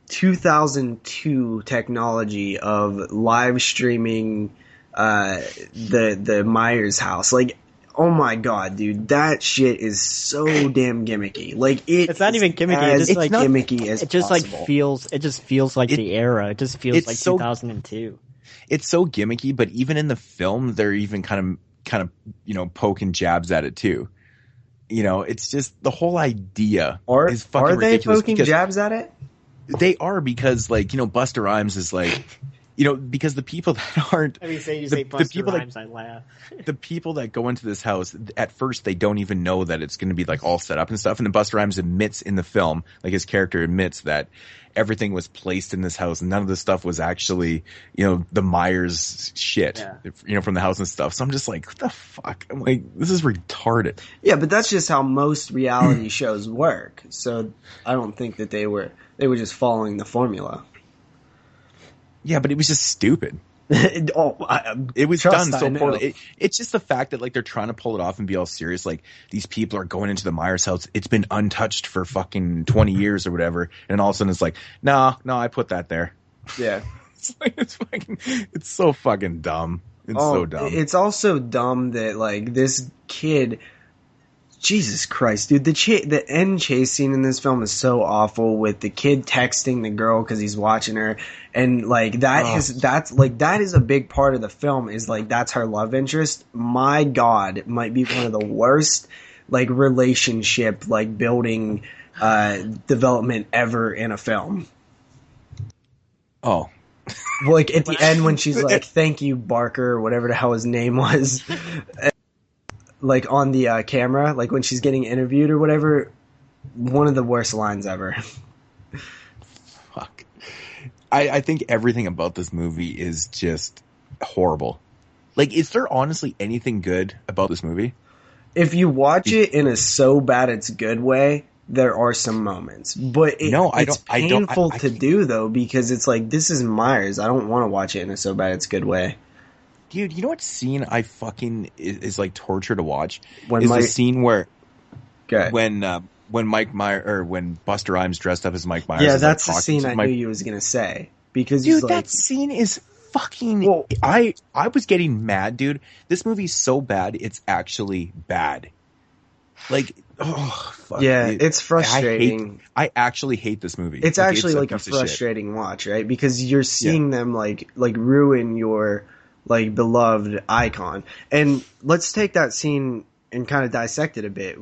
2002 technology of live streaming the Myers house. Oh my god, dude, that shit is so damn gimmicky. It's not even gimmicky. It's just gimmicky as it just possible. It just feels like the era. It just feels like 2002. It's so gimmicky, but even in the film, they're even kind of kind of, poking jabs at it too. It's just the whole idea is fucking ridiculous. Are they poking jabs at it? They are, because Busta Rhymes is because the people that aren't. I mean, say Busta Rhymes, I laugh. The people that go into this house, at first they don't even know that it's going to be all set up and stuff. And then Busta Rhymes admits in the film, his character admits that everything was placed in this house. None of the stuff was actually, the Myers shit, from the house and stuff. So I'm just like, what the fuck? I'm like, this is retarded. Yeah, but that's just how most reality shows work. So I don't think that they were just following the formula. Yeah, but it was just stupid. It was done so poorly. It's just the fact that they're trying to pull it off and be all serious. These people are going into the Myers house. It's been untouched for fucking 20 years or whatever. And all of a sudden it's no, I put that there. Yeah. It's so fucking dumb. It's so dumb. It's also dumb that this kid, Jesus Christ, dude, the end chase scene in this film is so awful, with the kid texting the girl because he's watching her, and that is a big part of the film, is that's her love interest. My God, it might be one of the worst relationship building development ever in a film. Oh. At the end when she's thank you, Barker, or whatever the hell his name was. On the camera, when she's getting interviewed or whatever, one of the worst lines ever. Fuck. I think everything about this movie is just horrible. Is there honestly anything good about this movie? If you watch it in a so bad it's good way, there are some moments. But it's painful to do, though, because it's this is Myers. I don't want to watch it in a so bad it's good way. Dude, you know what scene I fucking is torture to watch? The scene where when Mike Myers, or when Busta Rhymes dressed up as Mike Myers. Yeah, that's the scene I knew you was gonna say, because dude, that scene is fucking. Well, I was getting mad, dude. This movie's so bad, it's actually bad. Oh, fuck. Yeah, it's frustrating. I actually hate this movie. It's actually a frustrating watch, right? Because you're seeing them ruin your beloved icon. And let's take that scene and kind of dissect it a bit.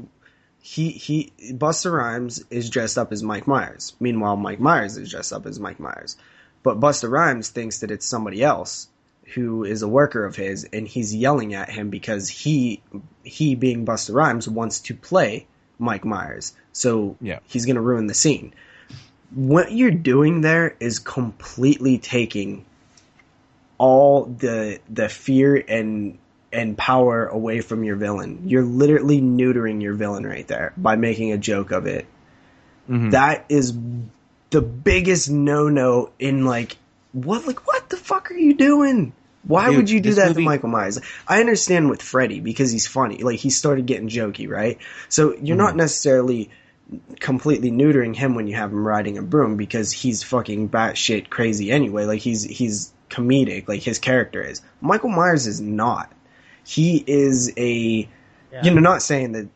Busta Rhymes is dressed up as Mike Myers. Meanwhile, Mike Myers is dressed up as Mike Myers. But Busta Rhymes thinks that it's somebody else who is a worker of his, and he's yelling at him because he being Busta Rhymes wants to play Mike Myers. So he's going to ruin the scene. What you're doing there is completely taking all the fear and power away from your villain. You're literally neutering your villain right there by making a joke of it. Mm-hmm. That is the biggest no-no in what the fuck are you doing? Why would you do that to Michael Myers? I understand with Freddy because he's funny. He started getting jokey, right? So you're not necessarily completely neutering him when you have him riding a broom, because he's fucking batshit crazy anyway. He's comedic, his character is. Michael Myers is not. He is not saying that,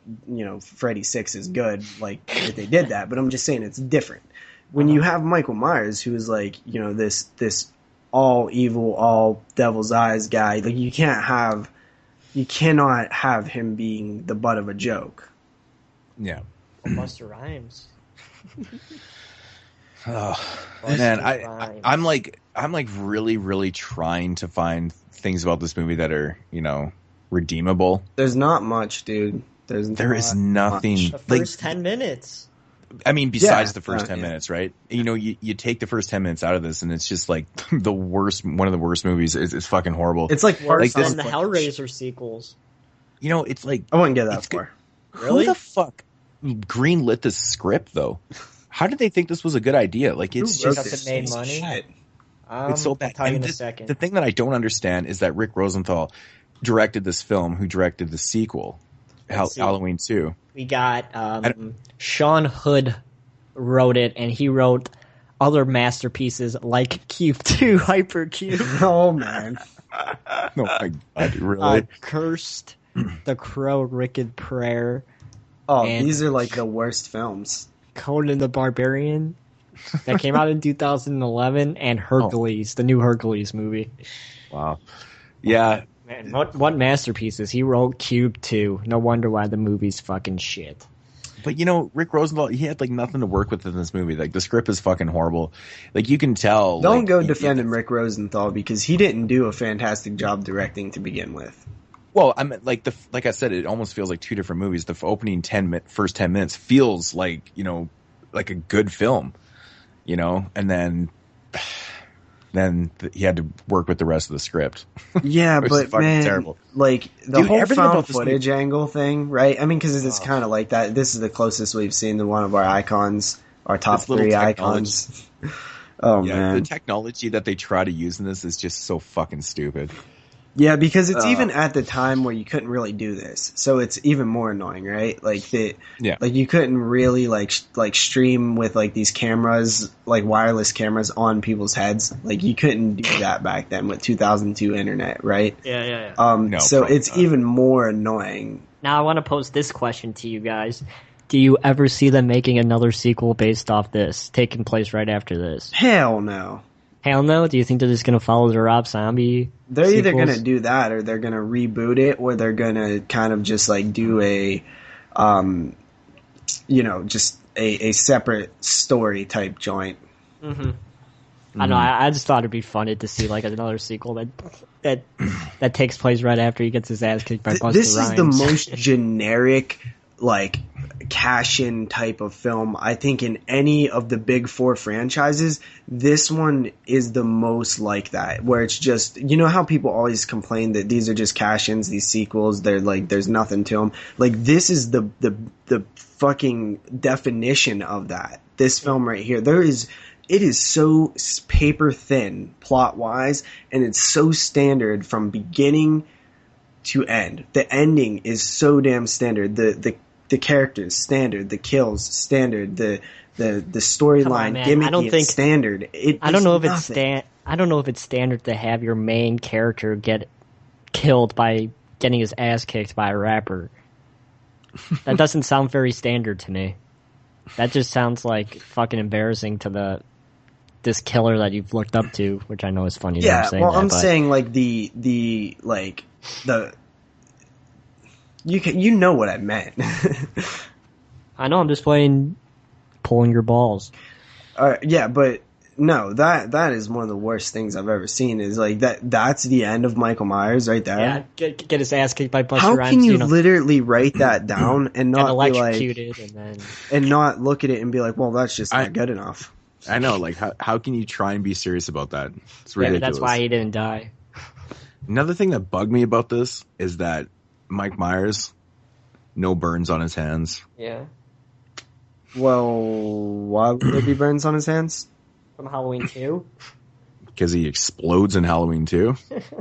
Freddy 6 is good, that they did that, but I'm just saying it's different. When you have Michael Myers, who is this all evil, all devil's eyes guy, you cannot have him being the butt of a joke. Yeah. Busta Rhymes. Oh man, I'm really, really trying to find things about this movie that are, redeemable. There's not much, dude. There is nothing. The first 10 minutes. I mean, besides the first 10 minutes, right? You take the first 10 minutes out of this, and it's just the worst. One of the worst movies. It's fucking horrible. It's worse than the Hellraiser sequels. It's I wouldn't get that far. Really? Who the fuck greenlit this script though? How did they think this was a good idea? It's just made money. Shit. It's so bad. I'll tell you in a second. The thing that I don't understand is that Rick Rosenthal directed this film, who directed the sequel, Halloween 2. We got Sean Hood wrote it, and he wrote other masterpieces like Cube 2, Hypercube. Oh man. Oh my God, really? Cursed, The Crow, Wicked Prayer. Oh, these are the worst films. Conan the Barbarian, that came out in 2011, and Hercules, the new Hercules movie. Wow. Yeah. Man, what masterpieces. He wrote Cube 2. No wonder why the movie's fucking shit. But Rick Rosenthal, he had like nothing to work with in this movie. Like the script is fucking horrible. Like you can tell. Don't go defending Rick Rosenthal because he didn't do a fantastic job directing to begin with. Well, I mean, like I said, it almost feels like two different movies. The opening first 10 minutes feels like like a good film, and then he had to work with the rest of the script. Yeah, but man, terrible. Like the whole found footage angle thing, right? I mean, because it's kind of like that. This is the closest we've seen to one of our icons, our top 3 icons. Oh yeah, man, the technology that they try to use in this is just so fucking stupid. Yeah, because it's even at the time where you couldn't really do this, so it's even more annoying, right? Like like you couldn't really like stream with like these cameras, like wireless cameras on people's heads. Like you couldn't do that back then with 2002 internet, right? Yeah. No, so it's even more annoying. Now I want to pose this question to you guys: do you ever see them making another sequel based off this, taking place right after this? Hell no. Hell no? Do you think they're just going to follow the Rob Zombie They're sequels? Either going to do that or they're going to reboot it or they're going to kind of just like do a, just a separate story type joint. Mm-hmm. I know. I just thought it'd be funny to see like another sequel that takes place right after he gets his ass kicked by Busta Rhymes. This is the most generic, like, cash-in type of film, I think, in any of the big 4 franchises. This one is the most like that, where it's just, how people always complain that these are just cash-ins, these sequels, they're like, there's nothing to them. Like, this is the fucking definition of that. This film right here, it is so paper thin plot-wise, and it's so standard from beginning to end. The ending is so damn standard. The characters standard, the kills standard, the storyline gimmicky and standard. I don't know if it's standard to have your main character get killed by getting his ass kicked by a rapper. That doesn't sound very standard to me. That just sounds like fucking embarrassing to this killer that you've looked up to, which I know is funny. Yeah, I'm saying like you know what I meant. I know. I'm just pulling your balls. Yeah, but no, that is one of the worst things I've ever seen. Is like that's the end of Michael Myers right there. Yeah, get his ass kicked by Busta How Rhymes. Can you literally write that down and not be electrocuted and not look at it and be like, well, that's just not good enough. I know. Like, how can you try and be serious about that? It's ridiculous. Yeah, that's why he didn't die. Another thing that bugged me about this is that Mike Myers, no burns on his hands. Yeah. Well, why would there be burns on his hands? From Halloween 2? Because he explodes in Halloween 2.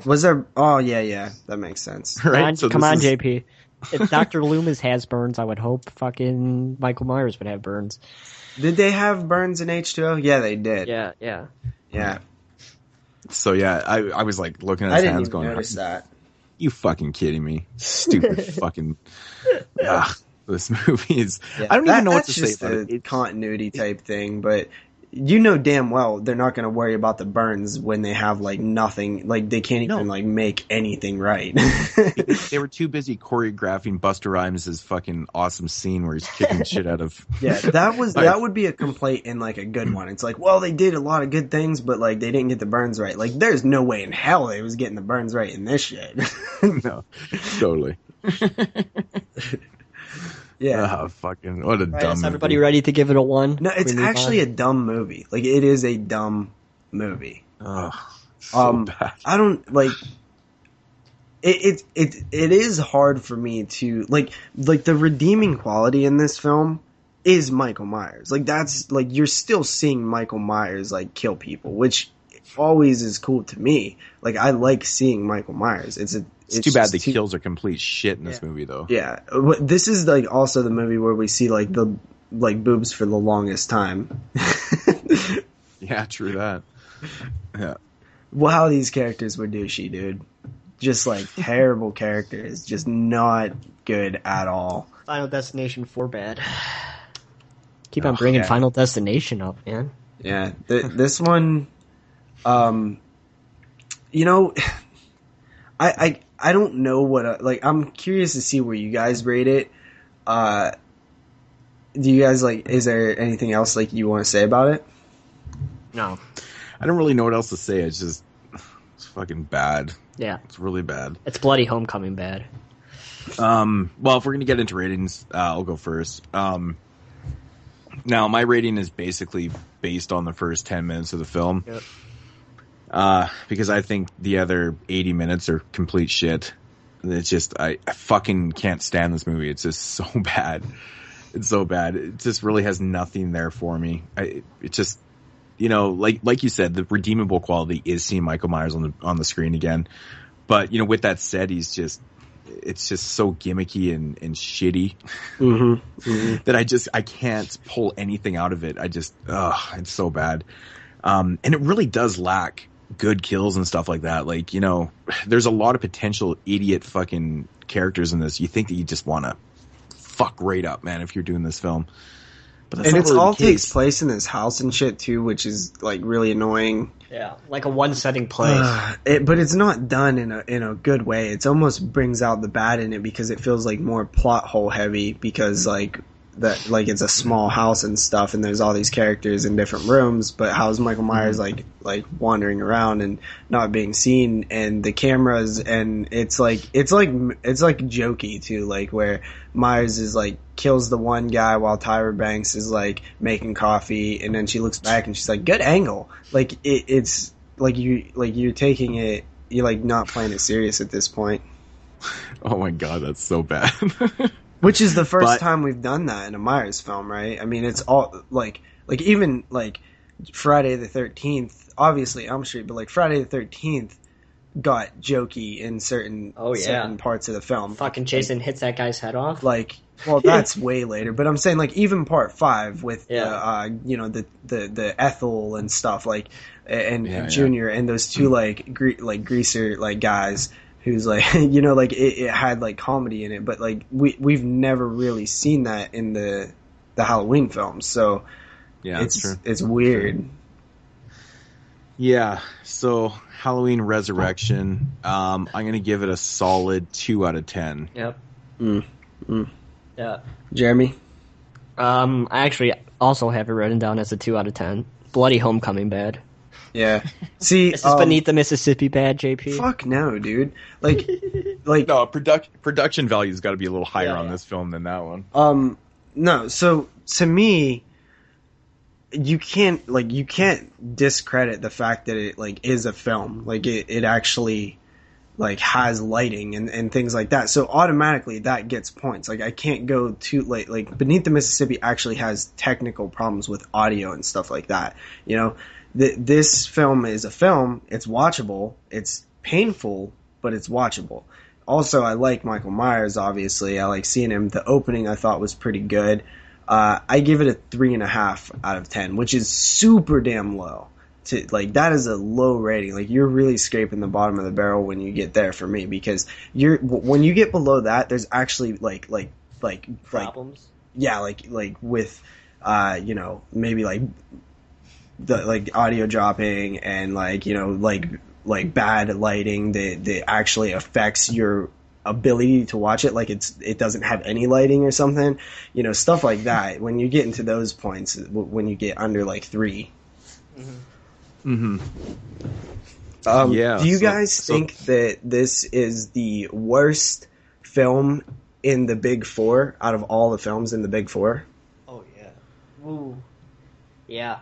Was there? Oh, yeah, that makes sense. Right? Come on, JP. If Dr. Loomis has burns, I would hope fucking Michael Myers would have burns. Did they have burns in H2O? Yeah, they did. Yeah. So, yeah, I was like looking at his hands going, I didn't notice that. You fucking kidding me? Stupid fucking. This movie is. Yeah, I don't even know what to say about it. It's continuity type thing, but you know damn well they're not going to worry about the burns when they have like nothing. Like they can't even like make anything right. They were too busy choreographing Busta Rhymes' fucking awesome scene where he's kicking the shit out of. Yeah, that would be a complaint in like a good one. It's like, well, they did a lot of good things, but like they didn't get the burns right. Like there's no way in hell they was getting the burns right in this shit. No, totally. Yeah. Fucking what a dumb is everybody ready to give it a 1? No, it's actually a dumb movie. Like it is a dumb movie. So bad. I don't like it is hard for me to like the redeeming quality in this film is Michael Myers. Like that's like you're still seeing Michael Myers like kill people, which always is cool to me. Like I like seeing Michael Myers. It's too bad the kills are complete shit in this movie, though. Yeah, this is like also the movie where we see like the boobs for the longest time. Yeah, true that. Yeah. Wow, these characters were douchey, dude. Just like terrible characters, just not good at all. Final Destination 4 bad. Keep on bringing Final Destination up, man. Yeah, this one, I don't know what like. I'm curious to see where you guys rate it. Do you guys like? Is there anything else like you want to say about it? No, I don't really know what else to say. It's fucking bad. Yeah, it's really bad. It's bloody homecoming bad. Well, if we're gonna get into ratings, I'll go first. Now my rating is basically based on the first 10 minutes of the film. Yep. Because I think the other 80 minutes are complete shit. It's just, I fucking can't stand this movie. It's just so bad. It's so bad. It just really has nothing there for me. It just, like you said, the redeemable quality is seeing Michael Myers on the screen again. But, with that said, it's just so gimmicky and shitty that I can't pull anything out of it. It's so bad. And it really does lack good kills and stuff like that. Like, there's a lot of potential idiot fucking characters in this. You think that you just want to fuck right up, man, if you're doing this film. But that's and not it's really all the case. takes place in this house and shit too, which is like really annoying. Yeah, like a one-setting place. But it's not done in a good way. It almost brings out the bad in it because it feels like more plot hole heavy because it's a small house and stuff, and there's all these characters in different rooms. But how's Michael Myers like wandering around and not being seen, and the cameras, and it's like jokey too, like where Myers is like kills the one guy while Tyra Banks is like making coffee, and then she looks back and she's like, good angle. Like it's like you're taking it, you're like not playing it serious at this point. Oh my god, that's so bad. Which is the first time we've done that in a Myers film, right? I mean, it's all like even like Friday the 13th, obviously Elm Street, but like Friday the 13th got jokey in certain parts of the film. Fucking Jason hits that guy's head off. Like, well, that's way later, but I'm saying like even part 5 with the Ethel and stuff like and Junior and those two like greaser like guys. Who's like, like it had like comedy in it, but like we've never really seen that in the Halloween films. So yeah, it's weird. Yeah. So Halloween Resurrection, I'm going to give it a solid 2 out of 10. Yep. Yeah. Jeremy? I actually also have it written down as a 2 out of 10. Bloody homecoming bad. Yeah. See, this is beneath the Mississippi bad, JP. Fuck no, dude. Like no, production value's got to be a little higher on this film than that one. No. So to me, you can't discredit the fact that it like is a film. Like it actually like has lighting and things like that. So automatically that gets points. Like I can't go too late. Like Beneath the Mississippi actually has technical problems with audio and stuff like that. This film is a film. It's watchable. It's painful, but it's watchable. Also, I like Michael Myers, obviously. I like seeing him. The opening I thought was pretty good. I give it a 3.5 out of 10, which is super damn low. That is a low rating. Like, you're really scraping the bottom of the barrel when you get there for me, because when you get below that, there's actually like problems. Yeah, like with maybe like the like audio dropping and like bad lighting that actually affects your ability to watch it. Like it doesn't have any lighting or something, stuff like that. When you get into those points, when you get under like 3. Mm-hmm. Do you guys think that this is the worst film in the Big Four out of all the films in the Big Four? Oh yeah. Ooh. Yeah.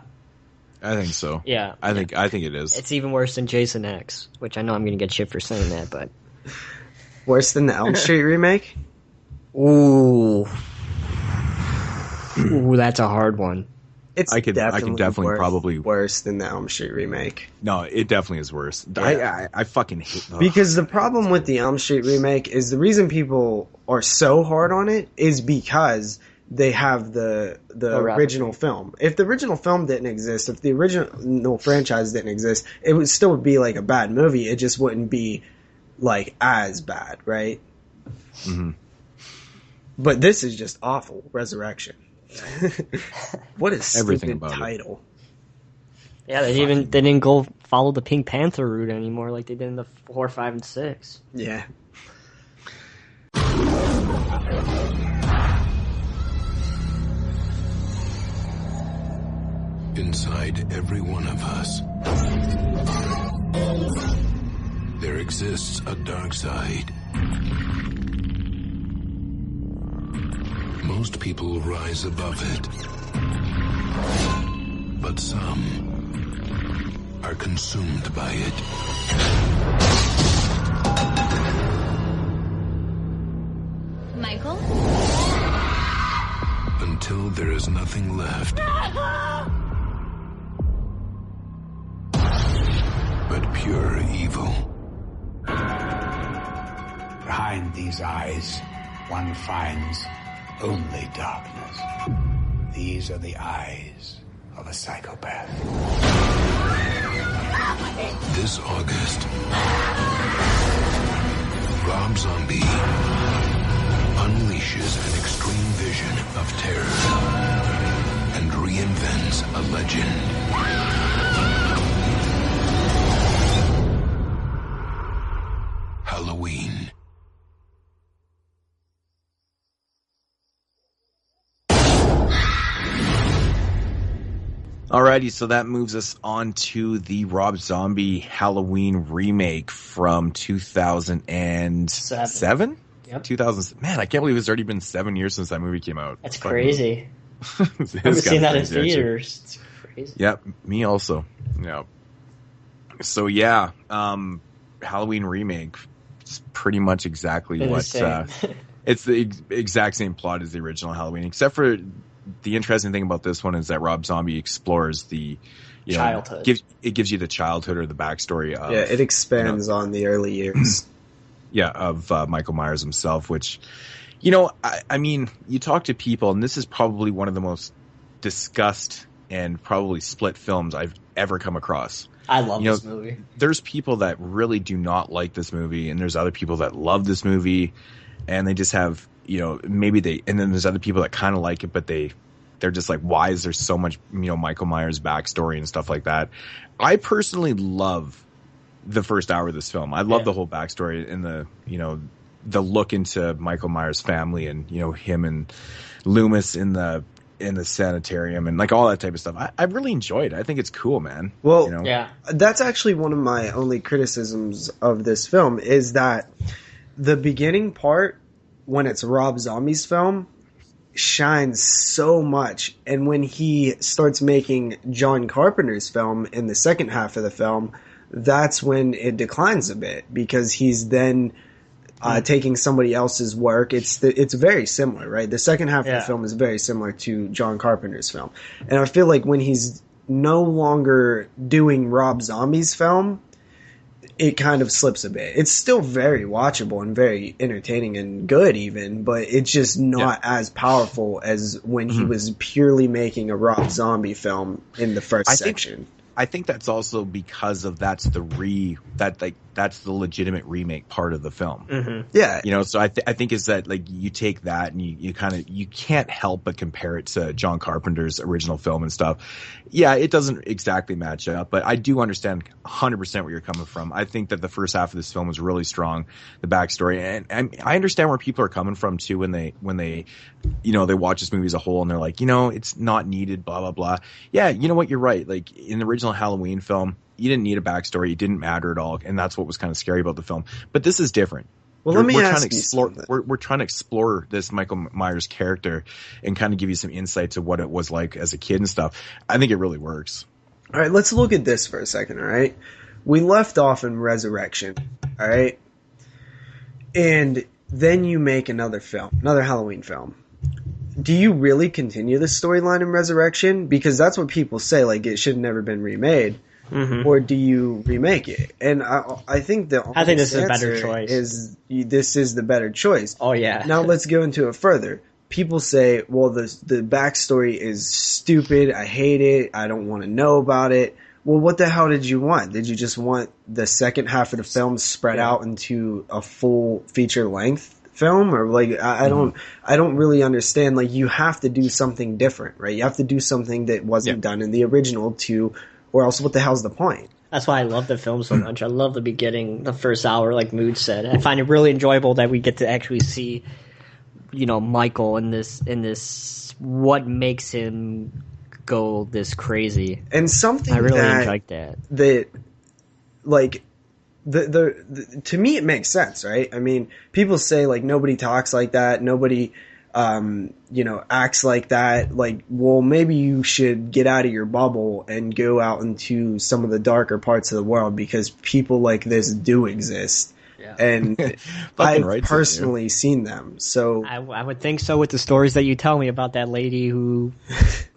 I think so. Yeah. I think it is. It's even worse than Jason X, which I know I'm going to get shit for saying that, but worse than the Elm Street remake? Ooh, that's a hard one. I can definitely probably worse than the Elm Street remake. No, it definitely is worse. Yeah. I fucking hate that. Because the problem with the Elm Street remake is the reason people are so hard on it is because they have the original film. If the original film didn't exist, if the original franchise didn't exist, it would still be like a bad movie. It just wouldn't be like as bad, right? Mm-hmm. But this is just awful. Resurrection. What a everything stupid about title. Yeah, they didn't go follow the Pink Panther route anymore like they did in the 4, 5, and 6. Yeah. Inside every one of us, there exists a dark side. Most people rise above it, but some are consumed by it. Michael? Until there is nothing left but pure evil. Behind these eyes, one finds only darkness. These are the eyes of a psychopath. This August, Rob Zombie unleashes an extreme vision of terror and reinvents a legend. Halloween. Alrighty, so that moves us on to the Rob Zombie Halloween remake from 2007? Yep. 2000. Man, I can't believe it's already been 7 years since that movie came out. That's crazy. I've never seen that in theaters. It's crazy. Yep, me also. Yeah. So yeah, Halloween remake. It's pretty much exactly what it's the exact same plot as the original Halloween, except for the interesting thing about this one is that Rob Zombie explores the childhood. It gives you the childhood or the backstory of it expands on the early years. Of Michael Myers himself, which I mean, you talk to people, and this is probably one of the most discussed and probably split films I've ever come across. I love this movie. There's people that really do not like this movie, and there's other people that love this movie, and they just have, maybe and then there's other people that kind of like it, but they're just like, why is there so much, Michael Myers backstory and stuff like that? I personally love the first hour of this film. I love the whole backstory and the look into Michael Myers' family and, him and Loomis in the sanitarium and like all that type of stuff. I really enjoyed it. I think it's cool, man. Well, that's actually one of my only criticisms of this film is that the beginning part, when it's Rob Zombie's film, shines so much. And when he starts making John Carpenter's film in the second half of the film, that's when it declines a bit because he's then taking somebody else's work. It's very similar, right? The second half of the film is very similar to John Carpenter's film. And I feel like when he's no longer doing Rob Zombie's film, it kind of slips a bit. It's still very watchable and very entertaining and good even, but it's just not as powerful as when he was purely making a Rob Zombie film in the first section. I think that's also because of that's the legitimate remake part of the film. Mm-hmm. Yeah. So I think is that like you take that and you can't help but compare it to John Carpenter's original film and stuff. Yeah, it doesn't exactly match up, but I do understand 100% where you're coming from. I think that the first half of this film was really strong, the backstory, and I understand where people are coming from too when they they watch this movie as a whole and they're like, it's not needed, blah blah blah. Yeah, you know what, you're right. Like in the original Halloween film, you didn't need a backstory, it didn't matter at all, and that's what was kind of scary about the film. But this is different. Well, let me ask you something. We're trying to explore this Michael Myers character and kind of give you some insight to what it was like as a kid and stuff. I think it really works. All right, let's look at this for a second, all right? We left off in Resurrection, all right? And then you make another film, another Halloween film. Do you really continue the storyline in Resurrection? Because that's what people say, like it should have never been remade. Mm-hmm. Or do you remake it? And I think this is a better choice. This is the better choice. Oh yeah. Now let's go into it further. People say, well, the backstory is stupid. I hate it. I don't want to know about it. Well, what the hell did you want? Did you just want the second half of the film spread out into a full feature length film? Or like I don't really understand. Like you have to do something different, right? You have to do something that wasn't done in the original to or else what the hell's the point? That's why I love the film so much. I love the beginning, the first hour, like Moodz said. I find it really enjoyable that we get to actually see, Michael in this what makes him go this crazy. And something I really enjoyed that. To me it makes sense, right? I mean, people say like nobody talks like that, nobody acts like that. Like, well, maybe you should get out of your bubble and go out into some of the darker parts of the world because people like this do exist. Yeah. And I've personally seen them. So I would think so with the stories that you tell me about that lady who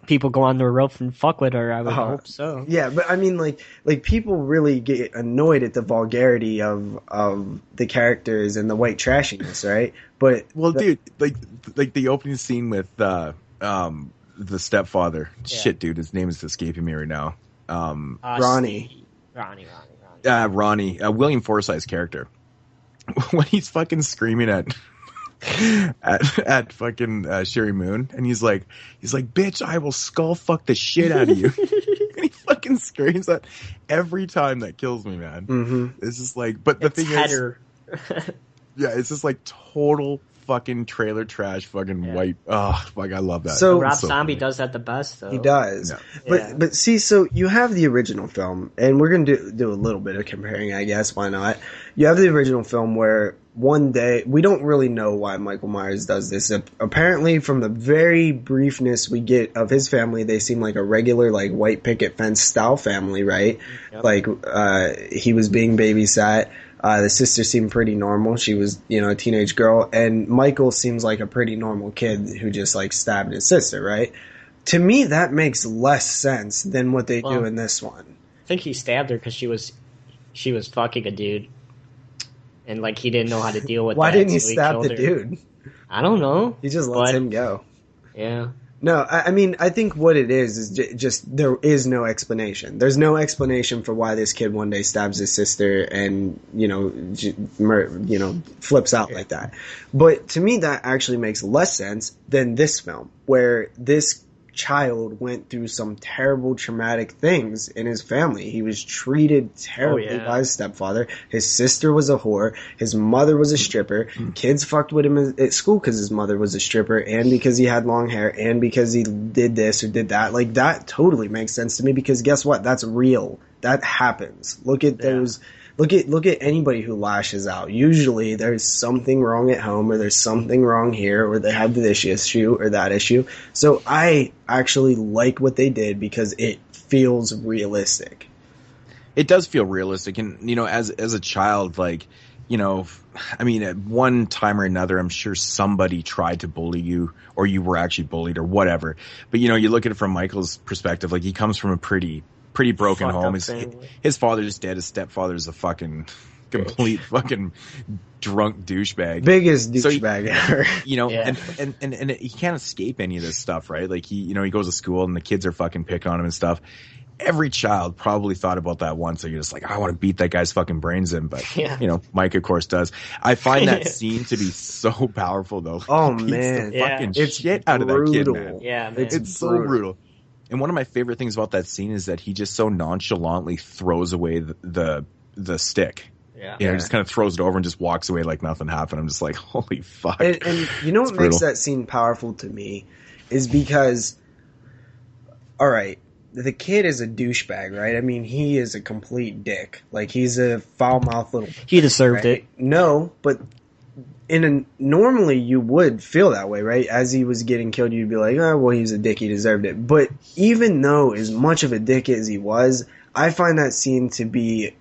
people go on the rope and fuck with her. I would hope so. Yeah, but I mean, like people really get annoyed at the vulgarity of the characters and the white trashiness, right? But dude, like the opening scene with the stepfather. Yeah. Shit, dude, his name is escaping me right now. Ronnie. Ronnie. William Forsythe's character. When he's fucking screaming at fucking Sherry Moon, and he's like, bitch, I will skull fuck the shit out of you. And he fucking screams that every time. That kills me, man. Mm-hmm. It's just like, but the thing is, yeah, it's just like total fucking trailer trash, fucking white. Oh, like I love that. So Rob Zombie does that the best, though. He does. Yeah. But see, so you have the original film, and we're gonna do a little bit of comparing, I guess. Why not? You have the original film where one day we don't really know why Michael Myers does this. Apparently, from the very briefness we get of his family, they seem like a regular, like white picket fence style family, right? Yep. Like he was being babysat. The sister seemed pretty normal. She was, a teenage girl. And Michael seems like a pretty normal kid who just, like, stabbed his sister, right? To me, that makes less sense than what they do in this one. I think he stabbed her because she was fucking a dude. And, like, he didn't know how to deal with Why that. Why didn't he stab the dude? I don't know. He just lets him go. Yeah. No, I mean, I think what it is just there is no explanation. There's no explanation for why this kid one day stabs his sister and, flips out like that. But to me, that actually makes less sense than this film, where this child went through some terrible traumatic things in his family. He was treated terribly by his stepfather. His sister was a whore. His mother was a stripper. Kids fucked with him at school because his mother was a stripper and because he had long hair and because he did this or did that. Like, that totally makes sense to me because guess what? That's real. That happens. Look at those. Look at anybody who lashes out. Usually there's something wrong at home or there's something wrong here or they have this issue or that issue. So I actually like what they did because it feels realistic. It does feel realistic. And, as a child, like, I mean, at one time or another, I'm sure somebody tried to bully you or you were actually bullied or whatever. But, you look at it from Michael's perspective, like he comes from a pretty broken home. His father's dead. His stepfather's a fucking complete fucking drunk douchebag. Biggest douchebag ever. And he can't escape any of this stuff, right? Like he goes to school and the kids are fucking picking on him and stuff. Every child probably thought about that once. So you're just like, I want to beat that guy's fucking brains in. But, Mike, of course, does. I find that scene to be so powerful, though. Oh, man. The fucking shit out of that kid, man. Yeah, man. It's so brutal. And one of my favorite things about that scene is that he just so nonchalantly throws away the stick. Yeah. Just kind of throws it over and just walks away like nothing happened. I'm just like, holy fuck. And you know what makes that scene powerful to me is because, all right, the kid is a douchebag, right? I mean, he is a complete dick. Like, he's a foul-mouthed little... He deserved it. No, but... normally you would feel that way, right? As he was getting killed, you'd be like, oh, well, he's a dick, he deserved it. But even though as much of a dick as he was, I find that scene to be,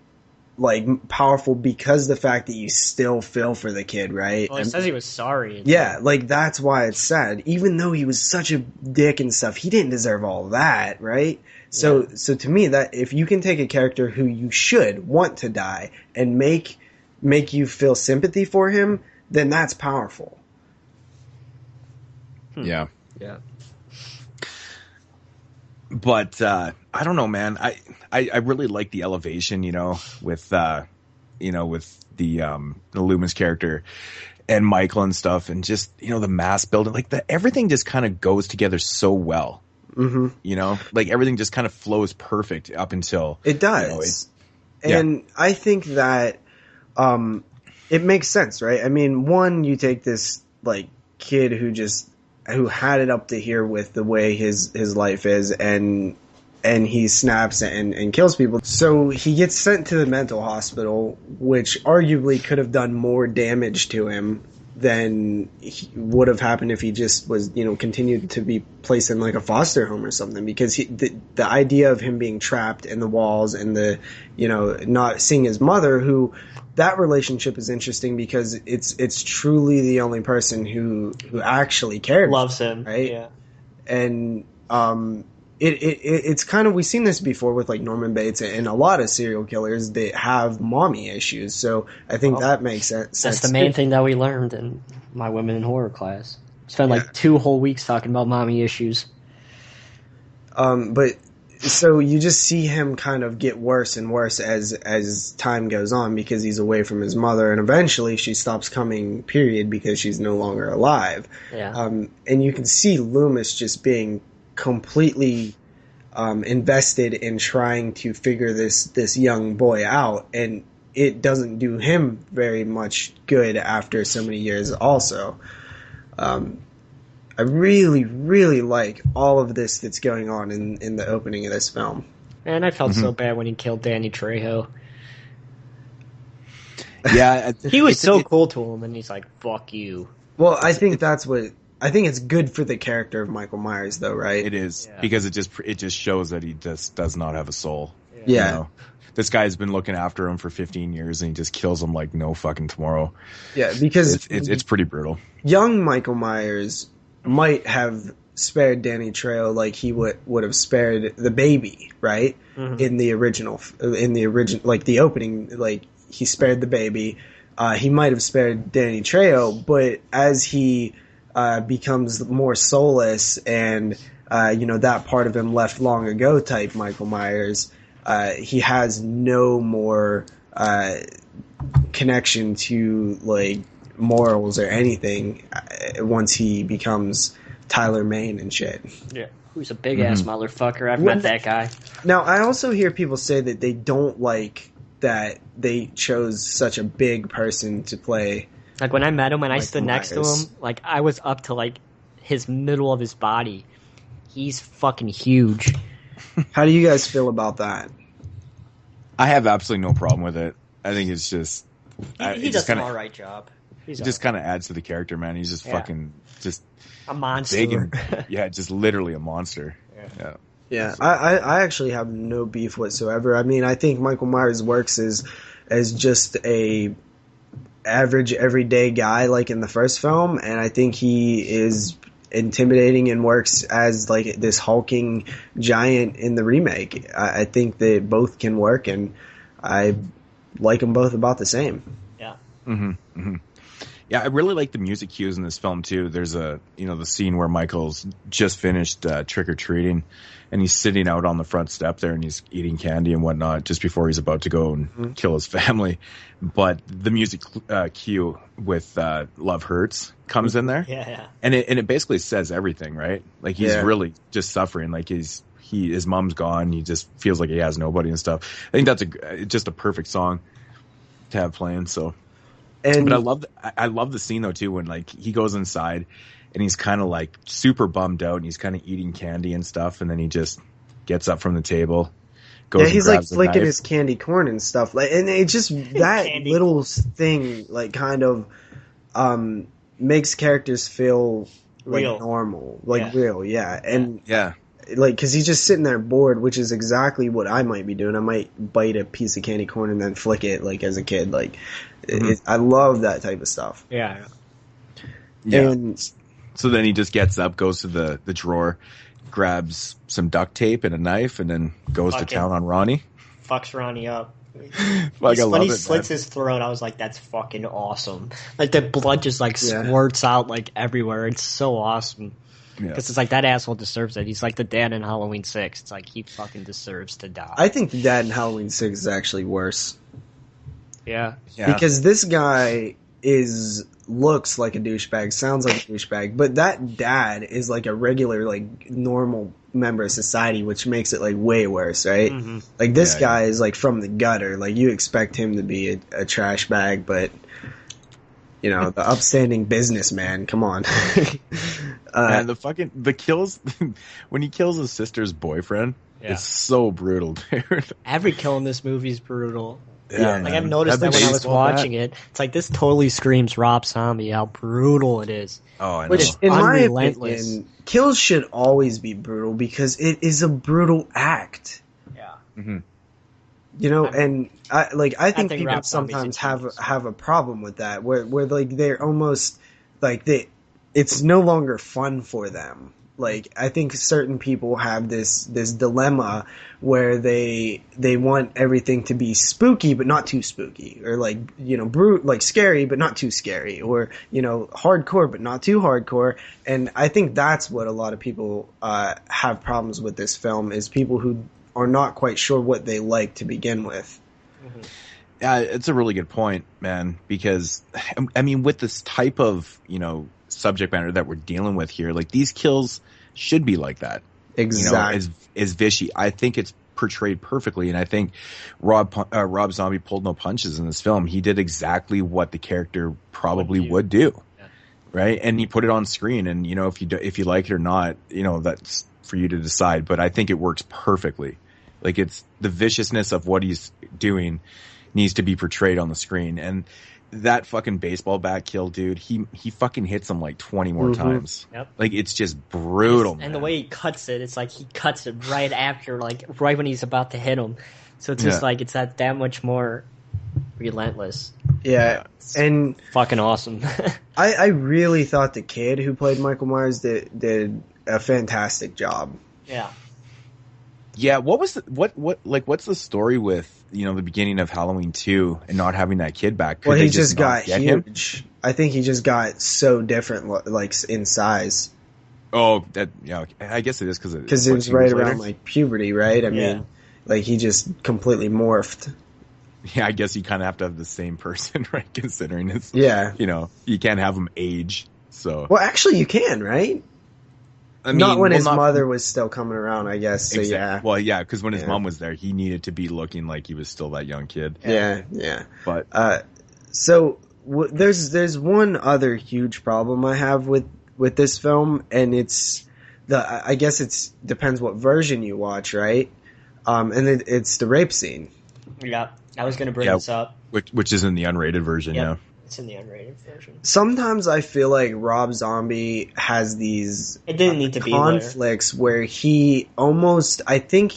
like, powerful because the fact that you still feel for the kid, right? Well, he says he was sorry. Yeah, like, that's why it's sad. Even though he was such a dick and stuff, he didn't deserve all that, right? So to me, that if you can take a character who you should want to die and make you feel sympathy for him, then that's powerful. Yeah. Yeah. But I don't know, man. I really like the elevation, with the Loomis character and Michael and stuff, and just the mass building, like everything just kind of goes together so well. Mm-hmm. You know, like everything just kind of flows perfect up until it does. And I think that it makes sense, right? I mean, one, you take this like kid who had it up to here with the way his life is, and he snaps and kills people. So he gets sent to the mental hospital, which arguably could have done more damage to him than would have happened if he just was, you know, continued to be placed in like a foster home or something. Because the idea of him being trapped in the walls and the, you know, not seeing his mother, who that relationship is interesting because it's truly the only person who actually cares, loves him, right? Yeah, and it's kind of, we've seen this before with like Norman Bates and a lot of serial killers that have mommy issues. So I think that makes sense. That's the main thing that we learned in my women in horror class. Spent like 2 whole weeks talking about mommy issues. But so you just see him kind of get worse and worse as time goes on because he's away from his mother, and eventually she stops coming, period, because she's no longer alive. Yeah. And you can see Loomis just being completely invested in trying to figure this young boy out, and it doesn't do him very much good after so many years also. I really, really like all of this that's going on in the opening of this film. And I felt so bad when he killed Danny Trejo. Yeah. He was so cool to him, and he's like, fuck you. Well, I think I think it's good for the character of Michael Myers, though, right? It is, because it just shows that he just does not have a soul. Yeah. You know? This guy's been looking after him for 15 years, and he just kills him like no fucking tomorrow. Yeah, because it's pretty brutal. Young Michael Myers might have spared Danny Trejo like he would have spared the baby, right? Mm-hmm. In the original, like the opening, like he spared the baby. He might have spared Danny Trejo, but as he becomes more soulless and that part of him left long ago type Michael Myers, he has no more connection to like morals or anything once he becomes Tyler Mane and shit. Yeah, who's a big ass motherfucker. I've met that guy. Now I also hear people say that they don't like that they chose such a big person to play. Like when I met him and I stood next to him, like I was up to like his middle of his body. He's fucking huge. How do you guys feel about that? I have absolutely no problem with it. I think it's just he does an alright job. It just kind of adds to the character, man. He's just fucking just a monster. Big and, just literally a monster. Yeah. I actually have no beef whatsoever. I mean, I think Michael Myers works as just a average everyday guy like in the first film, and I think he is intimidating and works as like this hulking giant in the remake. I think they both can work, and I like them both about the same. Yeah. Yeah, I really like the music cues in this film too. There's the scene where Michael's just finished trick-or-treating, and he's sitting out on the front step there, and he's eating candy and whatnot just before he's about to go and kill his family. But the music cue with Love Hurts comes in there. Yeah. And it basically says everything, right? Like he's really just suffering. Like his mom's gone. He just feels like he has nobody and stuff. I think that's just a perfect song to have playing. So. But I love the scene though too when like he goes inside and he's kind of like super bummed out and he's kind of eating candy and stuff, and then he just gets up from the table, goes. Yeah, he's like flicking his candy corn and stuff, like, and it just that little thing like kind of makes characters feel like real. Normal, like real, and like because he's just sitting there bored, which is exactly what I might be doing. I might bite a piece of candy corn and then flick it like as a kid, like. I love that type of stuff. Yeah. And so then he just gets up, goes to the drawer, grabs some duct tape and a knife, and then goes to town on Ronnie. Fucks Ronnie up. When he slits his throat, I was like, that's fucking awesome. Like the blood just like squirts out like everywhere. It's so awesome. Because it's like that asshole deserves it. He's like the dad in Halloween 6. It's like he fucking deserves to die. I think the dad in Halloween 6 is actually worse. Yeah. Because this guy looks like a douchebag, sounds like a douchebag, but that dad is like a regular, like normal member of society, which makes it like way worse, right? Mm-hmm. Like this guy is like from the gutter. Like you expect him to be a trash bag, but you know, the upstanding businessman. Come on. And the kills when he kills his sister's boyfriend, it's so brutal, dude. Every kill in this movie is brutal. Yeah, like I've noticed that when I was watching it. It's like this totally screams Rob Zombie, how brutal it is. Oh, I know. Which, in my opinion, kills should always be brutal because it is a brutal act. Yeah. Mm-hmm. You know, and I think people sometimes have a problem with that, where like they're almost like it's no longer fun for them. Like I think certain people have this dilemma where they want everything to be spooky but not too spooky, or like, you know, like scary but not too scary, or, you know, hardcore but not too hardcore. And I think that's what a lot of people have problems with this film, is people who are not quite sure what they like to begin with. Mm-hmm. Yeah, it's a really good point, man, because I mean, with this type of, you know, subject matter that we're dealing with here, like these kills should be like that. Exactly. You know, as Vishy. I think it's portrayed perfectly, and I think Rob Zombie pulled no punches in this film. He did exactly what the character probably would do. Yeah. Right? And he put it on screen, and you know, if you like it or not, you know, that's for you to decide, but I think it works perfectly. Like, it's the viciousness of what he's doing needs to be portrayed on the screen. And that fucking baseball bat kill, dude, he fucking hits him like 20 more times. Yep. Like, it's just brutal, man. And the way he cuts it, it's like he cuts it right after, like right when he's about to hit him. So it's just like, it's that much more relentless. Yeah, and fucking awesome. I really thought the kid who played Michael Myers did a fantastic job. Yeah. Yeah, what's the story with, you know, the beginning of Halloween 2 and not having that kid back? Well, he just got huge. I think he just got so different, like, in size. Oh, I guess it is because it was right around like puberty, right? I mean, like, he just completely morphed. Yeah, I guess you kind of have to have the same person, right? Considering it's, you know, you can't have him age. So, well, actually, you can, right? I mean, not when his mother was still coming around, I guess. So yeah. Well, yeah, because when his mom was there, he needed to be looking like he was still that young kid. Yeah. But so there's one other huge problem I have with this film, and it's I guess it's depends what version you watch, right? And it's the rape scene. Yeah, I was going to bring this up. Which is in the unrated version, yeah. It's in the unrated version. Sometimes I feel like Rob Zombie has these it didn't need to conflicts where he almost, I think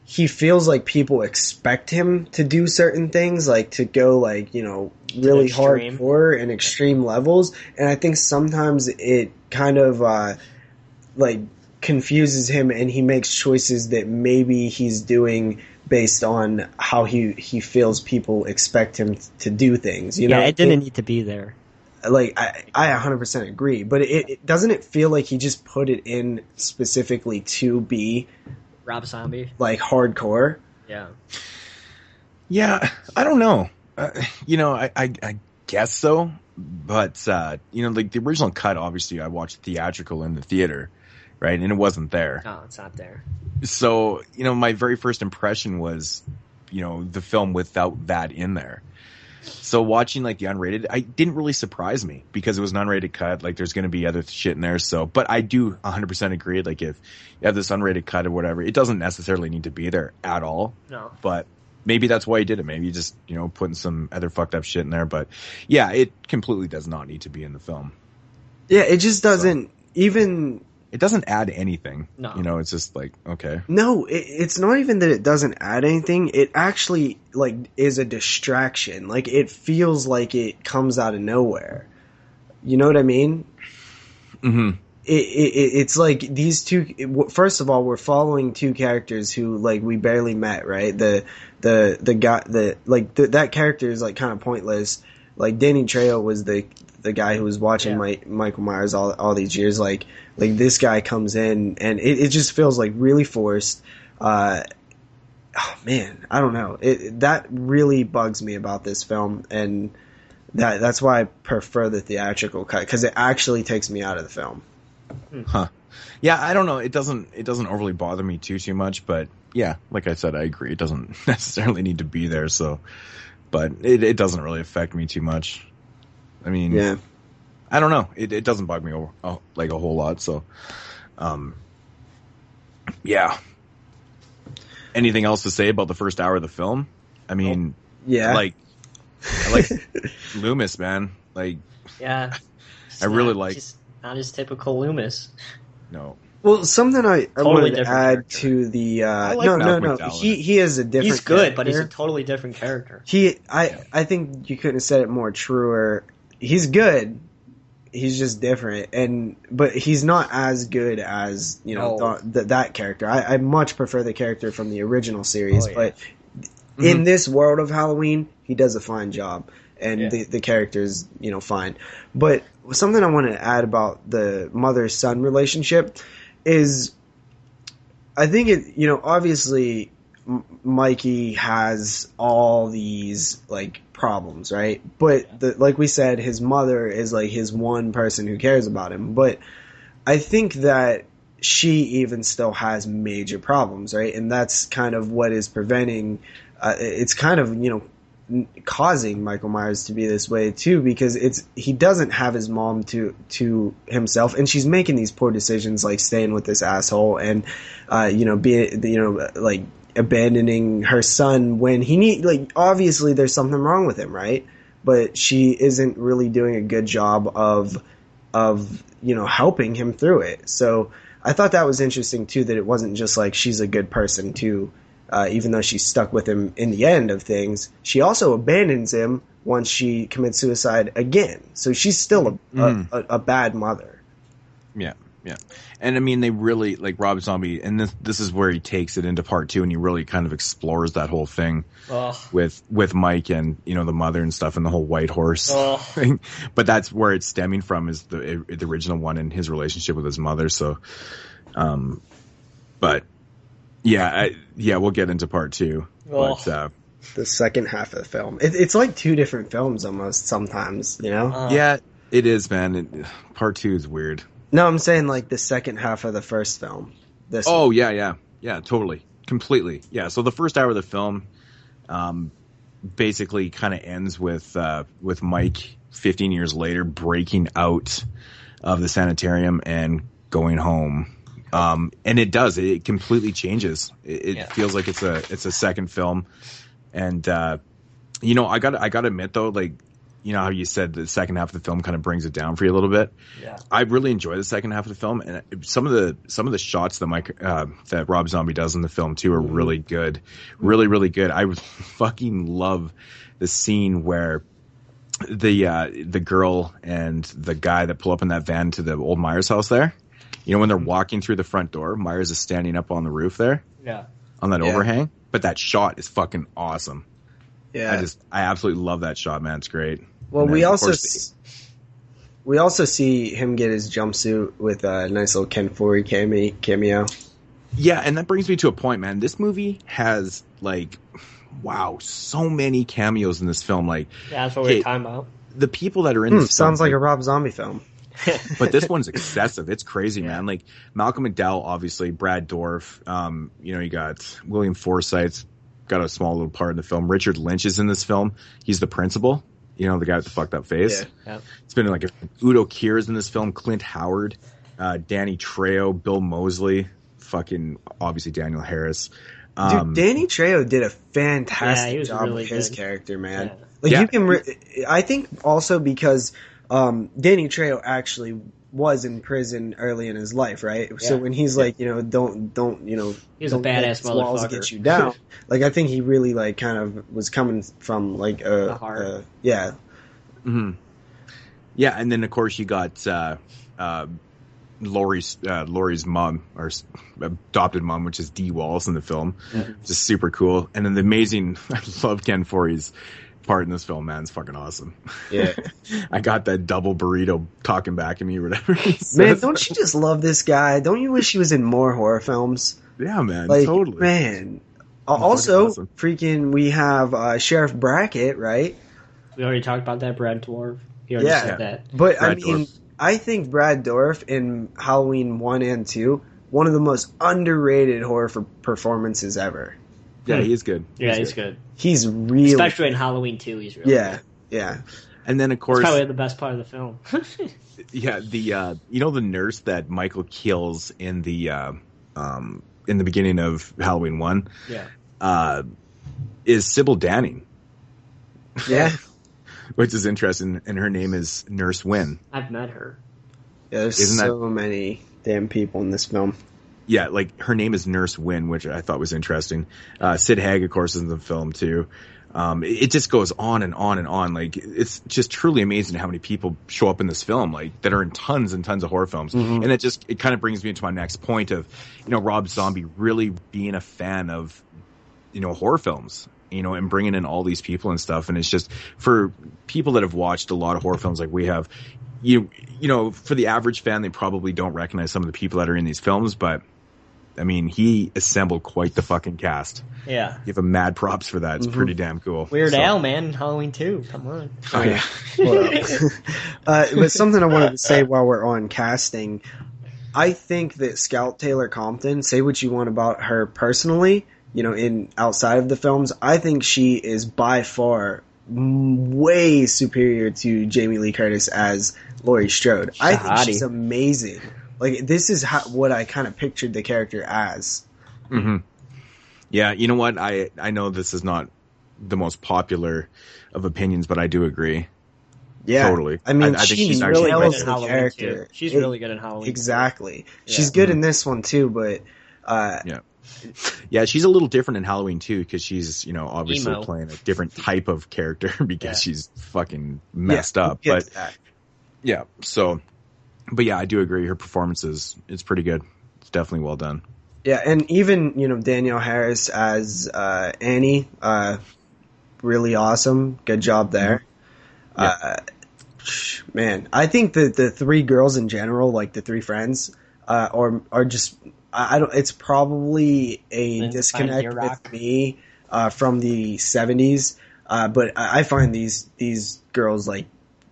he feels like people expect him to do certain things, like to go like, you know, really hardcore and extreme levels. And I think sometimes it kind of like confuses him, and he makes choices that maybe he's doing based on how he feels people expect him to do things. You know, it didn't need to be there. Like, I 100% agree, but it doesn't it feel like he just put it in specifically to be Rob Zombie, like hardcore? Yeah, I don't know. You know, I guess so, but you know, like the original cut, obviously, I watched theatrical in the theater, right, and it wasn't there. No, it's not there. So, you know, my very first impression was, you know, the film without that in there. So watching like the unrated, it didn't really surprise me because it was an unrated cut. Like, there's going to be other shit in there. So, but I do 100% agree. Like, if you have this unrated cut or whatever, it doesn't necessarily need to be there at all. No. But maybe that's why he did it. Maybe he just, you know, putting some other fucked up shit in there. But yeah, it completely does not need to be in the film. Yeah, it just doesn't even. It doesn't add anything. No. You know, it's just like, okay. No, it's not even that it doesn't add anything. It actually, like, is a distraction. Like, it feels like it comes out of nowhere. You know what I mean? Mm-hmm. It's like these two, first of all, we're following two characters who, like, we barely met, right? The guy, that character is, like, kind of pointless. Like, Danny Trejo was the guy who was watching Michael Myers all these years. Like this guy comes in, and it just feels like really forced. Oh man, I don't know. That really bugs me about this film, and that's why I prefer the theatrical cut, because it actually takes me out of the film. Huh. Yeah, I don't know. It doesn't overly bother me too much, but yeah, like I said, I agree. It doesn't necessarily need to be there. So, but it doesn't really affect me too much. I mean, yeah, I don't know. It doesn't bug me like a whole lot. So, yeah. Anything else to say about the first hour of the film? I mean, yeah, I like Loomis, man. Like, yeah, I really like. Just not his typical Loomis. No. Well, something I wanted to add character. to the like no. McDowell. He is a different. He's good, character. but he's a totally different character. I think you couldn't have said it more truer. He's good. He's just different, but he's not as good as that character. I much prefer the character from the original series, but in this world of Halloween, he does a fine job, and the character's fine. But something I wanted to add about the mother-son relationship is, I think it obviously Mikey has all these problems, right? But like we said, his mother is his one person who cares about him. But I think that she even still has major problems, right? And that's kind of what is preventing. It's kind of causing Michael Myers to be this way too, because he doesn't have his mom to himself, and she's making these poor decisions like staying with this asshole and being abandoning her son when he obviously there's something wrong with him, right? But she isn't really doing a good job of helping him through it. So I thought that was interesting too, that it wasn't just she's a good person too. Even though she's stuck with him in the end of things, she also abandons him once she commits suicide again. So she's still a bad mother. Yeah, yeah. And I mean, they really, Rob Zombie, and this is where he takes it into part 2, and he really kind of explores that whole thing with Mike and, the mother and stuff, and the whole white horse thing. But that's where it's stemming from, is the original one and his relationship with his mother. So, but... Yeah, we'll get into part 2. But, the second half of the film. It's like 2 different films almost sometimes, Yeah, it is, man. Part 2 is weird. No, I'm saying the second half of the first film. Yeah, totally. Completely. Yeah, so the first hour of the film basically kind of ends with Mike 15 years later breaking out of the sanitarium and going home. And it completely changes. It feels like it's a second film. And, I gotta admit though, how you said the second half of the film kind of brings it down for you a little bit. Yeah. I really enjoy the second half of the film, and some of the shots that Rob Zombie does in the film too are really good. Really, really good. I fucking love the scene where the girl and the guy that pull up in that van to the old Myers house there. When they're walking through the front door, Myers is standing up on the roof there. Yeah. On that overhang. But that shot is fucking awesome. Yeah. I absolutely love that shot, man. It's great. Well, we also see him get his jumpsuit with a nice little Ken Foree cameo. Yeah, and that brings me to a point, man. This movie has, so many cameos in this film. Yeah, that's what we're talking about. The people that are in this film. Sounds like a Rob Zombie film. But this one's excessive. It's crazy, man. Malcolm McDowell, obviously, Brad Dourif, you got William Forsythe's got a small little part in the film. Richard Lynch is in this film. He's the principal, the guy with the fucked up face. Yeah. It's been Udo Kier's in this film, Clint Howard, Danny Trejo, Bill Moseley, fucking obviously Daniel Harris. Dude, Danny Trejo did a fantastic job with his character, man. Yeah. You can, I think also because Danny Trejo actually was in prison early in his life, right? Yeah. So when he's don't he's a badass motherfucker. Walls get you down. I think he really kind of was coming from the heart. Yeah. Mm-hmm. Yeah, and then of course you got Laurie's mom, or adopted mom, which is Dee Wallace in the film, which is super cool. And then the amazing, I love Ken Foree's part in this film, man. It's fucking awesome. Yeah. I got that double burrito talking back at me or whatever. Man, don't you just love this guy? Don't you wish he was in more horror films? Yeah, man. Totally. Man. Also, awesome. Freaking, we have Sheriff Brackett, right? We already talked about that, Brad Dourif. He already said that. But Brad Dourif. I think Brad Dourif in Halloween 1 and 2, one of the most underrated horror performances ever. Yeah, he's good. Yeah, he's good. He's really... Especially in Halloween 2, he's really good. Yeah. And then, of course... It's probably the best part of the film. Yeah, the the nurse that Michael kills in the beginning of Halloween 1 is Sybil Danning. Yeah. Which is interesting, and her name is Nurse Wynn. I've met her. Yeah, there's many damn people in this film. Yeah, like, her name is Nurse Wynn, which I thought was interesting. Sid Haig, of course, is in the film, too. It just goes on and on and on. Like, it's just truly amazing how many people show up in this film, like, that are in tons and tons of horror films. Mm-hmm. And it kind of brings me into my next point of, Rob Zombie really being a fan of, horror films. And bringing in all these people and stuff. And it's just, for people that have watched a lot of horror films like we have, for the average fan, they probably don't recognize some of the people that are in these films, but, I mean, he assembled quite the fucking cast. Yeah. Give him mad props for that. It's pretty damn cool. Weird Al, man, Halloween 2. Come on. Oh, yeah. But something I wanted to say while we're on casting, I think that Scout Taylor Compton, say what you want about her personally, in outside of the films, I think she is by far way superior to Jamie Lee Curtis as Laurie Strode. I think she's amazing. Like, this is what I kind of pictured the character as. Mm-hmm. Yeah, you know what? I know this is not the most popular of opinions, but I do agree. Yeah, totally. I mean, I think she's really good in Halloween too. She's really good in Halloween. Exactly. Yeah. She's good in this one too, but yeah, she's a little different in Halloween too, because she's obviously emo. playing a different type of character because she's fucking messed up. But yeah, but yeah, I do agree. Her performance is pretty good. It's definitely well done. Yeah, and even Danielle Harris as Annie, really awesome. Good job there. Yeah. Man, I think that the three girls in general, like the three friends, are just. I don't. It's probably a disconnect with me from the 70s, but I find these girls like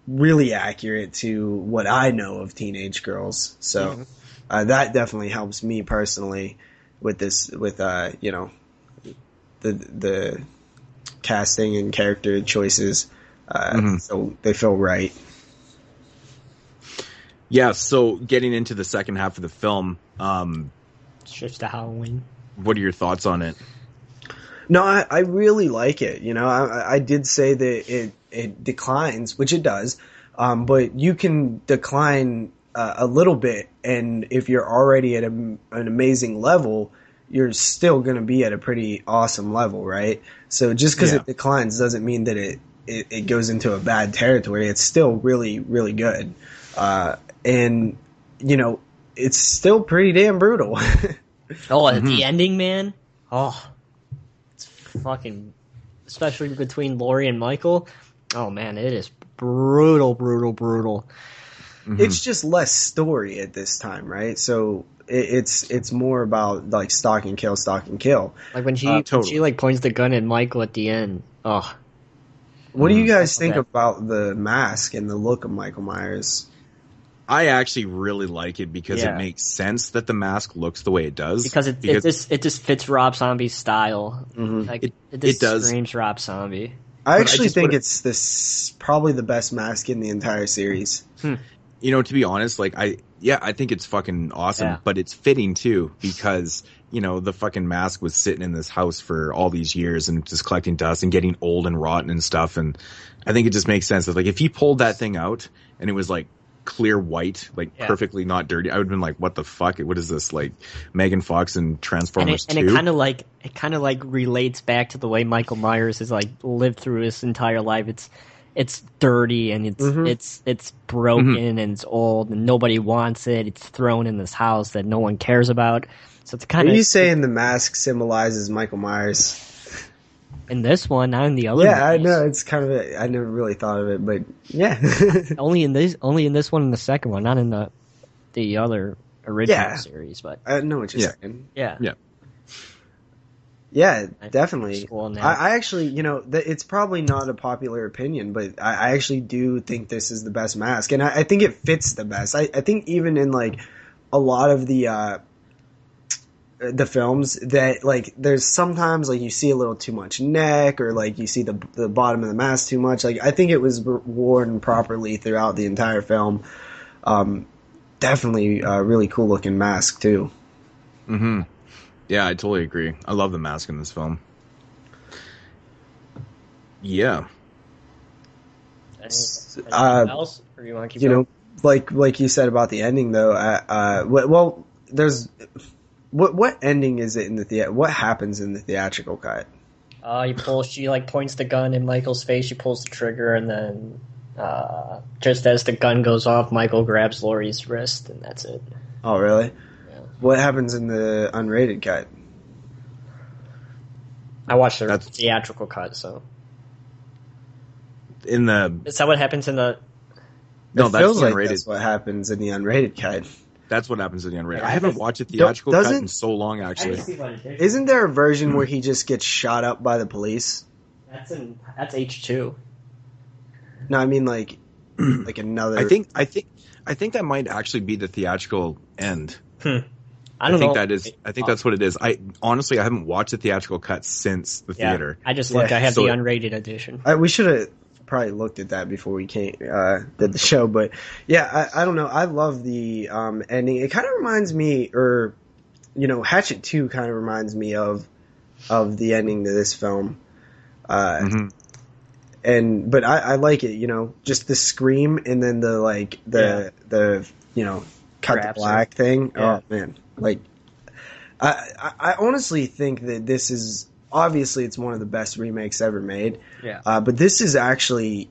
really accurate to what I know of teenage girls. So that definitely helps me personally with this, with the casting and character choices. So they feel right. Yeah. So getting into the second half of the film. Shifts to Halloween. What are your thoughts on it? No, I really like it. I did say that it declines, which it does, but you can decline a little bit, and if you're already at an amazing level, you're still going to be at a pretty awesome level, right? So just because it declines doesn't mean that it goes into a bad territory. It's still really, really good. And, it's still pretty damn brutal. The ending, man. Oh, it's fucking, especially between Laurie and Michael. Oh man, it is brutal. It's just less story at this time, right? So it's more about like stalk and kill. Like when she like points the gun at Michael at the end. Oh, what do you guys think about the mask and the look of Michael Myers? I actually really like it because it makes sense that the mask looks the way it does. Because it just fits Rob Zombie's style. Like it does screams Rob Zombie. I actually think it's probably the best mask in the entire series. To be honest, like I think it's fucking awesome, but it's fitting too because the fucking mask was sitting in this house for all these years and just collecting dust and getting old and rotten and stuff. And I think it just makes sense that like if he pulled that thing out and it was like clear white, like perfectly not dirty, I would have been like, what the fuck? What is this? Like Megan Fox and Transformers 2? And it kind of like relates back to the way Michael Myers has like lived through his entire life. It's dirty and it's broken and it's old and nobody wants it. It's thrown in this house that no one cares about. So it's kind of. Are you saying the mask symbolizes Michael Myers? In this one, not in the other. Yeah, movies. I know it's kind of. I never really thought of it, but yeah. only in this one, and the second one, not in the other original series. But I know what you're saying. Yeah. Yeah, definitely. School now. I actually, it's probably not a popular opinion, but I actually do think this is the best mask, and I think it fits the best. I think even in like a lot of the films that like there's sometimes like you see a little too much neck or like you see the bottom of the mask too much. Like I think it was worn properly throughout the entire film. Definitely a really cool looking mask too. Mm-hmm. Yeah, I totally agree. I love the mask in this film. Yeah. Anything else? Or you want to keep going? Like you said about the ending though. Well, there's what ending is it in the what happens in the theatrical cut? She like points the gun in Michael's face. She pulls the trigger, and then just as the gun goes off, Michael grabs Laurie's wrist, and that's it. Oh, really? What happens in the unrated cut? I watched the theatrical cut, so. Is that what happens in the... No, that's the unrated. That's what happens in the unrated cut. That's what happens in the unrated. I haven't watched the theatrical cut in so long, actually. Isn't there a version where he just gets shot up by the police? That's H2. No, I mean like another... I think that might actually be the theatrical end. I don't know. I think that's what it is. I haven't watched the theatrical cut since the theater. I just looked. I have the unrated edition. We should have probably looked at that before we did the show. But yeah, I don't know. I love the ending. It kind of reminds me, Hatchet 2 kind of reminds me of the ending to this film. But I like it. Just the scream and then the cut to black thing. Yeah. Oh man. Like, I honestly think that this is obviously it's one of the best remakes ever made. Yeah. But this is actually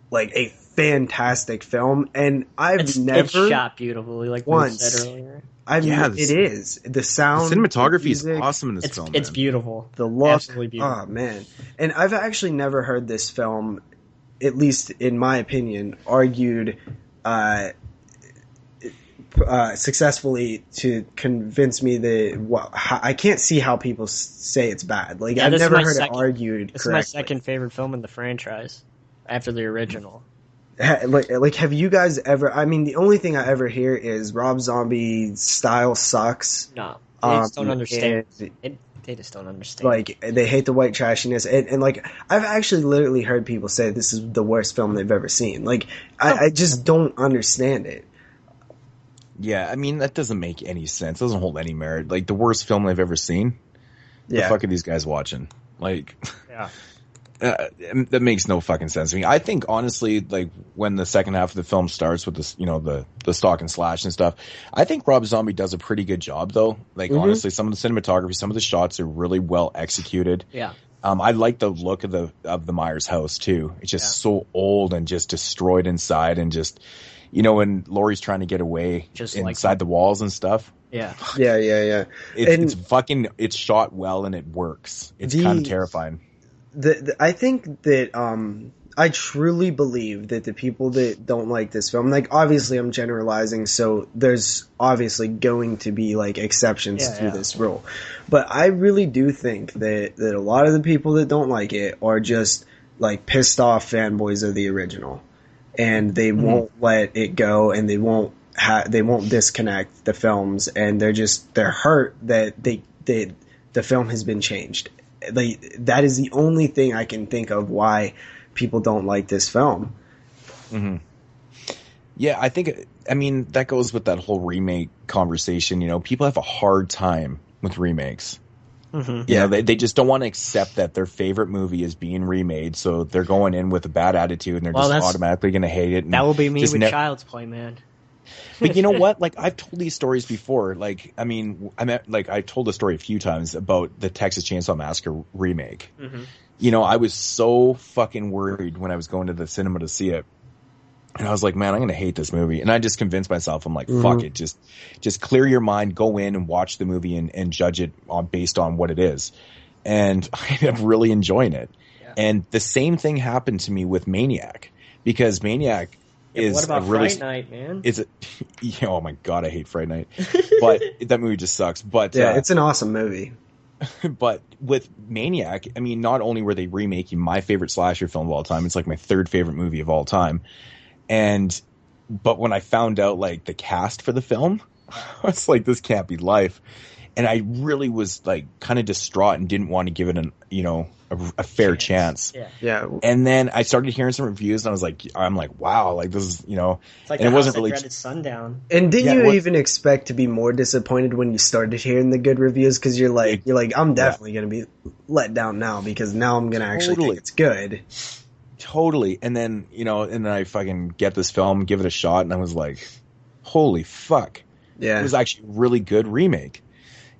like a fantastic film, and it's shot beautifully, like once we said earlier. It is the sound, the cinematography is awesome in this film. It's beautiful. The look, absolutely beautiful. Oh man! And I've actually never heard this film, at least in my opinion, argued. Successfully to convince me that I can't see how people say it's bad. Like I've never heard it argued. It's my second favorite film in the franchise, after the original. Like, have you guys ever? I mean, the only thing I ever hear is Rob Zombie's style sucks. No, they just don't understand. They just don't understand. Like they hate the white trashiness, and like I've actually literally heard people say this is the worst film they've ever seen. Like I just don't understand it. Yeah, I mean, that doesn't make any sense. It doesn't hold any merit. Like, the worst film I've ever seen? The fuck are these guys watching? Like, that makes no fucking sense to me. I think, honestly, like, when the second half of the film starts with this, the stalk and slash and stuff, I think Rob Zombie does a pretty good job, though. Like, honestly, some of the cinematography, some of the shots are really well executed. Yeah. I like the look of the Myers house, too. It's just so old and just destroyed inside and just... when Laurie's trying to get away just inside the walls and stuff. Yeah. Yeah. It's shot well and it works. It's kind of terrifying. I think that I truly believe that the people that don't like this film, like obviously I'm generalizing, so there's obviously going to be like exceptions to this rule. But I really do think that a lot of the people that don't like it are just like pissed off fanboys of the original. And they won't let it go, and they won't disconnect the films, and they're hurt that the film has been changed. That is the only thing I can think of why people don't like this film. Mm-hmm. Yeah, I think that goes with that whole remake conversation. People have a hard time with remakes. Mm-hmm. Yeah, they just don't want to accept that their favorite movie is being remade, so they're going in with a bad attitude and they're just automatically going to hate it. And that will be me with Child's Play, man. But you know what? Like, I've told these stories before. Like, I mean, I told the story a few times about the Texas Chainsaw Massacre remake. Mm-hmm. I was so fucking worried when I was going to the cinema to see it. And I was like, man, I'm going to hate this movie. And I just convinced myself, I'm like, fuck it. Just clear your mind, go in and watch the movie and judge it based on what it is. And I ended up really enjoying it. Yeah. And the same thing happened to me with Maniac, because Maniac is what about Fright Night, man? Oh my God, I hate Fright Night. But that movie just sucks. But it's an awesome movie. But with Maniac, I mean, not only were they remaking my favorite slasher film of all time, it's like my third favorite movie of all time. But when I found out like the cast for the film, I was like, this can't be life. And I really was like kind of distraught and didn't want to give it a fair chance. Yeah. And then I started hearing some reviews, and I'm like, wow, like this is, It's like and it wasn't really Dreaded Sundown. And didn't you even expect to be more disappointed when you started hearing the good reviews? Because you're like, I'm definitely going to be let down now because now I'm going to actually think it's good. Totally. And then, and then I fucking get this film, give it a shot, and I was like, holy fuck. Yeah. It was actually a really good remake.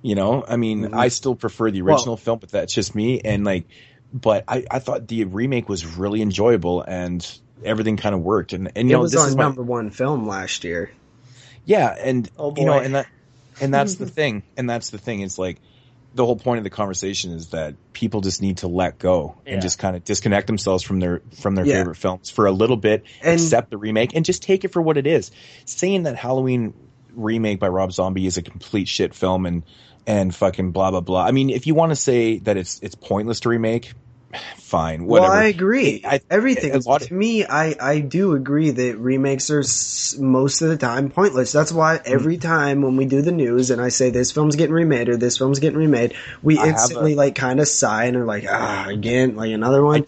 I mean, I still prefer the original film, but that's just me. And but I thought the remake was really enjoyable and everything kind of worked. And it was our number one film last year. Yeah. And, and that's the thing. And that's the thing. It's like the whole point of the conversation is that people just need to let go and just kind of disconnect themselves from their favorite films for a little bit, and accept the remake and just take it for what it is. Saying that Halloween remake by Rob Zombie is a complete shit film and fucking blah blah blah. I mean, if you want to say that it's pointless to remake, fine, whatever. Well, I agree. Everything to me, I do agree that remakes are most of the time pointless. That's why every time when we do the news and I say this film's getting remade or this film's getting remade, we instantly kind of sigh and are like, again, like another one.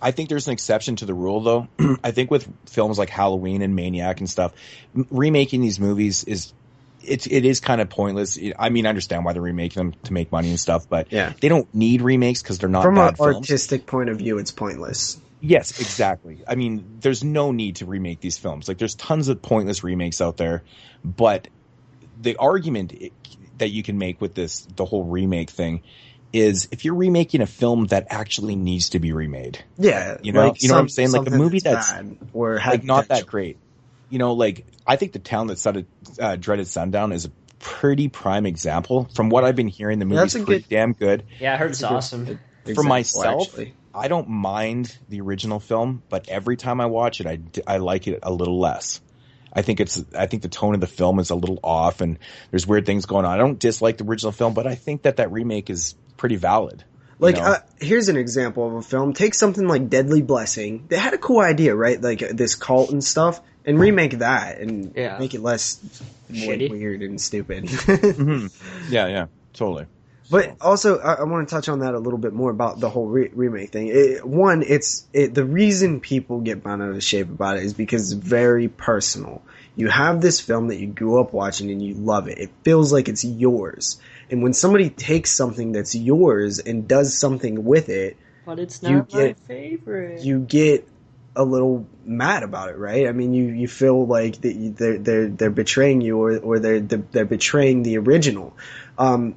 I think there's an exception to the rule, though. I think with films like Halloween and Maniac and stuff, remaking these movies it is kind of pointless. I mean, I understand why they're remaking them to make money and stuff, but they don't need remakes because they're not from bad an films. Artistic point of view, it's pointless. Yes, exactly. I mean, there's no need to remake these films. Like, there's tons of pointless remakes out there, but the argument that you can make with the whole remake thing is if you're remaking a film that actually needs to be remade. Yeah. You know what I'm saying? Like a movie that's bad or not that great. I think The Town That Dreaded Sundown is a pretty prime example. From what I've been hearing, the movie's pretty damn good. Yeah, I heard it's awesome. For myself, I don't mind the original film, but every time I watch it, I like it a little less. I think the tone of the film is a little off, and there's weird things going on. I don't dislike the original film, but I think that remake is pretty valid. Here's an example of a film. Take something like Deadly Blessing. They had a cool idea, right? Like this cult and stuff, and remake that and make it less weird and stupid. Mm-hmm. Yeah, totally. But also, I want to touch on that a little bit more about the whole remake thing. The reason people get bent out of shape about it is because it's very personal. You have this film that you grew up watching and you love it. It feels like it's yours. And when somebody takes something that's yours and does something with it, but it's not my favorite. You get a little mad about it, right? I mean, you feel like they're betraying you or they're betraying the original. And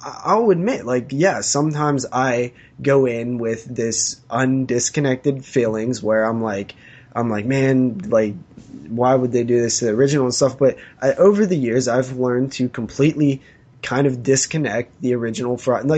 I'll admit, sometimes I go in with this undisconnected feelings where I'm like, man, like, why would they do this to the original and stuff? But over the years, I've learned to completely kind of disconnect the original from,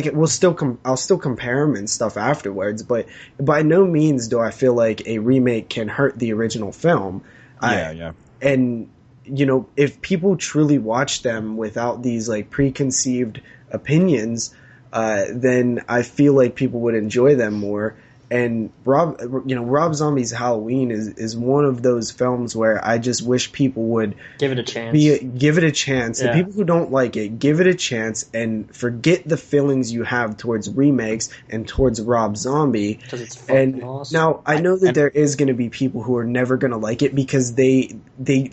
I'll still compare them and stuff afterwards, but by no means do I feel like a remake can hurt the original film. Yeah. And, if people truly watch them without these preconceived opinions, then I feel like people would enjoy them more. And Rob Zombie's Halloween is one of those films where I just wish people would give it a chance. Give it a chance. The people who don't like it, give it a chance and forget the feelings you have towards remakes and towards Rob Zombie. Because it's fucking awesome. Now, I know that there is going to be people who are never going to like it because they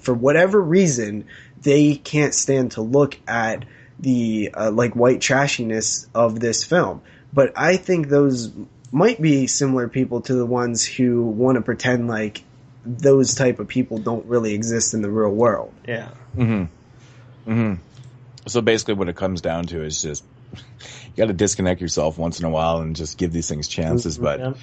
for whatever reason they can't stand to look at the white trashiness of this film. But I think those might be similar people to the ones who want to pretend like those type of people don't really exist in the real world. Yeah. Mm-hmm. Mm-hmm. So basically what it comes down to is just you got to disconnect yourself once in a while and just give these things chances. But,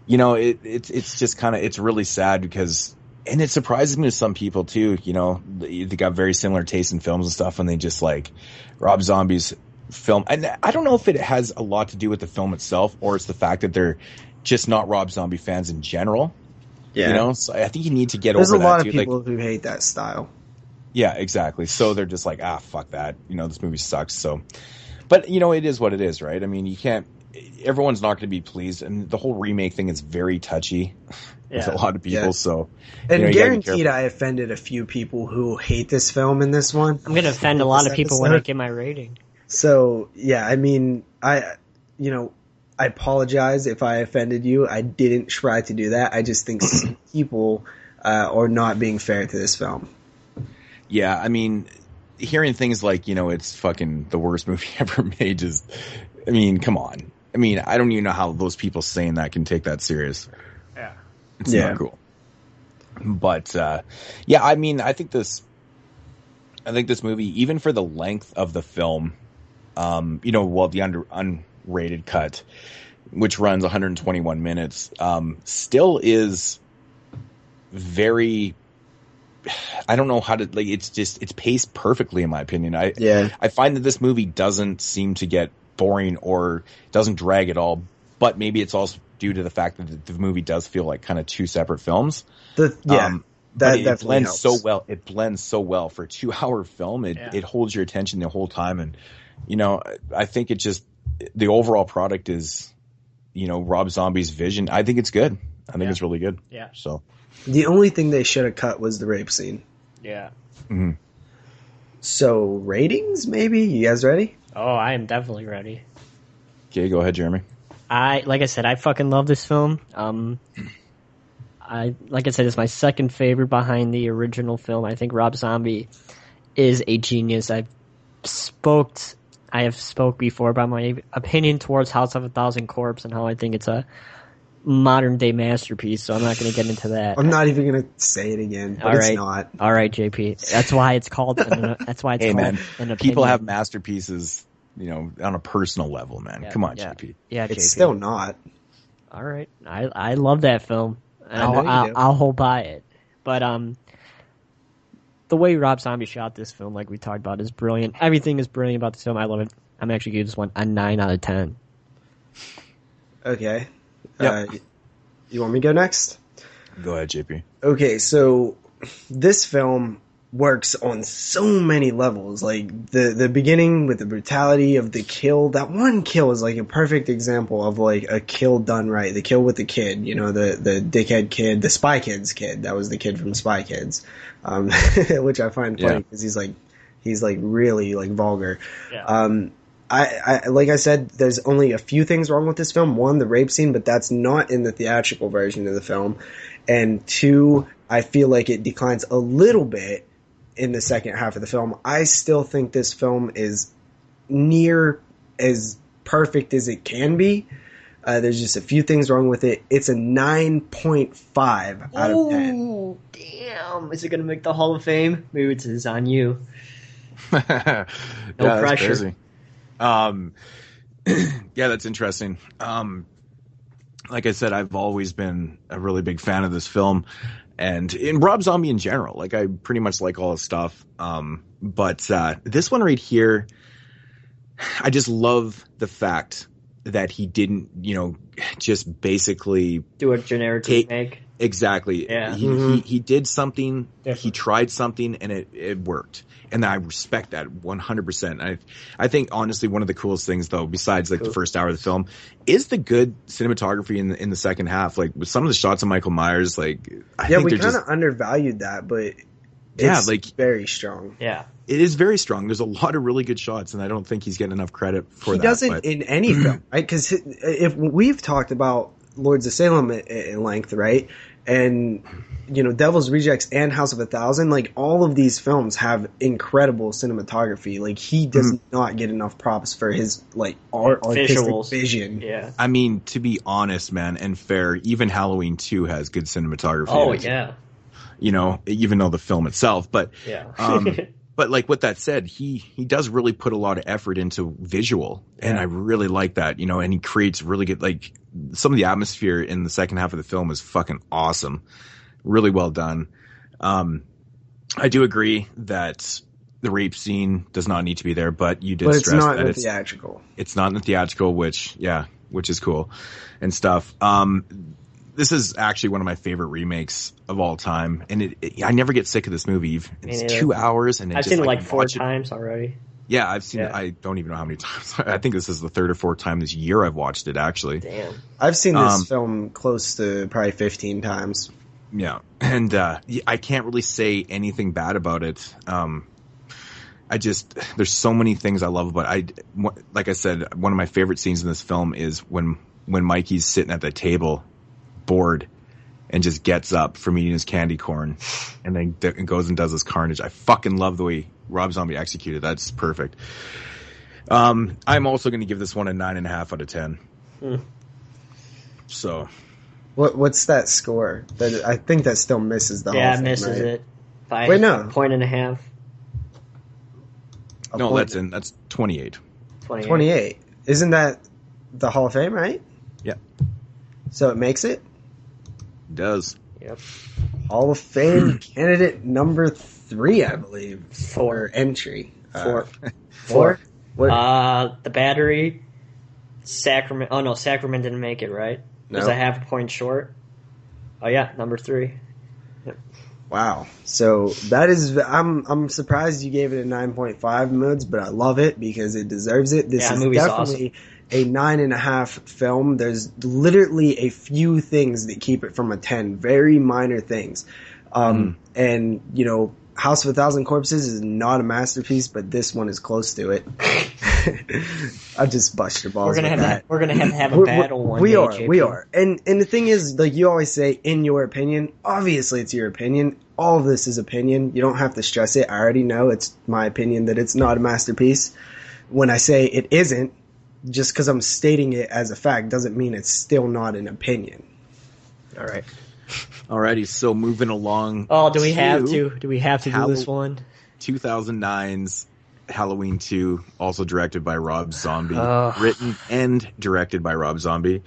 it's just kind of, it's really sad because, and it surprises me to some people too, they got very similar tastes in films and stuff and they just like Rob Zombie's film, and I don't know if it has a lot to do with the film itself or it's the fact that they're just not Rob Zombie fans in general. So I think you need to get over that. There's a lot of people who hate that style. Yeah, exactly. So they're just like, fuck that. This movie sucks. So, But, it is what it is, right? I mean, you can't... Everyone's not going to be pleased, and the whole remake thing is very touchy with a lot of people, so... And guaranteed I offended a few people who hate this film in this one. I'm going to offend a lot of people when I get my rating. So, yeah, I mean, I apologize if I offended you. I didn't try to do that. I just think people are not being fair to this film. Yeah, I mean, hearing things like, it's fucking the worst movie ever made is, I mean, come on. I mean, I don't even know how those people saying that can take that serious. Yeah. It's not cool. But, I mean, I think this movie, even for the length of the film, the unrated cut, which runs 121 minutes, still is very... I don't know how to, it's paced perfectly in my opinion. I find that this movie doesn't seem to get boring or doesn't drag at all, but maybe it's also due to the fact that the movie does feel like kind of two separate films. That it blends so well. It blends so well for a 2-hour film. It holds your attention the whole time. And, I think the overall product is, Rob Zombie's vision. I think it's good. I think it's really good. Yeah. So. The only thing they should have cut was the rape scene. Yeah. Mm-hmm. So, ratings, maybe? You guys ready? Oh, I am definitely ready. Okay, go ahead, Jeremy. Like I said, I fucking love this film. Like I said, it's my second favorite behind the original film. I think Rob Zombie is a genius. I have spoke before about my opinion towards House of a Thousand Corpses and how I think it's a modern day masterpiece, so I'm not going to get into that. I'm not even going to say it again, but it's not. All right, JP. That's why it's called an opinion. People have masterpieces, on a personal level, man. Come on, JP. Yeah, it's JP. still not. All right. I love that film. And I'll hold by it. But the way Rob Zombie shot this film, like we talked about, is brilliant. Everything is brilliant about this film. I love it. I'm actually giving this one a 9 out of 10. Okay. Yep. You want me to go next? Go ahead, JP. Okay, so this film works on so many levels. Like the beginning with the brutality of the kill. That one kill is like a perfect example of like a kill done right. The kill with the kid, the dickhead kid, the Spy Kids kid. That was the kid from Spy Kids, which I find funny because he's really like vulgar. Yeah. I like I said, there's only a few things wrong with this film. One, the rape scene, but that's not in the theatrical version of the film. And two, I feel like it declines a little bit in the second half of the film. I still think this film is near as perfect as it can be. There's just a few things wrong with it. It's a 9.5 out of 10. Oh, damn. Is it going to make the Hall of Fame? Moodz is on you. No pressure. Crazy. That's interesting. Like I said, I've always been a really big fan of this film and in Rob Zombie in general. Like I pretty much like all his stuff. But this one right here, I just love the fact that he didn't, just basically do a generic remake. Exactly. Yeah. He did something, Different. He tried something and it worked. And I respect that 100%. I think honestly one of the coolest things though, besides like the first hour of the film, is the good cinematography in the second half. Like with some of the shots of Michael Myers, like I think we kind of undervalued that, but it's very strong. Yeah. It is very strong. There's a lot of really good shots, and I don't think he's getting enough credit for that. He doesn't in any film, right? Because if we've talked about Lords of Salem at length, right? And, Devil's Rejects and House of a Thousand, like all of these films have incredible cinematography. Like he does not get enough props for his like artistic vision. Yeah. I mean, to be honest, man, and fair, even Halloween 2 has good cinematography. Oh, yeah. Even though the film itself, but yeah. But like with that said, he does really put a lot of effort into visual, and I really like that, and he creates really good, like some of the atmosphere in the second half of the film is fucking awesome. Really well done. I do agree that the rape scene does not need to be there, but you did stress that it's theatrical. It's not in the theatrical, which is cool and stuff. This is actually one of my favorite remakes of all time, and I never get sick of this movie. It's 2 hours, and I've seen it like 4 times already. Yeah, I've seen it. I don't even know how many times. I think this is the third or fourth time this year I've watched it, actually. Damn. I've seen this film close to probably 15 times. Yeah, and I can't really say anything bad about it. There's so many things I love about it. Like I said, one of my favorite scenes in this film is when Mikey's sitting at the table, bored, and just gets up from eating his candy corn, and then goes and does his carnage. I fucking love the way Rob Zombie executed. That's perfect. I'm also going to give this one a 9.5 out of 10. So, what's that score? I think that still misses the whole thing. Yeah, misses it. Wait, no. 1.5. No, that's 28. 28. Isn't that the Hall of Fame, right? Yeah. So it makes it? It does. Yep. Hall of Fame candidate number 3, I believe. 4. Entry. 4. 4? The Battery, Sacrament. Oh, no, Sacrament didn't make it, right? No. Was a half a point short. Oh, yeah, number 3. Yep. Wow. So that is, I'm surprised you gave it a 9.5, Moodz, but I love it because it deserves it. This is definitely a 9.5 film. There's literally a few things that keep it from a 10, very minor things. And, you know, House of a Thousand Corpses is not a masterpiece, but this one is close to it. I just bust your balls. We're gonna with have that. we're gonna have a battle one day. We are. And the thing is, like you always say, in your opinion, obviously it's your opinion. All of this is opinion. You don't have to stress it. I already know it's my opinion that it's not a masterpiece. When I say it isn't, just because I'm stating it as a fact doesn't mean it's still not an opinion. All right. Alrighty, so moving along. Oh, do we have to do this one? 2009's Halloween 2, also directed by Rob Zombie, written and directed by Rob Zombie.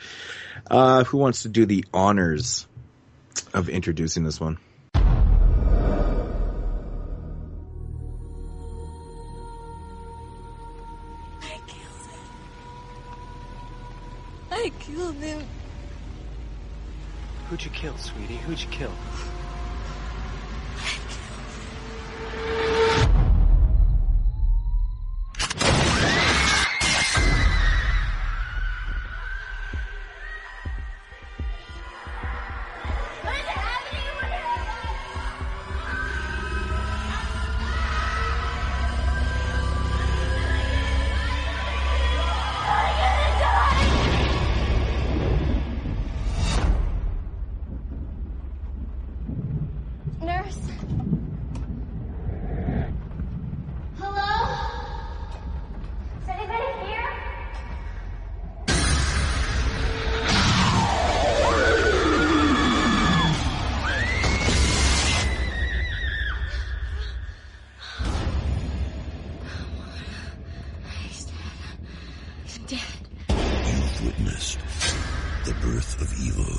Who wants to do the honors of introducing this one? I killed him. Who'd you kill, sweetie? Who'd you kill? Nurse? Hello? Is anybody here? He's dead. You've witnessed the birth of evil.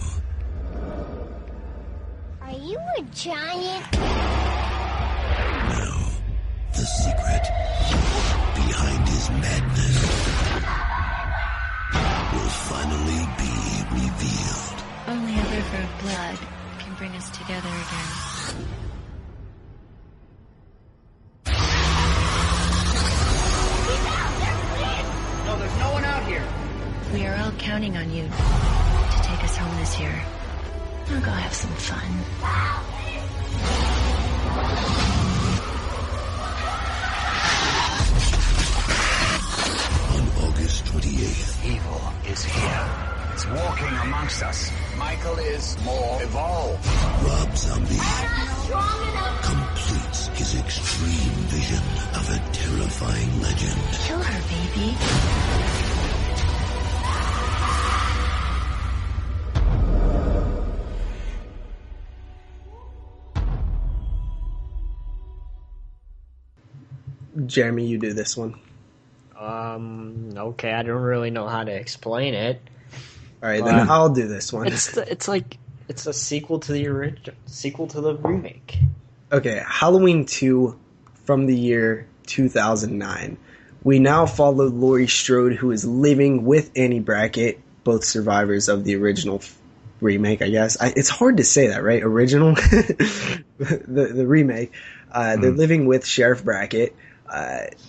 Are you a giant? Now, the secret behind his madness will finally be revealed. Only a river of blood can bring us together again. No, there's no one out here. We are all counting on you to take us home this year. I'll go have some fun. On August 28th, Evil is here. It's walking amongst us. Michael is more evolved. Rob Zombie completes his extreme vision of a terrifying legend. Kill her, baby. Jeremy, you do this one. Okay, I don't really know how to explain it. All right, then I'll do this one. It's like it's a sequel to the remake. Okay, Halloween 2 from the year 2009. We now follow Laurie Strode, who is living with Annie Brackett, both survivors of the original remake, I guess. It's hard to say that, right? Original? the remake. They're living with Sheriff Brackett.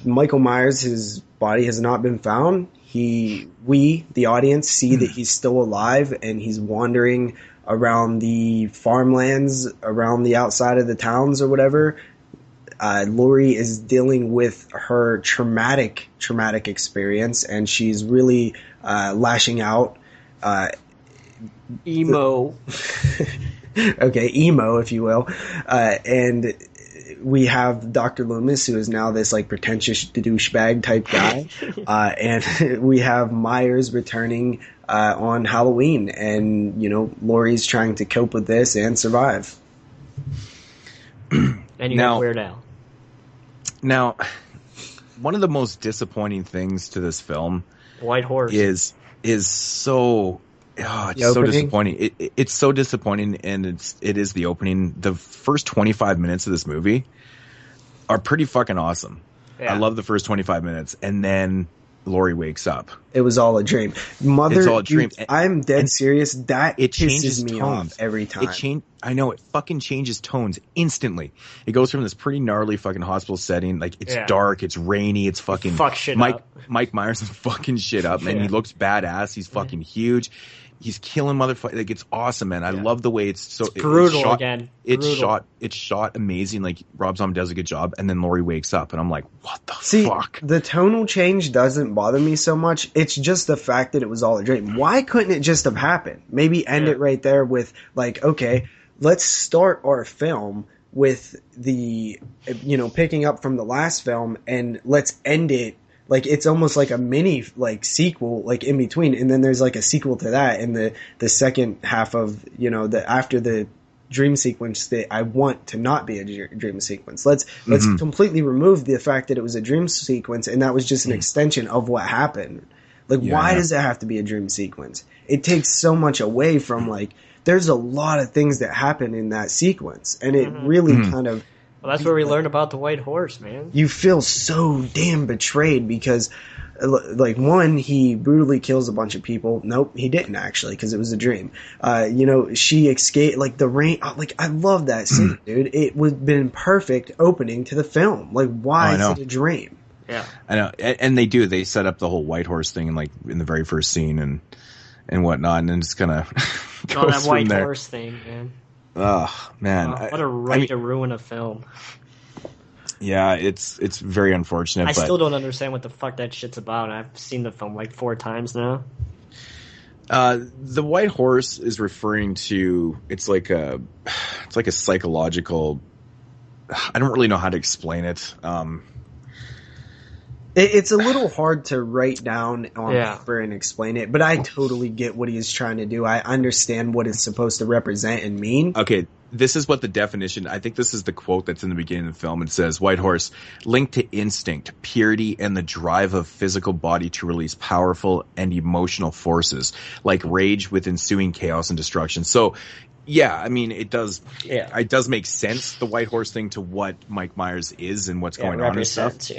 Michael Myers, his body has not been found. We, the audience, see that he's still alive and he's wandering around the farmlands, around the outside of the towns or whatever. Laurie is dealing with her traumatic experience, and she's really lashing out. Emo. Okay, emo, if you will. And we have Dr. Loomis, who is now this like pretentious douchebag type guy. And we have Myers returning on Halloween, and Laurie's trying to cope with this and survive. And you have Weird Al. Now, one of the most disappointing things to this film, White Horse, is so it's so disappointing. It's so disappointing, and it is the opening. The first 25 minutes of this movie are pretty fucking awesome. Yeah. I love the first 25 minutes, and then Laurie wakes up. It was all a dream. Mother, it's all a dream. I'm dead serious. It changes me tones off every time. I know, it fucking changes tones instantly. It goes from this pretty gnarly fucking hospital setting, like it's dark, it's rainy, it's fucking Mike Myers is fucking shit up, man. He looks badass. He's fucking huge. He's killing motherfuckers. Like, it's awesome, man. I love the way it's brutal again. It's shot amazing. Like, Rob Zombie does a good job, and then Laurie wakes up, and I'm like, what the fuck? The tonal change doesn't bother me so much. It's just the fact that it was all a dream. Why couldn't it just have happened? Maybe end it right there with, like, okay, let's start our film with the, picking up from the last film, and let's end it. Like, it's almost like a mini, like, sequel, like, in between. And then there's, like, a sequel to that in the second half of, after the dream sequence that I want to not be a dream sequence. Let's completely remove the fact that it was a dream sequence and that was just an extension of what happened. Like, why does it have to be a dream sequence? It takes so much away from, like, there's a lot of things that happen in that sequence. And it really kind of... Well, that's where we learned about the White Horse, man. You feel so damn betrayed because, like, one, he brutally kills a bunch of people. Nope, he didn't actually, because it was a dream. She escaped, like, the rain. Like, I love that scene, dude. It would have been perfect opening to the film. Like, why is it a dream? Yeah, I know, and they do. They set up the whole White Horse thing, like, in the very first scene and whatnot, and then just kind of goes that from White there. Horse thing, man. Oh man! What a right to ruin a film. Yeah, it's very unfortunate. I still don't understand what the fuck that shit's about. I've seen the film like 4 times now. The White Horse is referring to it's like a psychological. I don't really know how to explain it. It's a little hard to write down on paper and explain it, but I totally get what he is trying to do. I understand what it's supposed to represent and mean. Okay, this is what the definition, I think this is the quote that's in the beginning of the film. It says, White Horse, linked to instinct, purity, and the drive of physical body to release powerful and emotional forces, like rage with ensuing chaos and destruction. So, yeah, I mean, it does make sense, the White Horse thing, to what Mike Myers is and what's going on and stuff.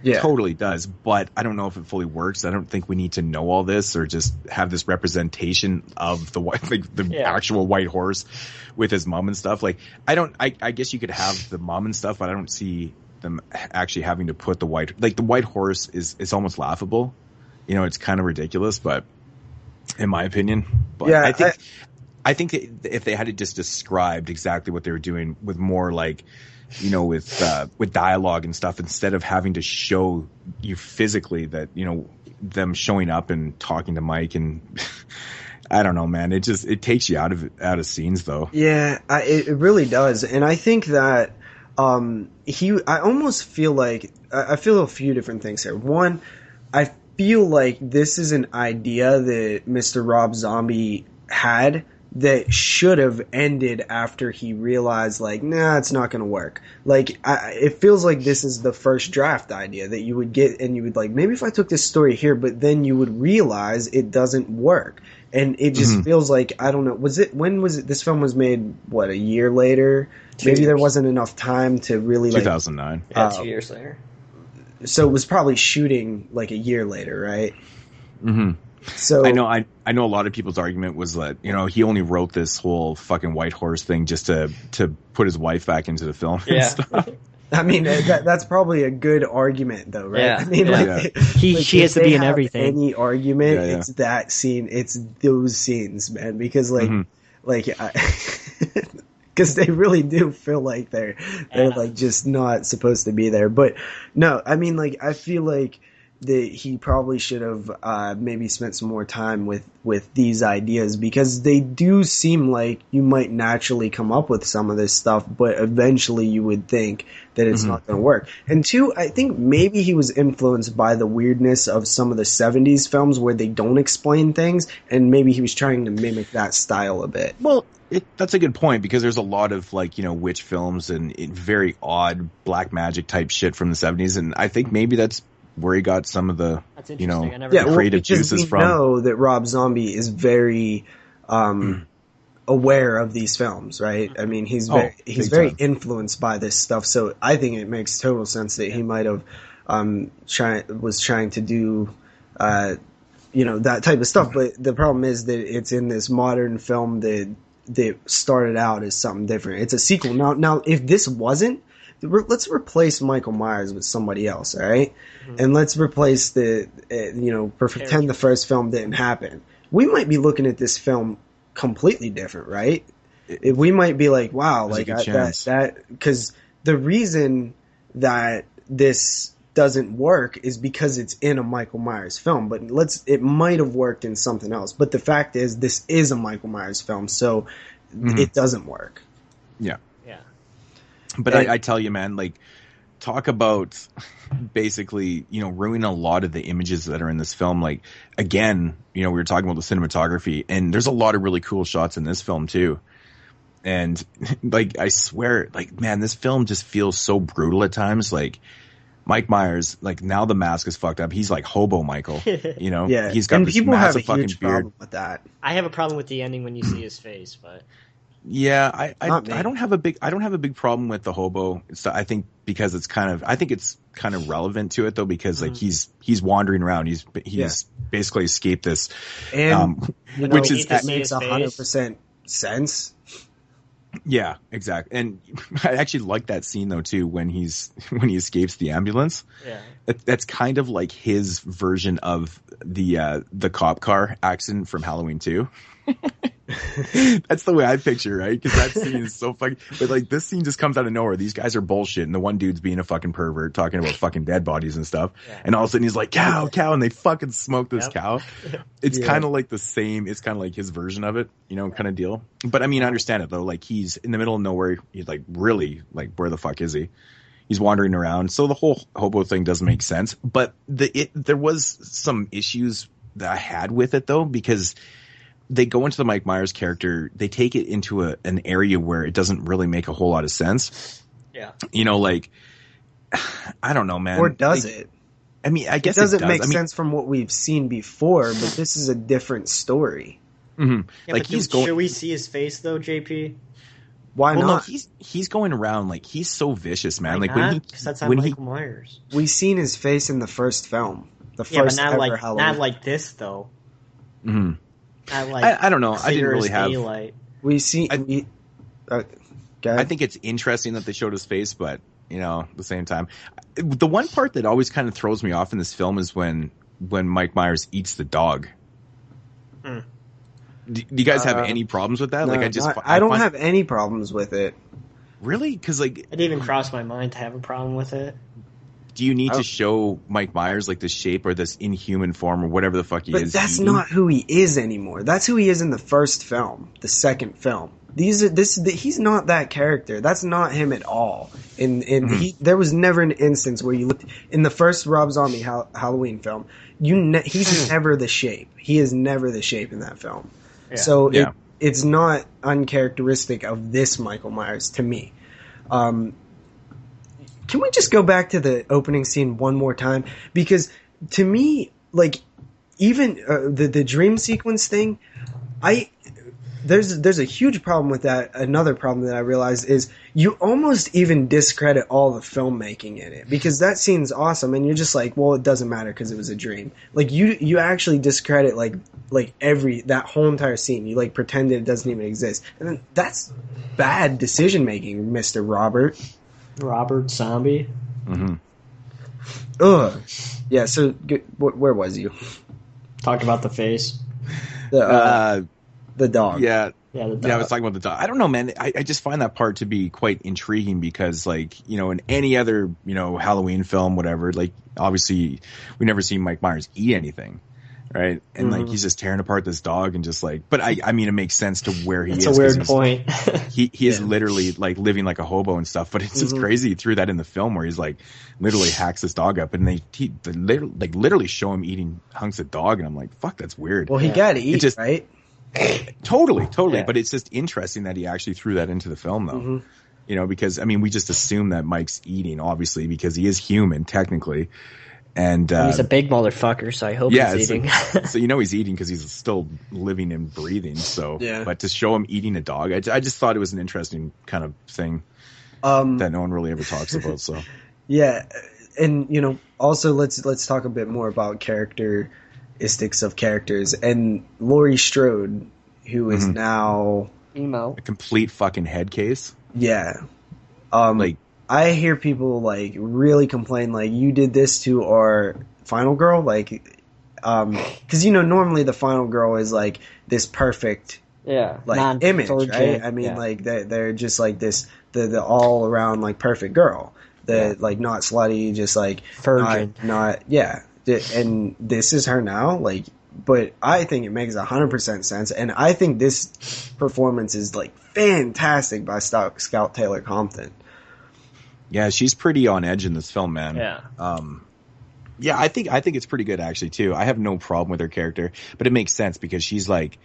Yeah. Totally does, but I don't know if it fully works. I don't think we need to know all this or just have this representation of the actual White Horse with his mom and stuff. Like, I guess you could have the mom and stuff, but I don't see them actually having to put the White Horse is almost laughable. It's kind of ridiculous, but in my opinion, but yeah, I think if they had just described exactly what they were doing with more like, with dialogue and stuff, instead of having to show you physically that, them showing up and talking to Mike, and I don't know, man, it takes you out of scenes though. Yeah, it really does. And I think that, I almost feel like, I feel a few different things here. One, I feel like this is an idea that Mr. Rob Zombie had that should have ended after he realized, like, nah, it's not going to work. Like, it feels like this is the first draft idea that you would get, and you would like, maybe if I took this story here, but then you would realize it doesn't work. And it just feels like, I don't know, when was it, this film was made, what, a year later? Maybe there wasn't enough time to really, 2009. Yeah, 2 years later. So it was probably shooting, like, a year later, right? Mm-hmm. So I know a lot of people's argument was that, he only wrote this whole fucking White Horse thing just to put his wife back into the film and stuff. I mean, that's probably a good argument, though, right? Yeah, I mean, she has to be in everything. Any argument, it's that scene, it's those scenes, man. Because because they really do feel like they're like just not supposed to be there. But no, I mean, like I feel like he probably should have maybe spent some more time with these ideas, because they do seem like you might naturally come up with some of this stuff, but eventually you would think that it's not going to work. And two, I think maybe he was influenced by the weirdness of some of the 70s films where they don't explain things, and maybe he was trying to mimic that style a bit. Well, that's a good point, because there's a lot of witch films and very odd black magic type shit from the 70s, and I think maybe that's where he got some of the creative juices from. We know that Rob Zombie is very aware of these films, right? I mean, he's very influenced by this stuff, so I think it makes total sense that he might have was trying to do that type of stuff. But the problem is that it's in this modern film that started out as something different. It's a sequel. Now if this wasn't, let's replace Michael Myers with somebody else, all right? And let's replace pretend the first film didn't happen. We might be looking at this film completely different, right? We might be like, wow, like that, because the reason that this doesn't work is because it's in a Michael Myers film, but it might have worked in something else. But the fact is, this is a Michael Myers film, so it doesn't work. Yeah. But I tell you, man, like, talk about basically, ruining a lot of the images that are in this film. Like, again, we were talking about the cinematography, and there's a lot of really cool shots in this film too. And like, I swear, like, man, this film just feels so brutal at times. Like, Mike Myers, like, now the mask is fucked up. He's like Hobo Michael, Yeah, he's got this massive fucking beard. With that. I have a problem with the ending when you see his face, but. Yeah, I don't have a big problem with the hobo. I think because it's kind of relevant to it though, because like he's wandering around. He's basically escaped this, and which makes 100% sense. Yeah, exactly. And I actually like that scene though too, when he escapes the ambulance. Yeah, that's kind of like his version of the cop car accident from Halloween 2. That's the way I picture, right? Because that scene is so fucking. But like, this scene just comes out of nowhere. These guys are bullshit, and the one dude's being a fucking pervert, talking about fucking dead bodies and stuff. Yeah. And all of a sudden, he's like, "Cow, cow," and they fucking smoke this cow. It's kind of like the same. It's kind of like his version of it, kind of deal. But I mean, I understand it though. Like, he's in the middle of nowhere. He's like, really, like, where the fuck is he? He's wandering around. So the whole hobo thing doesn't make sense. But there was some issues that I had with it though, because they go into the Mike Myers character, they take it into an area where it doesn't really make a whole lot of sense. Yeah. Like, I don't know, man. Or does it? I mean, I guess it doesn't make sense from what we've seen before, but this is a different story. Mm-hmm. Yeah, like, should we see his face though, JP? Why not? No, he's going around like, he's so vicious, man. Why like not? Because that's not Michael Myers. We seen his face in the first film, the first but ever Halloween. Not like this though. Mm-hmm. I don't know. I didn't really have. Daylight. We see. I think it's interesting that they showed his face, but at the same time, the one part that always kind of throws me off in this film is when Mike Myers eats the dog. Do you guys have any problems with that? No, like, I don't have any problems with it. Really? Because like, it didn't even cross my mind to have a problem with it. Do you need to show Mike Myers like this shape or this inhuman form or whatever the fuck he is? But that's not who he is anymore. That's who he is in the first film, the second film. He's not that character. That's not him at all. There was never an instance where you looked in the first Rob Zombie Halloween film. He's never the shape. He is never the shape in that film. Yeah. So it's not uncharacteristic of this Michael Myers to me. Can we just go back to the opening scene one more time? Because to me, like, even the dream sequence thing, there's a huge problem with that. Another problem that I realized is you almost even discredit all the filmmaking in it, because that scene's awesome, and you're just like, well, it doesn't matter because it was a dream. Like, you actually discredit like that whole entire scene. You like pretend it doesn't even exist, and then that's bad decision making, Mr. Robert. Robert Zombie. Mm-hmm. Ugh. Yeah. So where was you? Talked about the face. The dog. Yeah. Yeah, the dog. Yeah, I was talking about the dog. I don't know, man. I just find that part to be quite intriguing because, like, you know, in any other, you know, Halloween film, whatever, like, obviously, we never see Mike Myers eat anything, right? And, like, he's just tearing apart this dog and just, like, but I mean, it makes sense to where he is. It's a weird point. He is literally, like, living like a hobo and stuff, but it's just crazy he threw that in the film where he's, like, literally hacks this dog up and they literally show him eating hunks of dog and I'm like, fuck, that's weird. Well, he got to eat, right? Totally. Yeah. But it's just interesting that he actually threw that into the film, though. You know, because I mean, we just assume that Mike's eating, obviously, because he is human technically, and he's a big motherfucker. So I hope he's eating. So you know he's eating because he's still living and breathing. So, but to show him eating a dog, I just thought it was an interesting kind of thing that no one really ever talks about. So, yeah, and you know, also let's talk a bit more about characteristics of characters and Laurie Strode, who is now emo, a complete fucking head case. Yeah, like I hear people like really complain, like you did this to our final girl, like, because you know normally the final girl is like this perfect, like image, right? I mean, like they're just like this, the all around like perfect girl, like not slutty, just like virgin, not and this is her now, like. But I think it makes 100% sense, and I think this performance is like fantastic by Scout Taylor Compton. Yeah, she's pretty on edge in this film, man. Yeah. Yeah, I think it's pretty good actually too. I have no problem with her character, but it makes sense because she's like,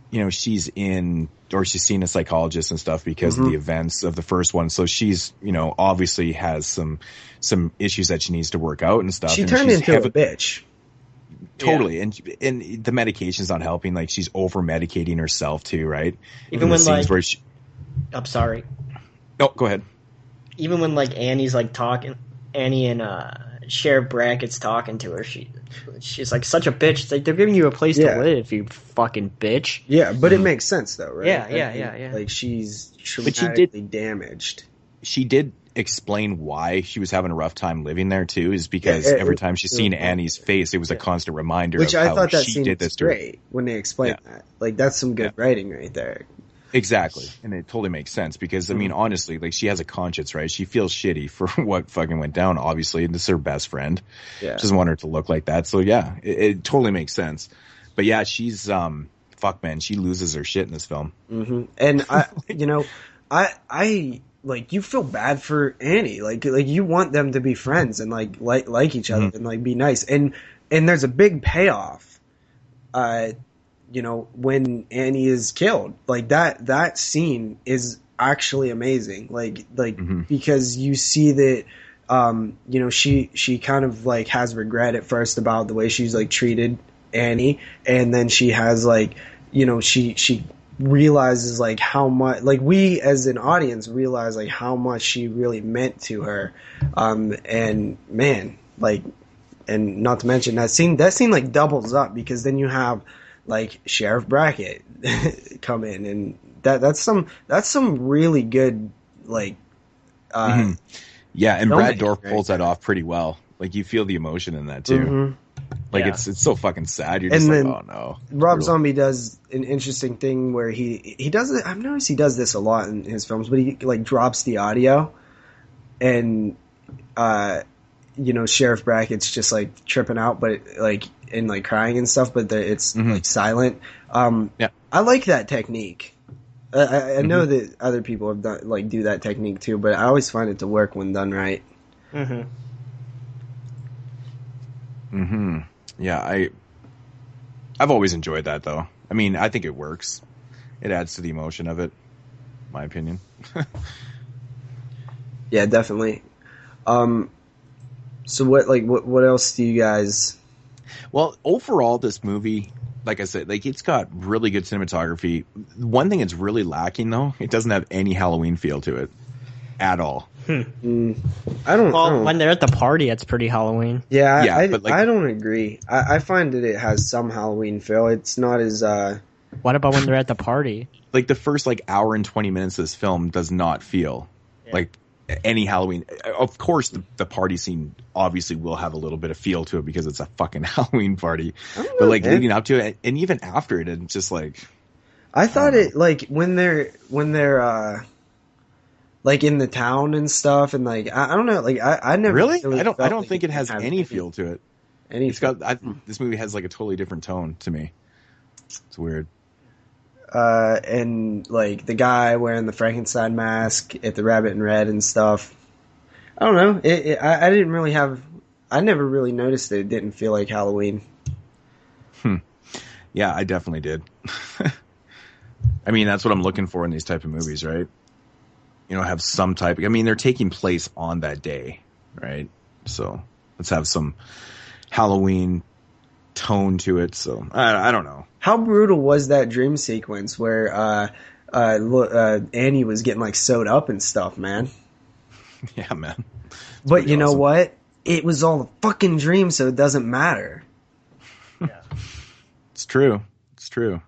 you know, she's seen a psychologist and stuff because of the events of the first one. So she's, you know, obviously has some issues that she needs to work out and stuff. She and turned into a bitch. Totally, and the medication's not helping. Like she's over medicating herself too, right? Even when like, where I'm sorry. No, go ahead. Even when like Annie's like talking, Annie and Sheriff Brackett's talking to her, she's like such a bitch. It's like they're giving you a place to live, you fucking bitch. Yeah, but it makes sense though, right? Yeah. Like she's traumatically damaged. She did explain why she was having a rough time living there too, is because every time she's seen Annie's face, it was a constant reminder of how she did this to her. Great when they explain that. Like that's some good writing right there. Exactly, and it totally makes sense because I mean, honestly, like she has a conscience, right? She feels shitty for what fucking went down. Obviously, and this is her best friend. Yeah, she doesn't want her to look like that. So yeah, it totally makes sense. But yeah, she's fuck man, she loses her shit in this film. And I, you know, I. Like you feel bad for Annie, like you want them to be friends and like each other and like be nice, and there's a big payoff, you know, when Annie is killed, like that scene is actually amazing, like because you see that, you know, she kind of like has regret at first about the way she's like treated Annie, and then she has like, you know, she realizes like how much, like we as an audience realize like how much she really meant to her, and man, like, and not to mention that scene like doubles up because then you have like Sheriff Brackett come in, and that's some really good like yeah, and Brad Dourif pulls that off pretty well. Like you feel the emotion in that too. Like it's so fucking sad. You're just like, oh no. Rob Zombie does an interesting thing where he does it. I've noticed he does this a lot in his films, but he like drops the audio, and you know, Sheriff Brackett's just like tripping out, but like and like crying and stuff, but it's like silent. I like that technique. I know that other people have done like do that technique too, but I always find it to work when done right. Yeah, I've always enjoyed that though. I mean, I think it works. It adds to the emotion of it, in my opinion. Yeah, definitely. So what else do you guys? Well, overall, this movie, like I said, like it's got really good cinematography. One thing it's really lacking though, it doesn't have any Halloween feel to it at all. I don't. When they're at the party, it's pretty Halloween. Yeah, but I don't agree. I find that it has some Halloween feel. It's not as. What about when they're at the party? Like the first like hour and 20 minutes of this film does not feel like any Halloween. Of course, the party scene obviously will have a little bit of feel to it because it's a fucking Halloween party. But like leading up to it, and even after it, it's just like I thought it like when they're like in the town and stuff, and like I don't know, like I never really I don't like think it has any feel to it. It's got this movie has like a totally different tone to me. It's weird. And like the guy wearing the Frankenstein mask at the Rabbit in Red and stuff. I don't know. I didn't really have. I never really noticed that it didn't feel like Halloween. Yeah, I definitely did. I mean, that's what I'm looking for in these type of movies, right? You know, have some type. I mean, they're taking place on that day, right? So let's have some Halloween tone to it. So I don't know. How brutal was that dream sequence where Annie was getting like sewed up and stuff, man? Yeah, man. But you know what? It was all a fucking dream, so it doesn't matter. Yeah. It's true. It's true.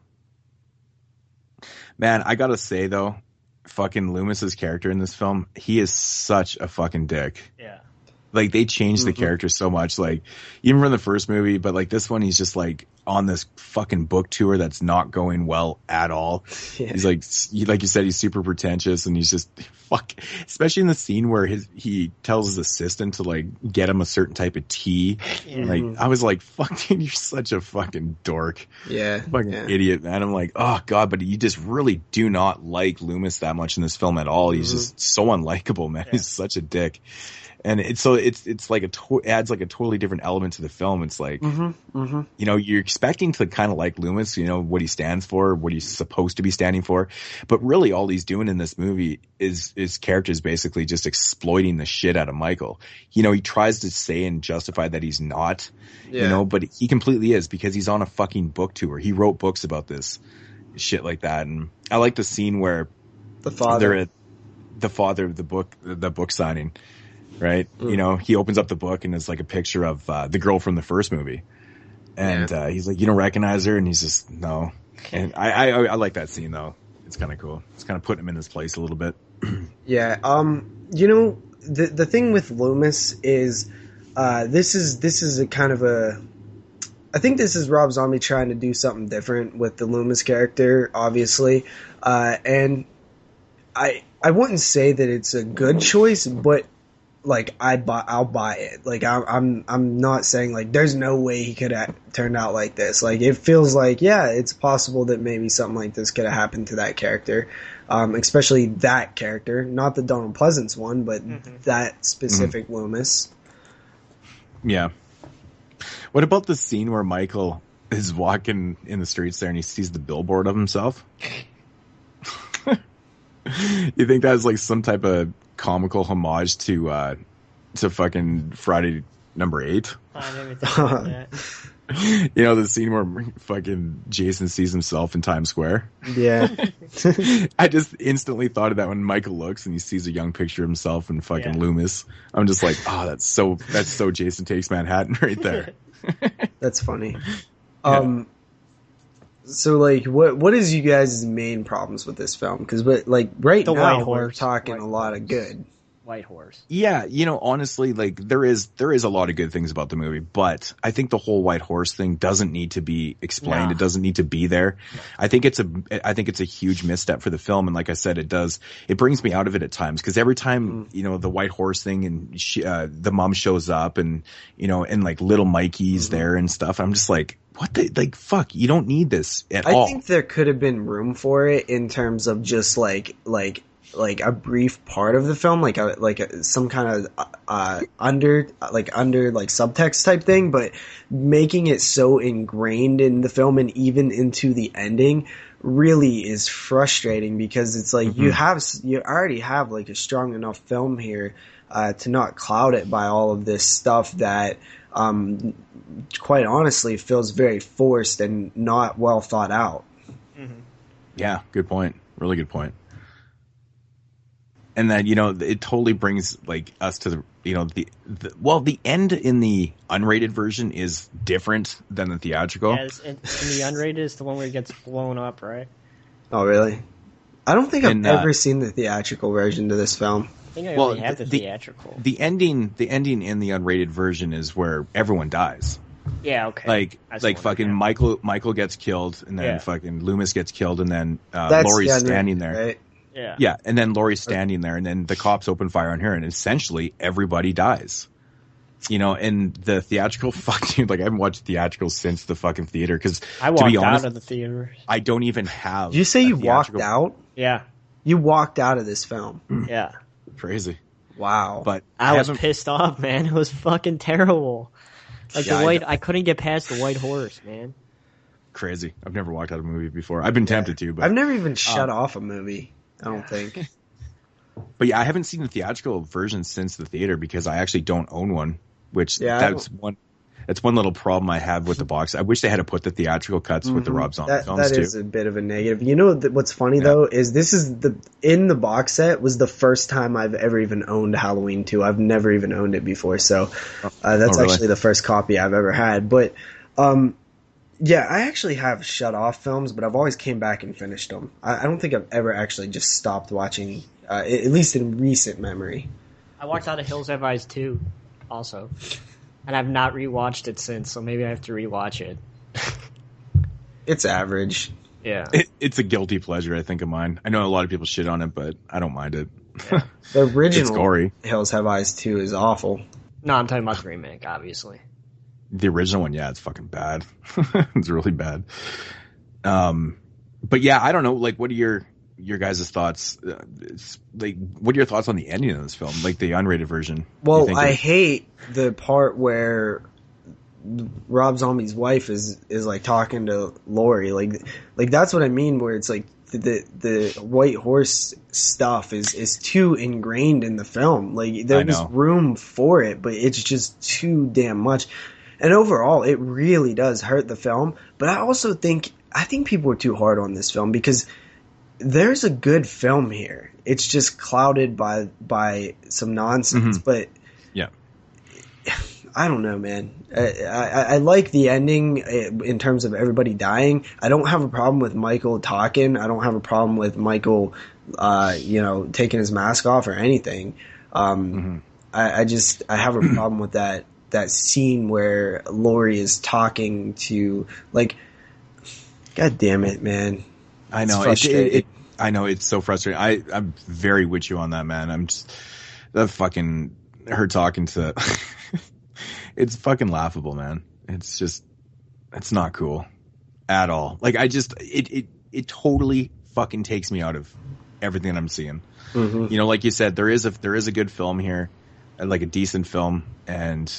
Man, I gotta say though, fucking Loomis's character in this film, he is such a fucking dick. Yeah. Like they changed the character so much, like even from the first movie, but like this one, he's just like on this fucking book tour that's not going well at all. Yeah. He's like you said, he's super pretentious, and he's just especially in the scene where he tells his assistant to like get him a certain type of tea. Yeah. Like I was like, fuck, dude, you're such a fucking dork. Yeah. Fucking idiot, man. I'm like, oh god, but you just really do not like Loomis that much in this film at all. He's just so unlikable, man. Yeah. He's such a dick. And it's like adds like a totally different element to the film. It's like, you know, you're expecting to kind of like Loomis, you know, what he stands for, what he's supposed to be standing for. But really all he's doing in this movie is his character is basically just exploiting the shit out of Michael. You know, he tries to say and justify that he's not, you know, but he completely is because he's on a fucking book tour. He wrote books about this shit like that. And I like the scene where the father of the book signing. Right. You know, he opens up the book and it's like a picture of the girl from the first movie. And he's like, you don't recognize her? And he's just, no. And I like that scene, though. It's kind of cool. It's kind of putting him in his place a little bit. Yeah. You know, the thing with Loomis is this is a kind of a... I think this is Rob Zombie trying to do something different with the Loomis character, obviously. And I wouldn't say that it's a good choice, but like I'll buy it. Like I'm not saying like there's no way he could have turned out like this. Like it feels like it's possible that maybe something like this could have happened to that character, especially that character, not the Donald Pleasance one, but that specific Loomis. Yeah. What about the scene where Michael is walking in the streets there and he sees the billboard of himself? You think that's like some type of comical homage to fucking Friday number 8? I never think about that. You know, the scene where fucking Jason sees himself in Times Square? Yeah. I just instantly thought of that when Michael looks and he sees a young picture of himself in fucking Loomis. I'm just like, oh, that's so Jason Takes Manhattan right there. That's funny. So, like, what is you guys' main problems with this film? Because, like, right now we're talking a lot of good. White Horse. Yeah, you know, honestly, like there is a lot of good things about the movie, but I think the whole White Horse thing doesn't need to be explained. It doesn't need to be there. I think it's a huge misstep for the film, and like I said, it brings me out of it at times because every time you know the White Horse thing and the mom shows up and you know and like little Mikey's there and stuff, I'm just like, what the, like, fuck, you don't need this at all. I think there could have been room for it in terms of just like a brief part of the film, some kind of under subtext type thing, but making it so ingrained in the film and even into the ending really is frustrating because it's like you already have like a strong enough film here to not cloud it by all of this stuff that quite honestly feels very forced and not well thought out. Yeah, good point. Really good point. And then, you know, it totally brings like us to the, you know, the end in the unrated version is different than the theatrical. Yeah, and the unrated is the one where it gets blown up, right? Oh, really? I don't think I've ever seen the theatrical version to this film. think I only have the theatrical. The ending in the unrated version is where everyone dies. Yeah, okay. Like fucking Michael gets killed, and then fucking Loomis gets killed, and then Laurie's standing there. Right? Yeah. Yeah, and then Laurie's standing there, and then the cops open fire on her, and essentially everybody dies. You know, and the theatrical, fuck, dude, like I haven't watched theatrical since the fucking theater, because I walked out of the theater. I don't even have. Did you say you walked out? Yeah. You walked out of this film. Yeah. Crazy. Wow. But I was pissed off, man. It was fucking terrible. Like I couldn't get past the white horse, man. Crazy. I've never walked out of a movie before. I've been tempted to, but I've never even shut off a movie. I don't think. But yeah, I haven't seen the theatrical version since the theater because I actually don't own one. Which that's one little problem I have with the box. I wish they had to put the theatrical cuts with the Rob Zombie films too. That is a bit of a negative. You know what's funny though is this is in the box set was the first time I've ever even owned Halloween 2. I've never even owned it before, so that's actually the first copy I've ever had. But yeah, I actually have shut off films, but I've always came back and finished them. I don't think I've ever actually just stopped watching, at least in recent memory. I walked out of Hills Have Eyes 2. Also, and I've not rewatched it since, so maybe I have to rewatch it. It's average. Yeah, it's a guilty pleasure, I think, of mine. I know a lot of people shit on it, but I don't mind it. Yeah. The original it's gory. Hills Have Eyes 2 is awful. No, I'm talking about the remake, obviously. The original one, yeah, it's fucking bad. It's really bad. But yeah, I don't know. Like, what are your guys' thoughts? Like, what are your thoughts on the ending of this film, like the unrated version? Well, I hate the part where Rob Zombie's wife is like talking to Laurie, like that's what I mean. Where it's like the white horse stuff is too ingrained in the film. Like there was room for it, but it's just too damn much. And overall, it really does hurt the film. But I also think people are too hard on this film because there's a good film here. It's just clouded by some nonsense. But yeah, I don't know, man. I like the ending in terms of everybody dying. I don't have a problem with Michael talking. I don't have a problem with Michael, taking his mask off or anything. I have a problem with that scene where Laurie is talking to, like, God damn it, man. I know. I know it's so frustrating. I'm very with you on that, man. I'm just that fucking her talking to. It's fucking laughable, man. It's just, it's not cool at all. Like it totally fucking takes me out of everything I'm seeing. You know, like you said, there is a good film here, like a decent film, and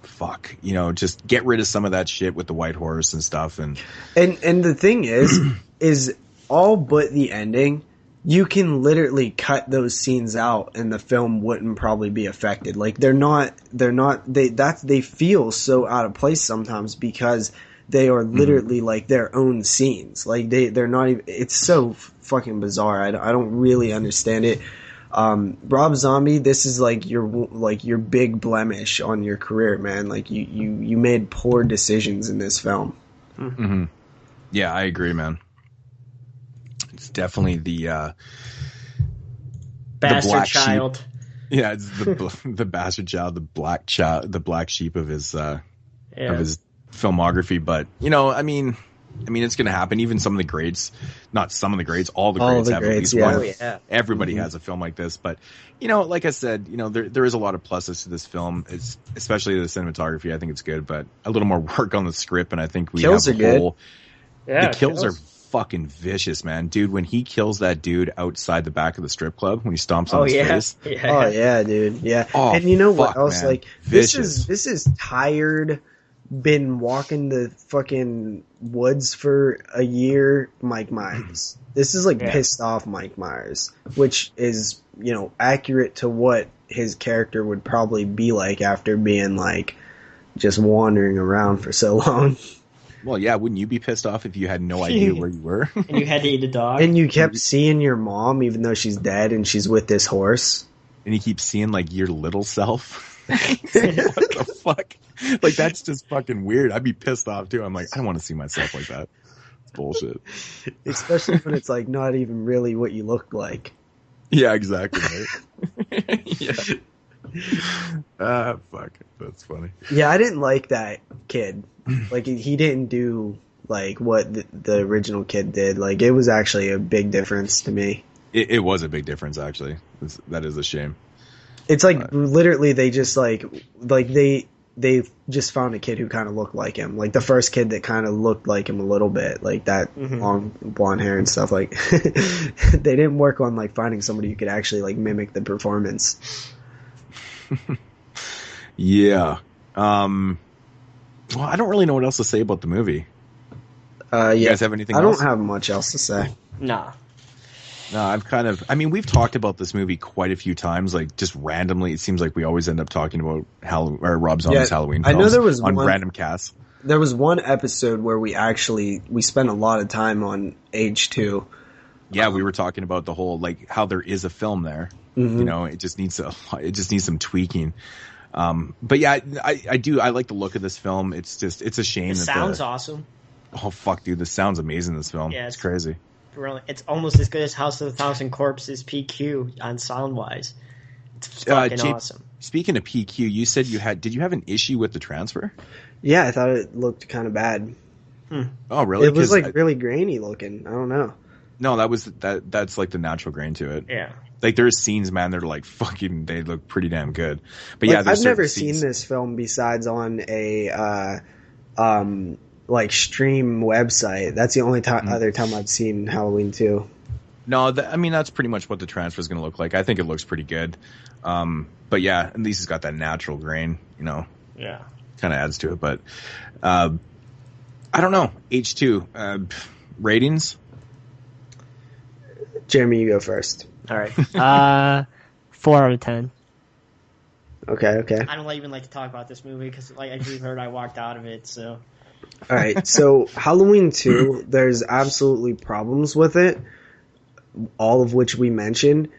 fuck, just get rid of some of that shit with the white horse and stuff. And the thing is all but the ending, you can literally cut those scenes out and the film wouldn't probably be affected. Like they feel so out of place sometimes because they are literally like their own scenes. Like they're not even, it's so fucking bizarre. I don't really understand it. Rob Zombie, this is like your big blemish on your career, man. Like you made poor decisions in this film. Yeah, I agree, man. It's definitely the bastard black child. Sheep. Yeah, it's the bastard child, the black sheep of his filmography. But I mean, it's going to happen. Even some of the greats, not some of the greats, all the greats have at least one. Yeah. Everybody has a film like this. But like I said, there is a lot of pluses to this film. It's especially the cinematography. I think it's good, but a little more work on the script. And I think we kills have are good. Yeah, the kills are fucking vicious, man. Dude, when he kills that dude outside the back of the strip club, when he stomps on his face. Yeah. Oh yeah, dude. Yeah. Oh, and you know what else? Man. Like vicious. This is tired, been walking the fucking woods for a year, Mike Myers. This is like pissed off Mike Myers, which is, accurate to what his character would probably be like after being like just wandering around for so long. Well, yeah, wouldn't you be pissed off if you had no idea where you were? And you had to eat a dog? And you kept seeing your mom even though she's dead and she's with this horse? And you keep seeing, like, your little self? What the fuck? Like, that's just fucking weird. I'd be pissed off, too. I'm like, I don't want to see myself like that. It's bullshit. Especially when it's, like, not even really what you look like. Yeah, exactly, right? Fuck. That's funny. Yeah, I didn't like that kid. Like, he didn't do, like, what the original kid did. Like, it was actually a big difference to me. It was a big difference, actually. That is a shame. It's like, literally, they just, like they just found a kid who kind of looked like him. Like, the first kid that kind of looked like him a little bit. Like, that long blonde hair and stuff. Like, they didn't work on, like, finding somebody who could actually, like, mimic the performance. Yeah. Well, I don't really know what else to say about the movie. You guys have anything else? I don't have much else to say. Nah. No, we've talked about this movie quite a few times, like, just randomly. It seems like we always end up talking about Rob Zombie's Halloween films. I know there was on random casts. There was one episode where we spent a lot of time on Age 2. Yeah, we were talking about the whole, like, how there is a film there. Mm-hmm. You know, it just needs some tweaking. But yeah, I like the look of this film. It's a shame. It sounds awesome. Oh fuck, dude, this sounds amazing. This film, yeah, it's crazy. Brilliant. It's almost as good as House of a Thousand Corpses PQ on sound wise. It's fucking awesome. Speaking of PQ, you said did you have an issue with the transfer? Yeah, I thought it looked kind of bad. Oh really? It was like really grainy looking. I don't know. No, that's like the natural grain to it. Yeah. Like, there's scenes, man, they're like fucking, they look pretty damn good. But yeah, I've never seen this film besides on a like stream website. That's the only other time I've seen Halloween 2. No, that's pretty much what the transfer is going to look like. I think it looks pretty good. But yeah, at least it's got that natural grain, you know. Yeah. Kind of adds to it, but I don't know. H2 ratings. Jeremy, you go first. All right. 4 out of 10. Okay. I don't even like to talk about this movie because, like, as you heard, I walked out of it. So. All right. So Halloween 2, there's absolutely problems with it, all of which we mentioned.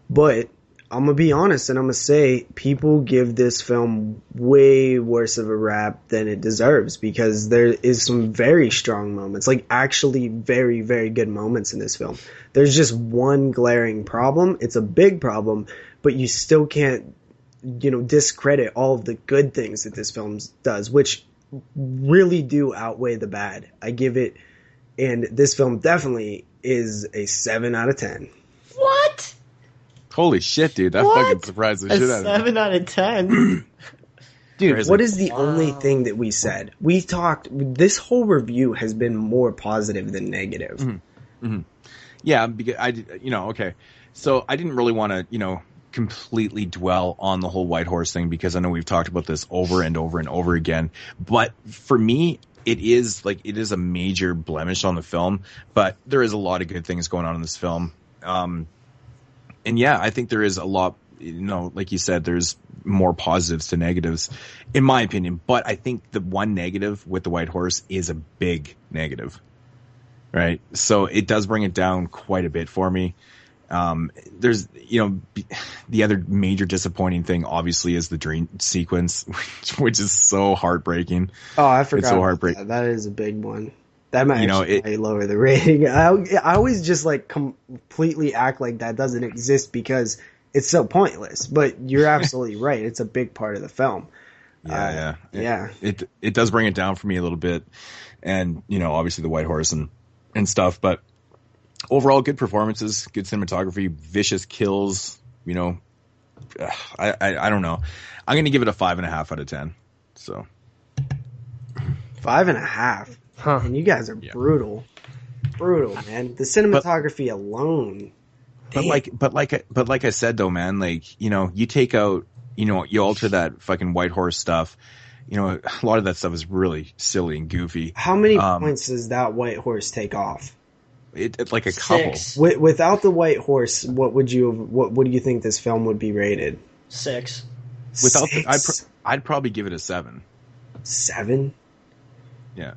But I'm gonna be honest, and I'm gonna say people give this film way worse of a rap than it deserves, because there is some very strong moments, like actually very, very good moments in this film. There's just one glaring problem. It's a big problem, but you still can't, discredit all of the good things that this film does, which really do outweigh the bad. I give it, and this film definitely is a 7 out of 10. What? Holy shit, dude. That fucking surprised the shit out of me. 7 out of 10? Dude, crazy. What is the only thing that we said? We talked, this whole review has been more positive than negative. Mm-hmm. Mm-hmm. Yeah, because okay. So I didn't really want to, completely dwell on the whole White Horse thing, because I know we've talked about this over and over and over again. But for me, it is a major blemish on the film, but there is a lot of good things going on in this film. And yeah, I think there is a lot, like you said, there's more positives to negatives, in my opinion. But I think the one negative with the White Horse is a big negative, right? So it does bring it down quite a bit for me. There's, the other major disappointing thing, obviously, is the dream sequence, which is so heartbreaking. Oh, I forgot. It's so heartbreaking. That is a big one. That might actually lower the rating. I always just completely act like that doesn't exist because it's so pointless. But you're absolutely right. It's a big part of the film. Yeah. It does bring it down for me a little bit, and obviously the White Horse and stuff. But overall, good performances, good cinematography, vicious kills. I don't know. I'm going to give it a 5.5 out of 10. So 5.5. Huh. And you guys are brutal, man. The cinematography alone. But like I said though, man, you take out, you alter that fucking White Horse stuff. A lot of that stuff is really silly and goofy. How many points does that White Horse take off? It's like a couple. Without the White Horse, what do you think this film would be rated? 6. Without 6? I'd probably give it a 7. 7? Yeah.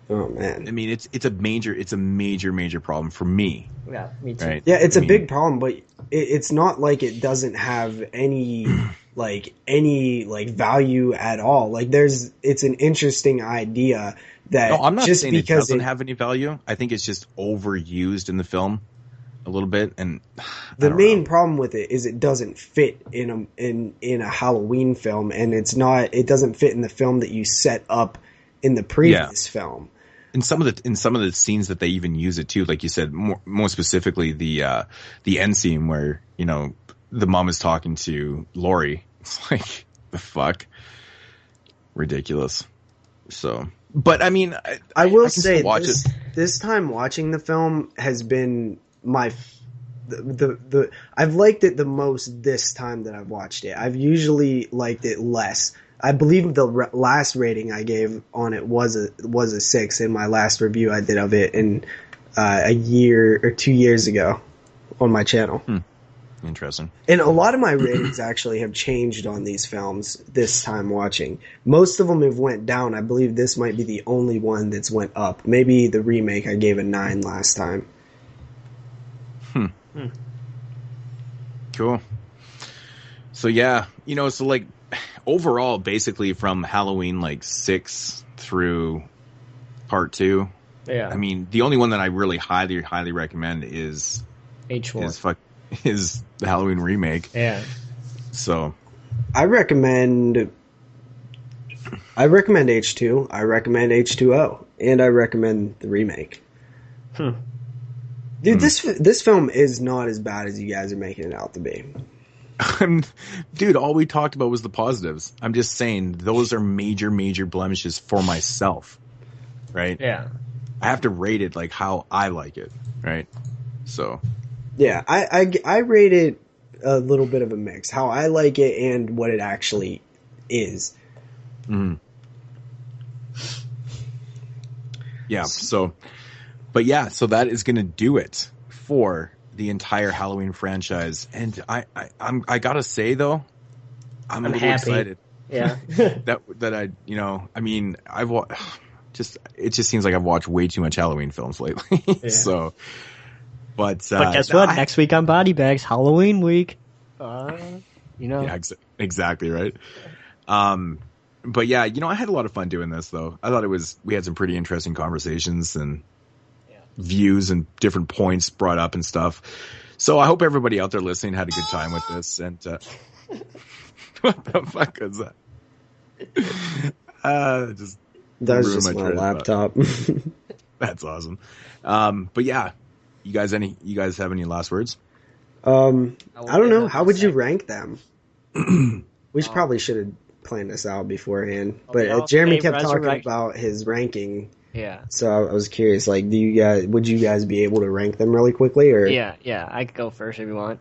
Oh man. I mean, it's a major problem for me. Yeah, me too. Right? Yeah, it's a big problem, but it's not like it doesn't have any value at all. It's an interesting idea that I'm not just saying because it doesn't have any value. I think it's just overused in the film. a little bit, and the main problem with it is it doesn't fit in a Halloween film, and it doesn't fit in the film that you set up in the previous film. In some of the scenes that they even use it too, like you said, more specifically the end scene where, you know, the mom is talking to Laurie. It's like, the fuck, ridiculous. So, but I mean, I will say this time watching the film has been I've liked it the most this time that I've watched it. I've usually liked it less. I believe the last rating I gave on it was a 6 in my last review I did of it in a year or 2 years ago on my channel. Interesting. And a lot of my ratings actually have changed on these films this time watching. Most of them have went down. I believe this might be the only one that's went up. Maybe the remake I gave a 9 last time. Cool. So yeah, you know, so like overall, basically from Halloween like 6 through part 2. Yeah. I mean, the only one that I really highly recommend is H4. Is the Halloween remake. Yeah. So I recommend H2. I recommend H2O, and I recommend the remake. Dude, this film is not as bad as you guys are making it out to be. Dude, all we talked about was the positives. I'm just saying those are major blemishes for myself, right? Yeah. I have to rate it like how I like it, right? So yeah, I rate it a little bit of a mix, how I like it and what it actually is. Yeah, so that is going to do it for the entire Halloween franchise. And I gotta say though, I'm a little happy. excited. Yeah. that I, you know, I mean, it just seems like I've watched way too much Halloween films lately. Yeah. So, but guess what? Next week on Body Bags, Halloween week. You know. Yeah, exactly right. But yeah, you know, I had a lot of fun doing this though. I thought we had some pretty interesting conversations and views and different points brought up and stuff. So I hope everybody out there listening had a good time with this. And what the fuck is that? That was just my laptop. That's awesome. But yeah, you guys have any last words? I don't know. How would you rank them? We probably should have planned this out beforehand. But Jeremy kept talking about his ranking. Yeah. So I was curious, like, would you guys be able to rank them really quickly, or? Yeah, I could go first if you want.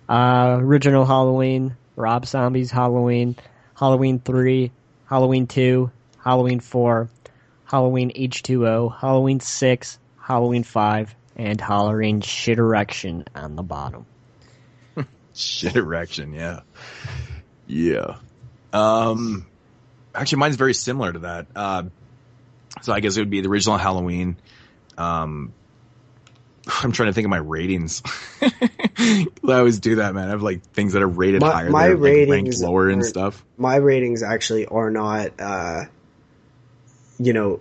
Original Halloween, Rob Zombie's Halloween, Halloween 3, Halloween 2, Halloween 4, Halloween H2O, Halloween 6, Halloween 5, and Halloween Shit Erection on the bottom. Shit Erection, yeah. Yeah. Actually, mine's very similar to that. So I guess it would be the original Halloween. I'm trying to think of my ratings. I always do that, man. I have like things that are rated higher, my ratings like, ranked lower and stuff. My ratings actually are not,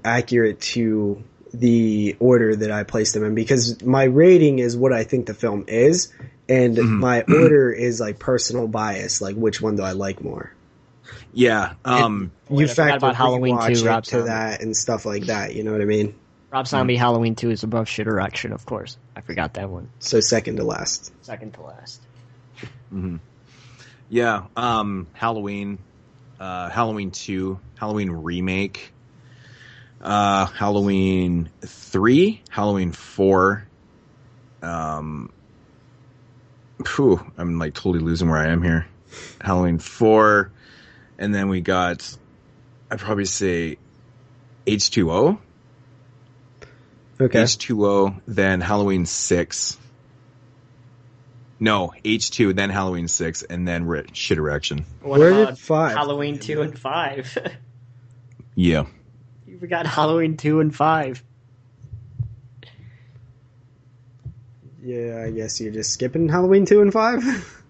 accurate to the order that I placed them in, because my rating is what I think the film is, and my order is like personal bias, like which one do I like more. Yeah. You factor Halloween 2, Rob to that and stuff like that. You know what I mean? Rob Zombie Halloween 2 is above Shit Erection, of course. I forgot that one. So second to last. Second to last. Mm-hmm. Yeah. Halloween. Halloween 2. Halloween remake. Halloween 3. Halloween 4. I'm like totally losing where I am here. Halloween 4. And then we got, I'd probably say H2O. Okay. H2O, then Halloween 6. No, H2, then Halloween 6, and then Shit Erection. Where did 5? Halloween 2 and 5. Yeah. You forgot Halloween 2 and 5. Yeah, I guess you're just skipping Halloween 2 and 5.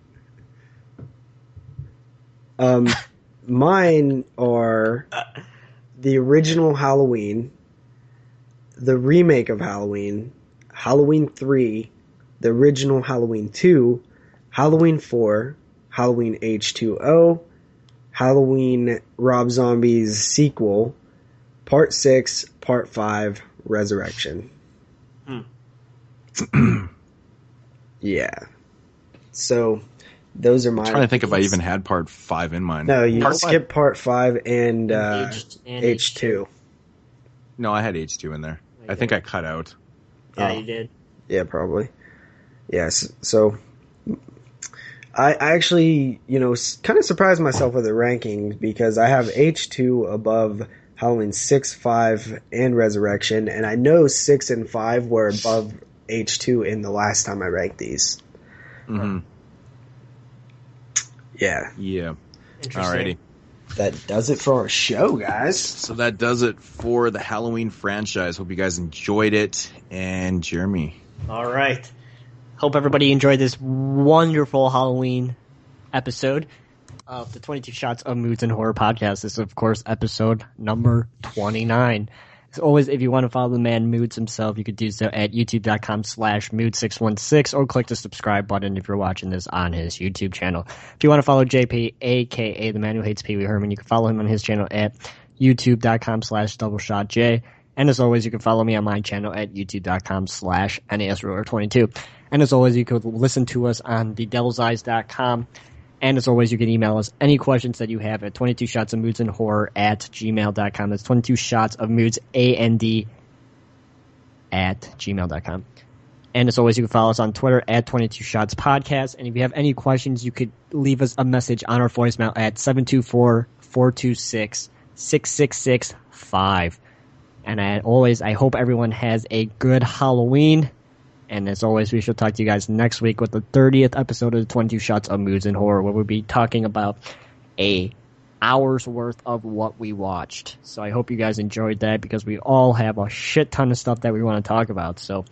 Mine are the original Halloween, the remake of Halloween, Halloween 3, the original Halloween 2, Halloween 4, Halloween H2O, Halloween Rob Zombie's sequel, Part 6, Part 5, Resurrection. Yeah. So, those are my... I'm trying to think if I even had Part 5 in mind. No, you skipped Part 5 and H2. No, I had H2 in there. I think I cut out. Yeah, you did. Yeah, probably. Yes. So, I actually, kind of surprised myself with the rankings because I have H2 above Halloween 6, 5, and Resurrection, and I know 6 and 5 were above H2 in the last time I ranked these. Mm-hmm. Yeah. Yeah. Alrighty. That does it for our show, guys. So that does it for the Halloween franchise. Hope you guys enjoyed it. And Jeremy. All right. Hope everybody enjoyed this wonderful Halloween episode of the 22 Shots of Moodz and Horror podcast. This is, of course, episode number 29. As always, if you want to follow the man Moodz himself, you could do so at youtube.com/Moodz616 or click the subscribe button if you're watching this on his YouTube channel. If you want to follow JP, a.k.a. the man who hates Pee Wee Herman, you can follow him on his channel at youtube.com/doubleshotj. And as always, you can follow me on my channel at youtube.com/NASRuler22. And as always, you could listen to us on thedevilseyes.com. And as always, you can email us any questions that you have at 22shotsofmoodz@gmail.com. That's 22shotsofmoodz, AND, @gmail.com. And as always, you can follow us on Twitter at 22shotspodcast. And if you have any questions, you could leave us a message on our voicemail at 724-426-6665. And as always, I hope everyone has a good Halloween. And as always, we shall talk to you guys next week with the 30th episode of the 22 Shots of Moodz and Horror, where we'll be talking about a hour's worth of what we watched. So I hope you guys enjoyed that because we all have a shit ton of stuff that we want to talk about. So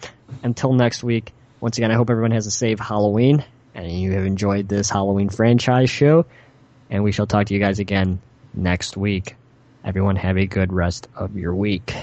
until next week, once again, I hope everyone has a safe Halloween and you have enjoyed this Halloween franchise show. And we shall talk to you guys again next week. Everyone have a good rest of your week.